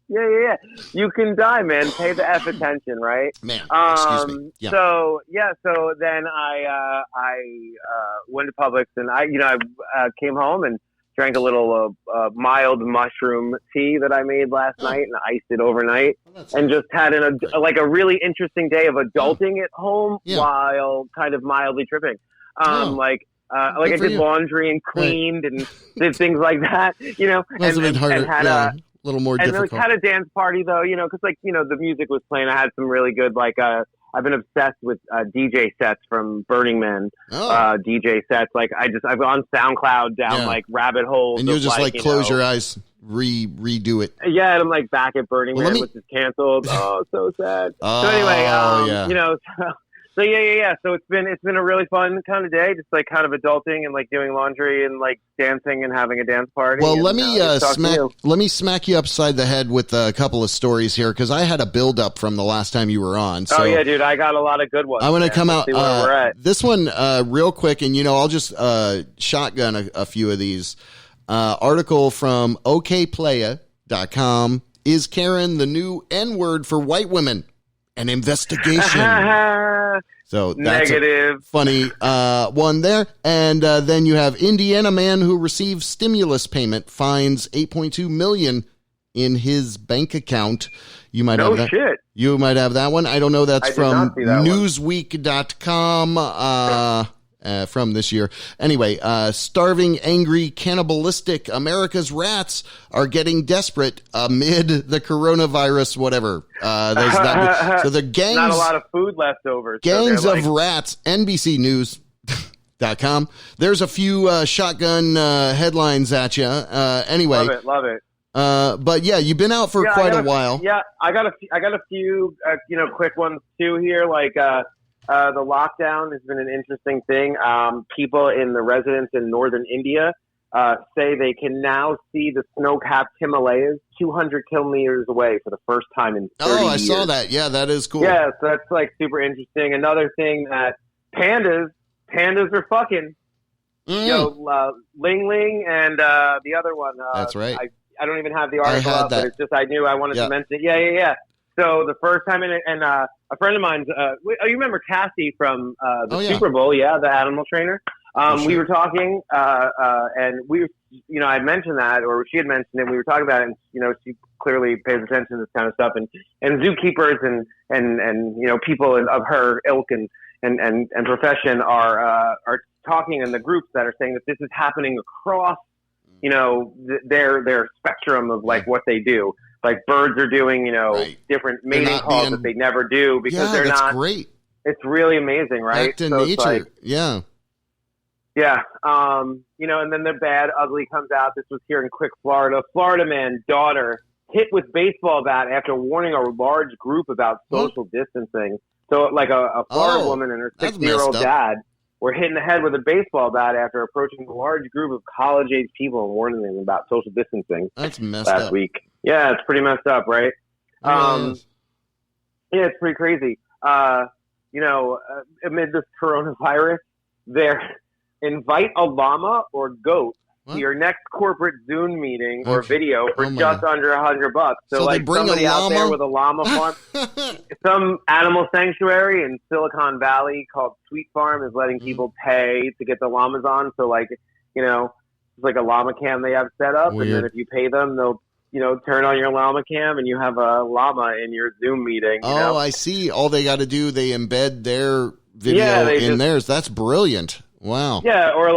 Yeah. You can die, man. Pay the F attention, right? Man, excuse me. Yeah. So then I went to Publix and I came home and drank a little mild mushroom tea that I made last night and iced it overnight, and just had a really interesting day of adulting at home while kind of mildly tripping. I did laundry and cleaned and did things like that, you know. That's a bit harder. And had a little more difficult. And had a dance party though, you know, because like, you know, the music was playing. I had some really good I've been obsessed with DJ sets from Burning Man. DJ sets, like I've on SoundCloud down like rabbit holes, and you'll just like close your eyes, redo it. Yeah, and I'm like back at Burning Man, which is canceled. Oh, so sad. So anyway, you know, So yeah. So it's been a really fun kind of day, just like kind of adulting and like doing laundry and like dancing and having a dance party. Well, and, let me smack you upside the head with a couple of stories here, because I had a build up from the last time you were on. So oh yeah, dude, I got a lot of good ones. I'm going to come out see where we're at. this one real quick, and I'll just shotgun a few of these. Article from okplaya.com. Is Karen the new N-word for white women? An investigation. So that's negative. A funny one there. And then you have Indiana man who receives stimulus payment finds $8.2 million in his bank account. You might have that. Shit. You might have that one. I don't know. That's from Newsweek.com. From this year. Anyway, starving, angry, cannibalistic America's rats are getting desperate amid the coronavirus, whatever. So the gangs... Not a lot of food left over. Gangs of rats, NBCnews.com. There's a few shotgun headlines at you. Anyway. Love it. But yeah, you've been out for quite a while. Yeah, I got a few quick ones too here, like... the lockdown has been an interesting thing. People in the residents in northern India say they can now see the snow-capped Himalayas 200 kilometers away for the first time in 30 years. Oh, I saw that. Yeah, that is cool. Yeah, so that's like super interesting. Another thing that pandas are fucking. Ling Ling and the other one. That's right. I don't even have the article up, but it's just I knew I wanted to mention it. Yeah. So the first time, and a friend of mine's, you remember Cassie from the Super Bowl, the animal trainer? Sure. We were talking, and we, I mentioned that, or she had mentioned it, we were talking about it, and, she clearly pays attention to this kind of stuff, and zookeepers and people of her ilk and profession are talking in the groups that are saying that this is happening across, their spectrum of, like, what they do. Like birds are doing, different mating calls that they never do because they're not. That's great. It's really amazing, right? Back to nature. Yeah. And then the bad, ugly comes out. This was here in Quick, Florida. Florida man, daughter, hit with baseball bat after warning a large group about social distancing. So like a Florida woman and her 60-year-old dad were hit in the head with a baseball bat after approaching a large group of college-age people and warning them about social distancing. That's messed last week. Yeah, it's pretty messed up, right? Yeah, it's pretty crazy. Amid this coronavirus, invite a llama or goat to your next corporate Zoom meeting or video for just under $100. So like somebody out there with a llama farm, some animal sanctuary in Silicon Valley called Sweet Farm is letting people pay to get the llamas on. So like, it's like a llama cam they have set up, and then if you pay them, they'll turn on your llama cam and you have a llama in your Zoom meeting. I see. All they got to do, they embed their video in theirs. That's brilliant. Wow. Yeah, or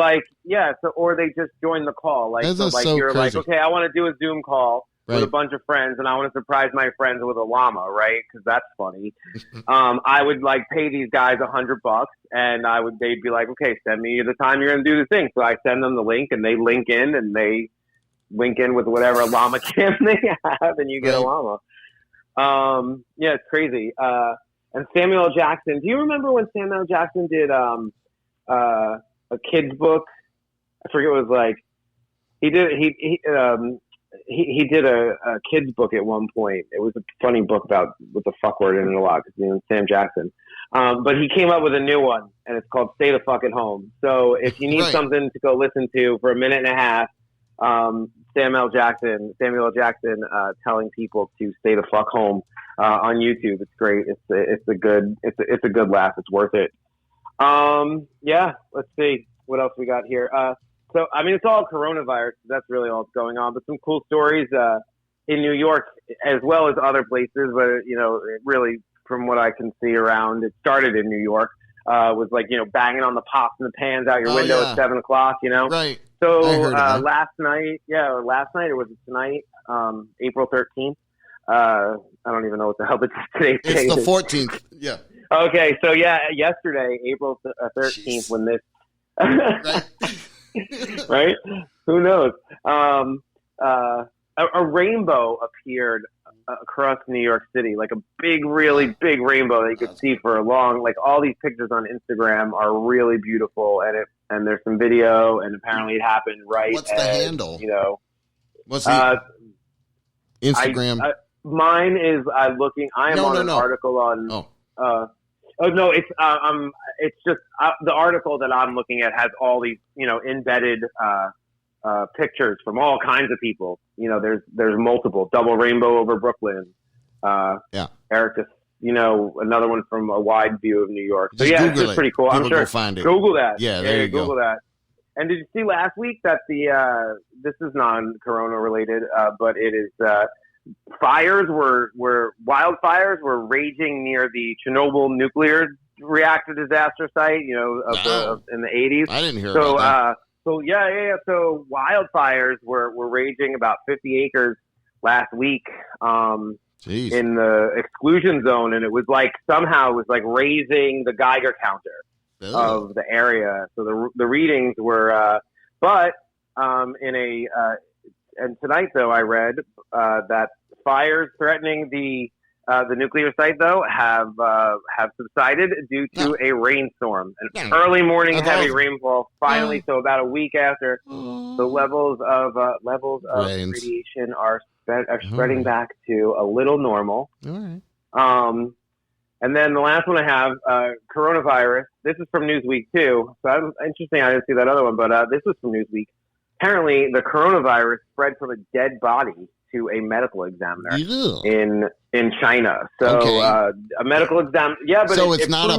they just join the call. Like, you're crazy. Like, okay, I want to do a Zoom call with a bunch of friends, and I want to surprise my friends with a llama, right? Because that's funny. I would pay these guys $100, and they'd be like, okay, send me the time you're going to do the thing. So I send them the link, and they link in, and they link in with whatever llama cam they have, and you get a llama. It's crazy. And Samuel L. Jackson. Do you remember when Samuel L. Jackson did a kid's book? I forget what it was like. He did a kid's book at one point. It was a funny book with the fuck word in it a lot because Sam Jackson. But he came up with a new one, and it's called Stay the Fuck at Home. So if you need something to go listen to for a minute and a half, Samuel L. Jackson telling people to stay the fuck home on YouTube. It's great. It's a good laugh. It's worth it. Let's see what else we got here. So I mean, it's all coronavirus. That's really all that's going on. But some cool stories in New York as well as other places. But really, from what I can see around, it started in New York. Was banging on the pots and the pans out your window at 7 o'clock. Right. So last night, or was it tonight? April 13th. I don't even know what the hell today's date is. It's the 14th. Yeah. Okay, so yesterday, April 13th, when this, right? Who knows? A rainbow appeared across New York City, like a big, really big rainbow that you could see for a long. Like all these pictures on Instagram are really beautiful, and there's some video, and apparently it happened right. What's the handle? You know, what's the Instagram? Mine is I'm on an article on. No, it's just the article that I'm looking at has all these embedded pictures from all kinds of people. There's multiple double rainbow over Brooklyn. Eric, another one from a wide view of New York. So just it's just pretty cool. People I'm sure. go find it. Google that. Yeah, there you Google go. that. And did you see last week that this is non-corona related, but it is wildfires were raging near the Chernobyl nuclear reactor disaster site, in the 80s. I didn't hear about that. So wildfires were raging about 50 acres last week in the exclusion zone, and it was like raising the Geiger counter of the area. So the readings were, and tonight though I read that fires threatening the nuclear site though have subsided due to a rainstorm, an early morning heavy rainfall. Finally, so about a week after, the levels of radiation are spreading back to a little normal. All right. And then the last one I have, coronavirus. This is from Newsweek too. So interesting. I didn't see that other one, but this was from Newsweek. Apparently, the coronavirus spread from a dead body to a medical examiner in China. So a medical exam, but so it's not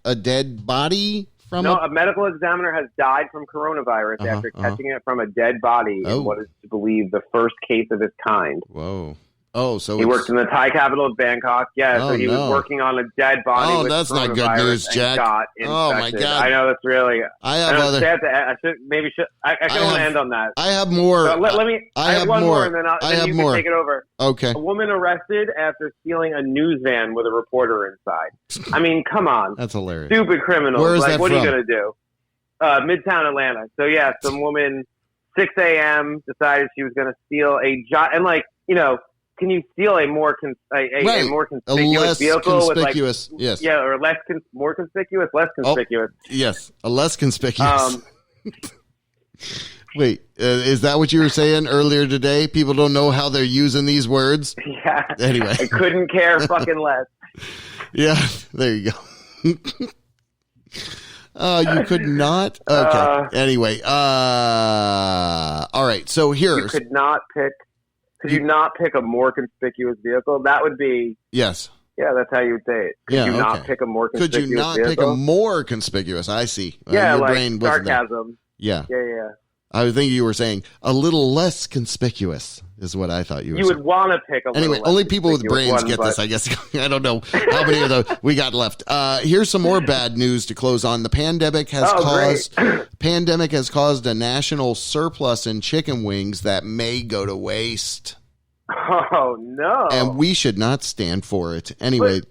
a dead body from a medical examiner has died from coronavirus after catching it from a dead body in what is believed the first case of its kind. Whoa. Oh, so he worked in the Thai capital of Bangkok. Yeah, so he was working on a dead body. Oh, with that's not good news, Jack. Oh my God! I know that's really. I have other. I don't want to end on that. I have more. So let me. I have one more, and then you can take it over. Okay. A woman arrested after stealing a news van with a reporter inside. I mean, come on. That's hilarious. Stupid criminals. Where is that what from? are you gonna do? Midtown Atlanta. So yeah, some woman, 6 a.m. decided she was gonna steal can you steal a more conspicuous vehicle conspicuous, with yes. Yeah, or more conspicuous, less conspicuous. Yes, a less conspicuous. Wait, is that what you were saying earlier today? People don't know how they're using these words? Yeah. Anyway. I couldn't care fucking less. Yeah, there you go. You could not? Okay. Anyway, all right, so here's... Could you not pick a more conspicuous vehicle? That would be... Yes. Yeah, that's how you would say it. Could you not pick a more conspicuous vehicle? Could you not pick a more conspicuous? I see. Yeah, your like brain wasn't sarcasm. There. Yeah. Yeah. I was thinking you were saying a little less conspicuous is what I thought you were saying. You would want to pick a little Anyway, less only people with brains one, get this, I guess. I don't know how many of those we got left. Here's some more bad news to close on. The pandemic has caused a national surplus in chicken wings that may go to waste. Oh, no. And we should not stand for it. Anyway,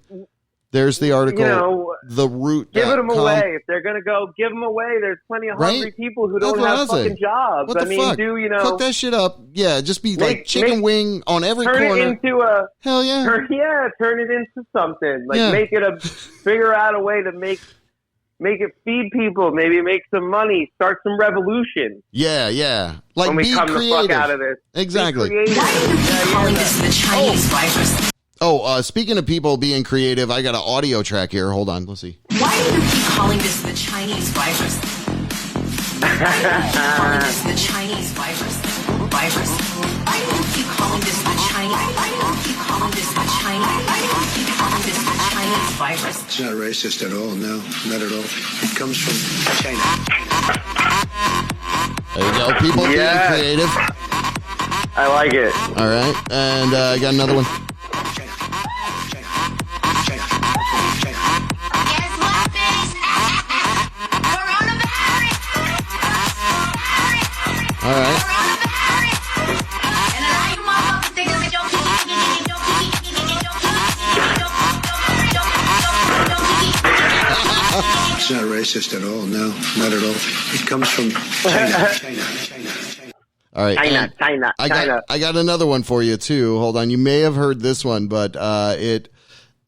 there's the article. The root. Give them away. If they're going to go, give them away. There's plenty of hungry people who don't have fucking jobs. What the fuck? Cook that shit up. Yeah, just be like chicken wing on every corner. Turn it into a... Hell yeah. Turn it into something. Make it figure out a way to make it feed people. Maybe make some money. Start some revolution. Yeah. Like, when we come creative. the fuck out of this. Exactly. Calling this the Chinese virus. Oh, speaking of people being creative, I got an audio track here. Hold on. Let's see. Why do you keep calling this the Chinese virus? Why do you keep calling this the Chinese virus? Why do you keep calling this the Chinese? Why do you keep calling this the Chinese? Why do you keep calling this the Chinese virus? It's not racist at all. No, not at all. It comes from China. There you go. People being creative. I like it. All right. And I got another one. All right. It's not racist at all. No, not at all. It comes from China. All right. China. I got another one for you too. Hold on. You may have heard this one, but it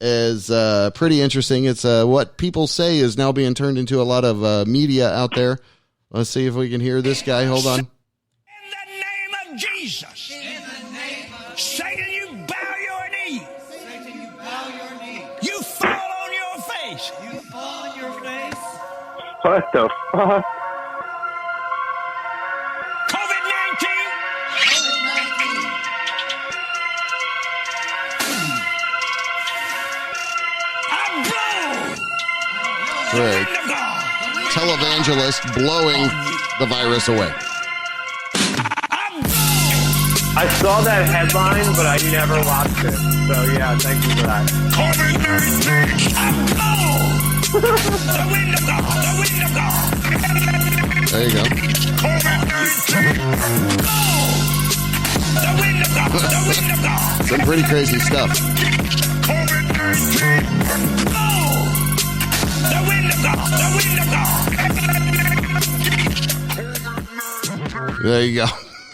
is pretty interesting. It's what people say is now being turned into a lot of media out there. Let's see if we can hear this guy. Hold on. In the name of Jesus. In the name of Satan, you bow your knee. Satan, you bow your knee. You fall on your face. You fall on your face. What the fuck? COVID-19. Right. Televangelist blowing the virus away. I saw that headline, but I never watched it. So yeah, thank you for that. There you go. Some pretty crazy stuff. There you go.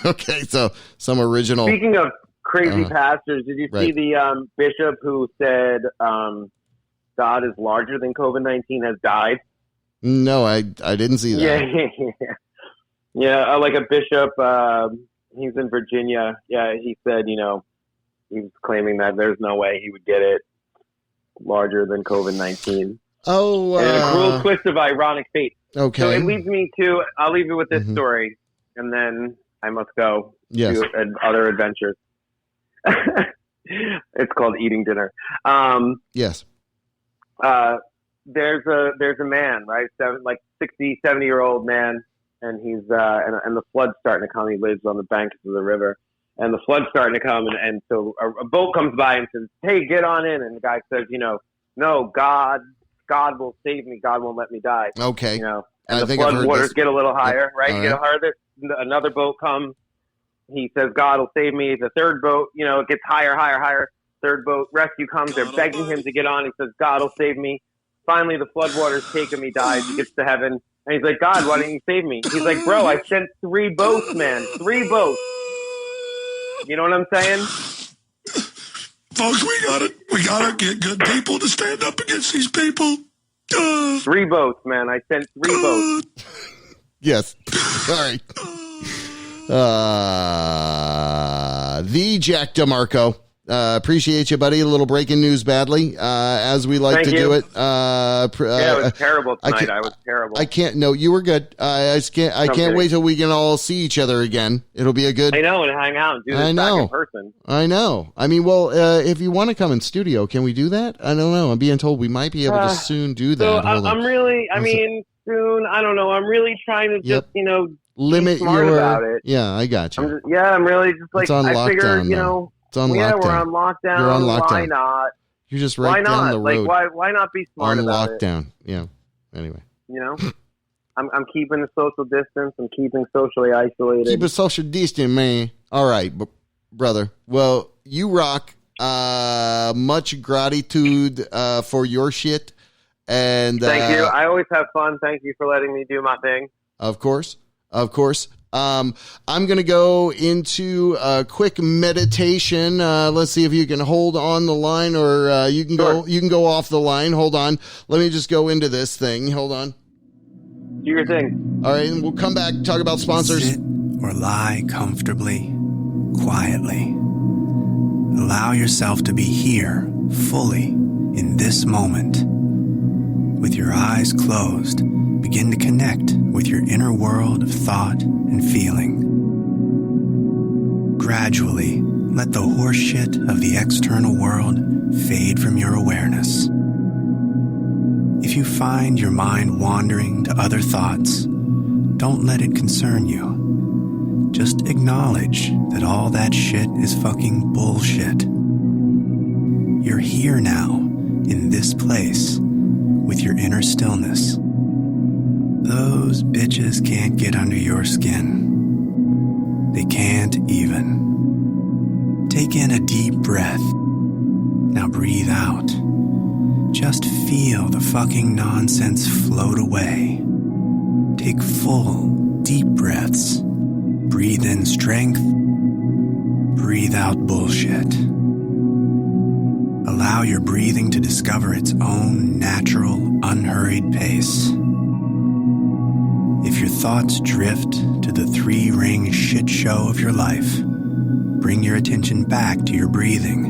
Okay, so some original. Speaking of crazy pastors, did you see Right. the bishop who said God is larger than COVID-19 has died? No, I didn't see that. Yeah, like a bishop. He's in Virginia. Yeah, he said, he was claiming that there's no way he would get it larger than COVID-19. Oh, and a cruel twist of ironic fate. Okay. So it leads me to, I'll leave you with this story, and then I must go Yes. to other adventures. It's called eating dinner. Yes. There's a man, right? 60, 70-year-old man, and he's and the flood's starting to come. He lives on the banks of the river, and the flood's starting to come, and so a boat comes by and says, "Hey, get on in." And the guy says, "No, God will save me. God won't let me die." Okay. And I the think I've flood heard waters this. get a little higher, right? All Get right. harder. Another boat comes. He says, "God will save me." The third boat, it gets higher. Third boat rescue comes. They're begging him to get on. He says, "God will save me." Finally, the floodwaters take him. He dies. He gets to heaven. And he's like, "God, why didn't you save me?" He's like, "Bro, I sent 3 boats, man. 3 boats." You know what I'm saying? Folks, we gotta get good people to stand up against these people. 3 boats, man. I sent 3 boats. Yes. Sorry. The Jack DeMarco. Appreciate you, buddy. A little breaking news badly, as we like Thank to you. do it. Yeah, it was terrible tonight. I was terrible. I can't. No, you were good. I can't kidding. wait till we can all see each other again. It'll be a good. I know, and hang out and do this back in person. I know. I mean, well, if you want to come in studio, can we do that? I don't know. I'm being told we might be able to soon do that. So Hold on. I'm really, soon, I don't know. I'm really trying to just, Limit be smart your. about it. Yeah, I got you. I'm really just like, It's on I figure, lockdown now. It's on yeah, lockdown. we're on lockdown. You're on lockdown. Why not? You're just Why right down not? the road. Like, why not be smart on about lockdown. Yeah. Anyway. it? I'm keeping the social distance. I'm keeping socially isolated. Keep a social distance, man. All right, brother. Well, you rock. Much gratitude for your shit. And Thank you. I always have fun. Thank you for letting me do my thing. Of course. I'm going to go into a quick meditation. Let's see if you can hold on the line, or you can go off the line. Hold on. Let me just go into this thing. Hold on. Do your thing. All right, and we'll come back, talk about sponsors. Sit or lie comfortably, quietly. Allow yourself to be here, fully, in this moment. With your eyes closed, begin to connect with your inner world of thought and feeling. Gradually, let the horseshit of the external world fade from your awareness. If you find your mind wandering to other thoughts, don't let it concern you. Just acknowledge that all that shit is fucking bullshit. You're here now, in this place, with your inner stillness. Those bitches can't get under your skin. They can't even. Take in a deep breath. Now breathe out. Just feel the fucking nonsense float away. Take full, deep breaths. breathe in strength, breathe out bullshit. Allow your breathing to discover its own natural, unhurried pace. If your thoughts drift to the three-ring shit show of your life, bring your attention back to your breathing.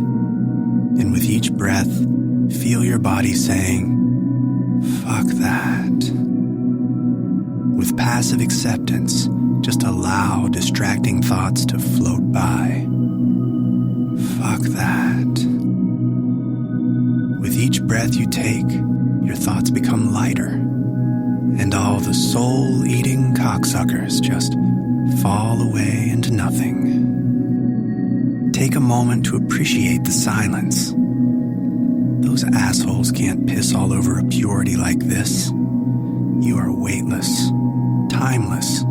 And with each breath, feel your body saying, "Fuck that." With passive acceptance, just allow distracting thoughts to float by. Fuck that. With each breath you take, your thoughts become lighter, and all the soul-eating cocksuckers just fall away into nothing. Take a moment to appreciate the silence. Those assholes can't piss all over a purity like this. You are weightless, timeless,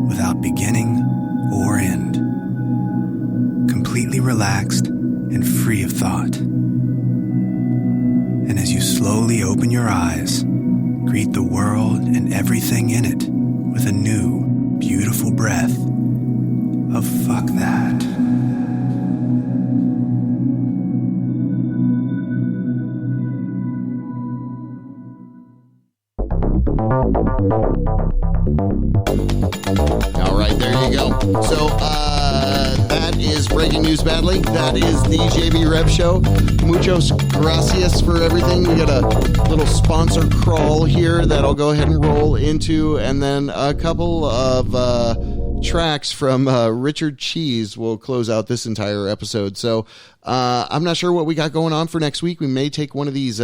without beginning or end. Completely relaxed and free of thought. And as you slowly open your eyes, greet the world and everything in it with a new, beautiful breath of fuck that. All right, there you go. So, that is Breaking News Badly. That is the JB Rev Show. Muchos gracias for everything. We got a little sponsor crawl here that I'll go ahead and roll into, and then a couple of tracks from Richard Cheese will close out this entire episode. So, I'm not sure what we got going on for next week. We may take one of these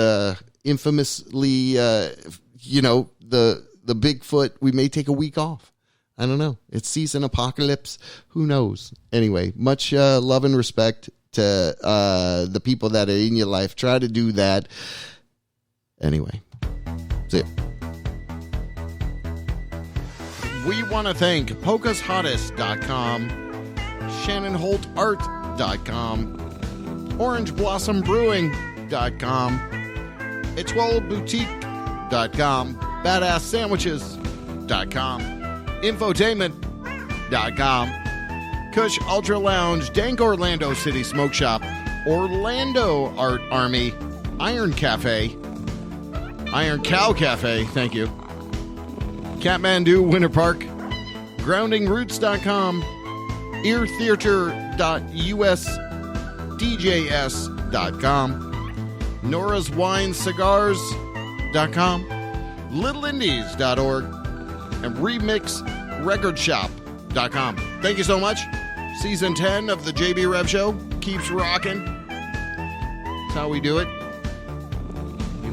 infamously, the Bigfoot. We may take a week off. I don't know. It's season apocalypse. Who knows? Anyway, much love and respect to the people that are in your life. Try to do that. Anyway, see ya. We want to thank PocasHottest.com, ShannonHoltArt.com, OrangeBlossomBrewing.com, EtoileBoutique.com, BadassSandwiches.com, Infotainment.com, Kush Ultra Lounge, Dank Orlando City Smoke Shop, Orlando Art Army, Iron Cafe, Iron Cow Cafe, thank you, Kathmandu Winter Park, GroundingRoots.com, EarTheater.usdjs.com, Nora's Wine Cigars.com, LittleIndies.org, and RemixRecordShop.com. Thank you so much. Season 10 of the JB Rev Show keeps rocking. That's how we do it.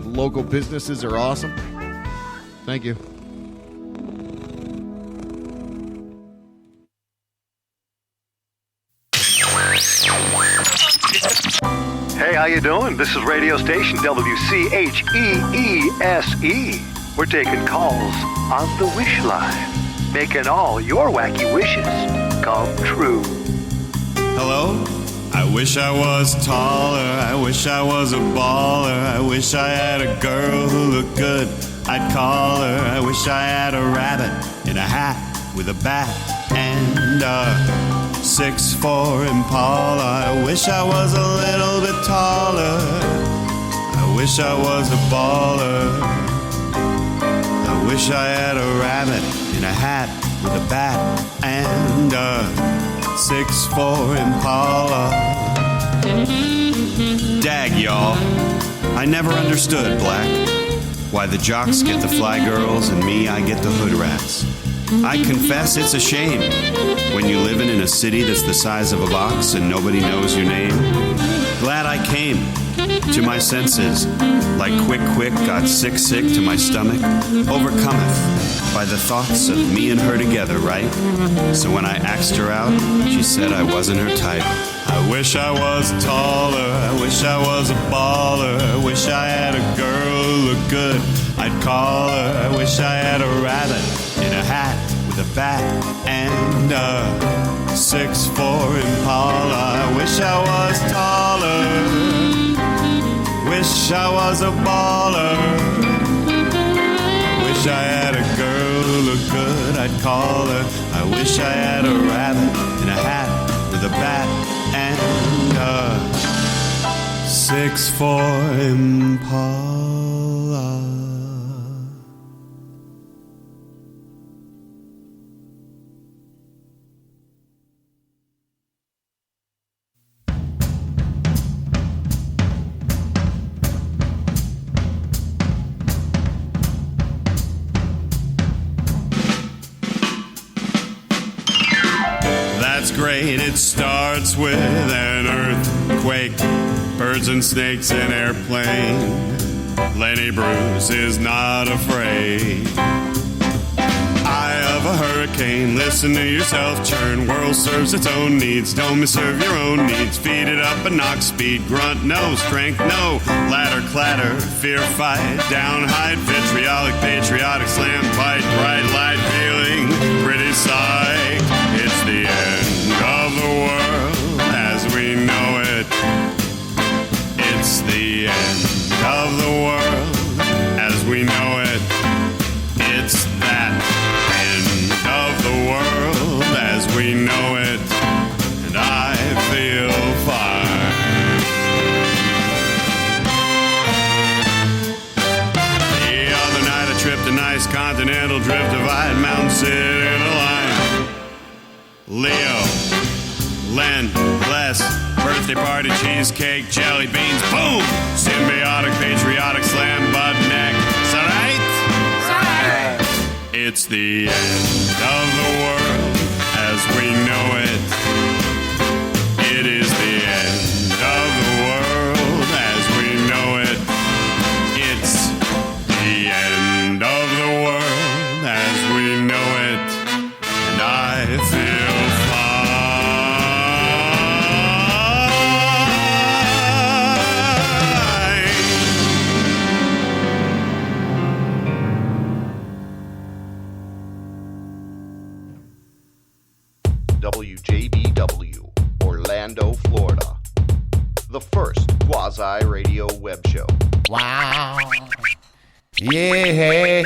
Local businesses are awesome. Thank you. Hey, how you doing? This is radio station WCHEESE. We're taking calls on the Wish Line, making all your wacky wishes come true. Hello? I wish I was taller, I wish I was a baller, I wish I had a girl who looked good, I'd call her. I wish I had a rabbit in a hat with a bat and a 6'4" Impala. I wish I was a little bit taller, I wish I was a baller. I wish I had a rabbit in a hat with a bat and a 6'4" Impala. Dag, y'all. I never understood, Black, why the jocks get the fly girls and me, I get the hood rats. I confess it's a shame when you living in a city that's the size of a box and nobody knows your name. Glad I came to my senses, like quick got sick to my stomach, overcometh by the thoughts of me and her together, right? So when I asked her out, she said I wasn't her type. I wish I was taller, I wish I was a baller, I wish I had a girl who looked good, I'd call her. I wish I had a rabbit in a hat with a bat and a 6'4" Impala. I wish I was taller, wish I was a baller, I wish I had a girl who looked good, I'd call her. I wish I had a rabbit in a hat with a bat and a 6'4" Impala. That's great, it starts with an earthquake, birds and snakes, an airplane. Lenny Bruce is not afraid. Eye of a hurricane, listen to yourself churn. World serves its own needs, don't misserve your own needs. Feed it up and knock speed, grunt no, strength no. Ladder clatter, fear fight, down hide, vitriolic, patriotic, slam fight, bright light, feeling, pretty sight. It's the end of the world as we know it. It's the end of the world as we know it. It's that end of the world as we know it. And I feel fine. The other night I tripped a nice continental drift divide, mountain sit in a line. Leo, Len, Les, birthday party, cheesecake, jelly beans, boom! Symbiotic, patriotic, slam, butt neck. Is that right? It's the end of the world as we know it. It is the end of the world as we know it. It's the end of the world as we know it. And I feel WJBW, Orlando, Florida. The first quasi-radio web show. Wow. Yeah.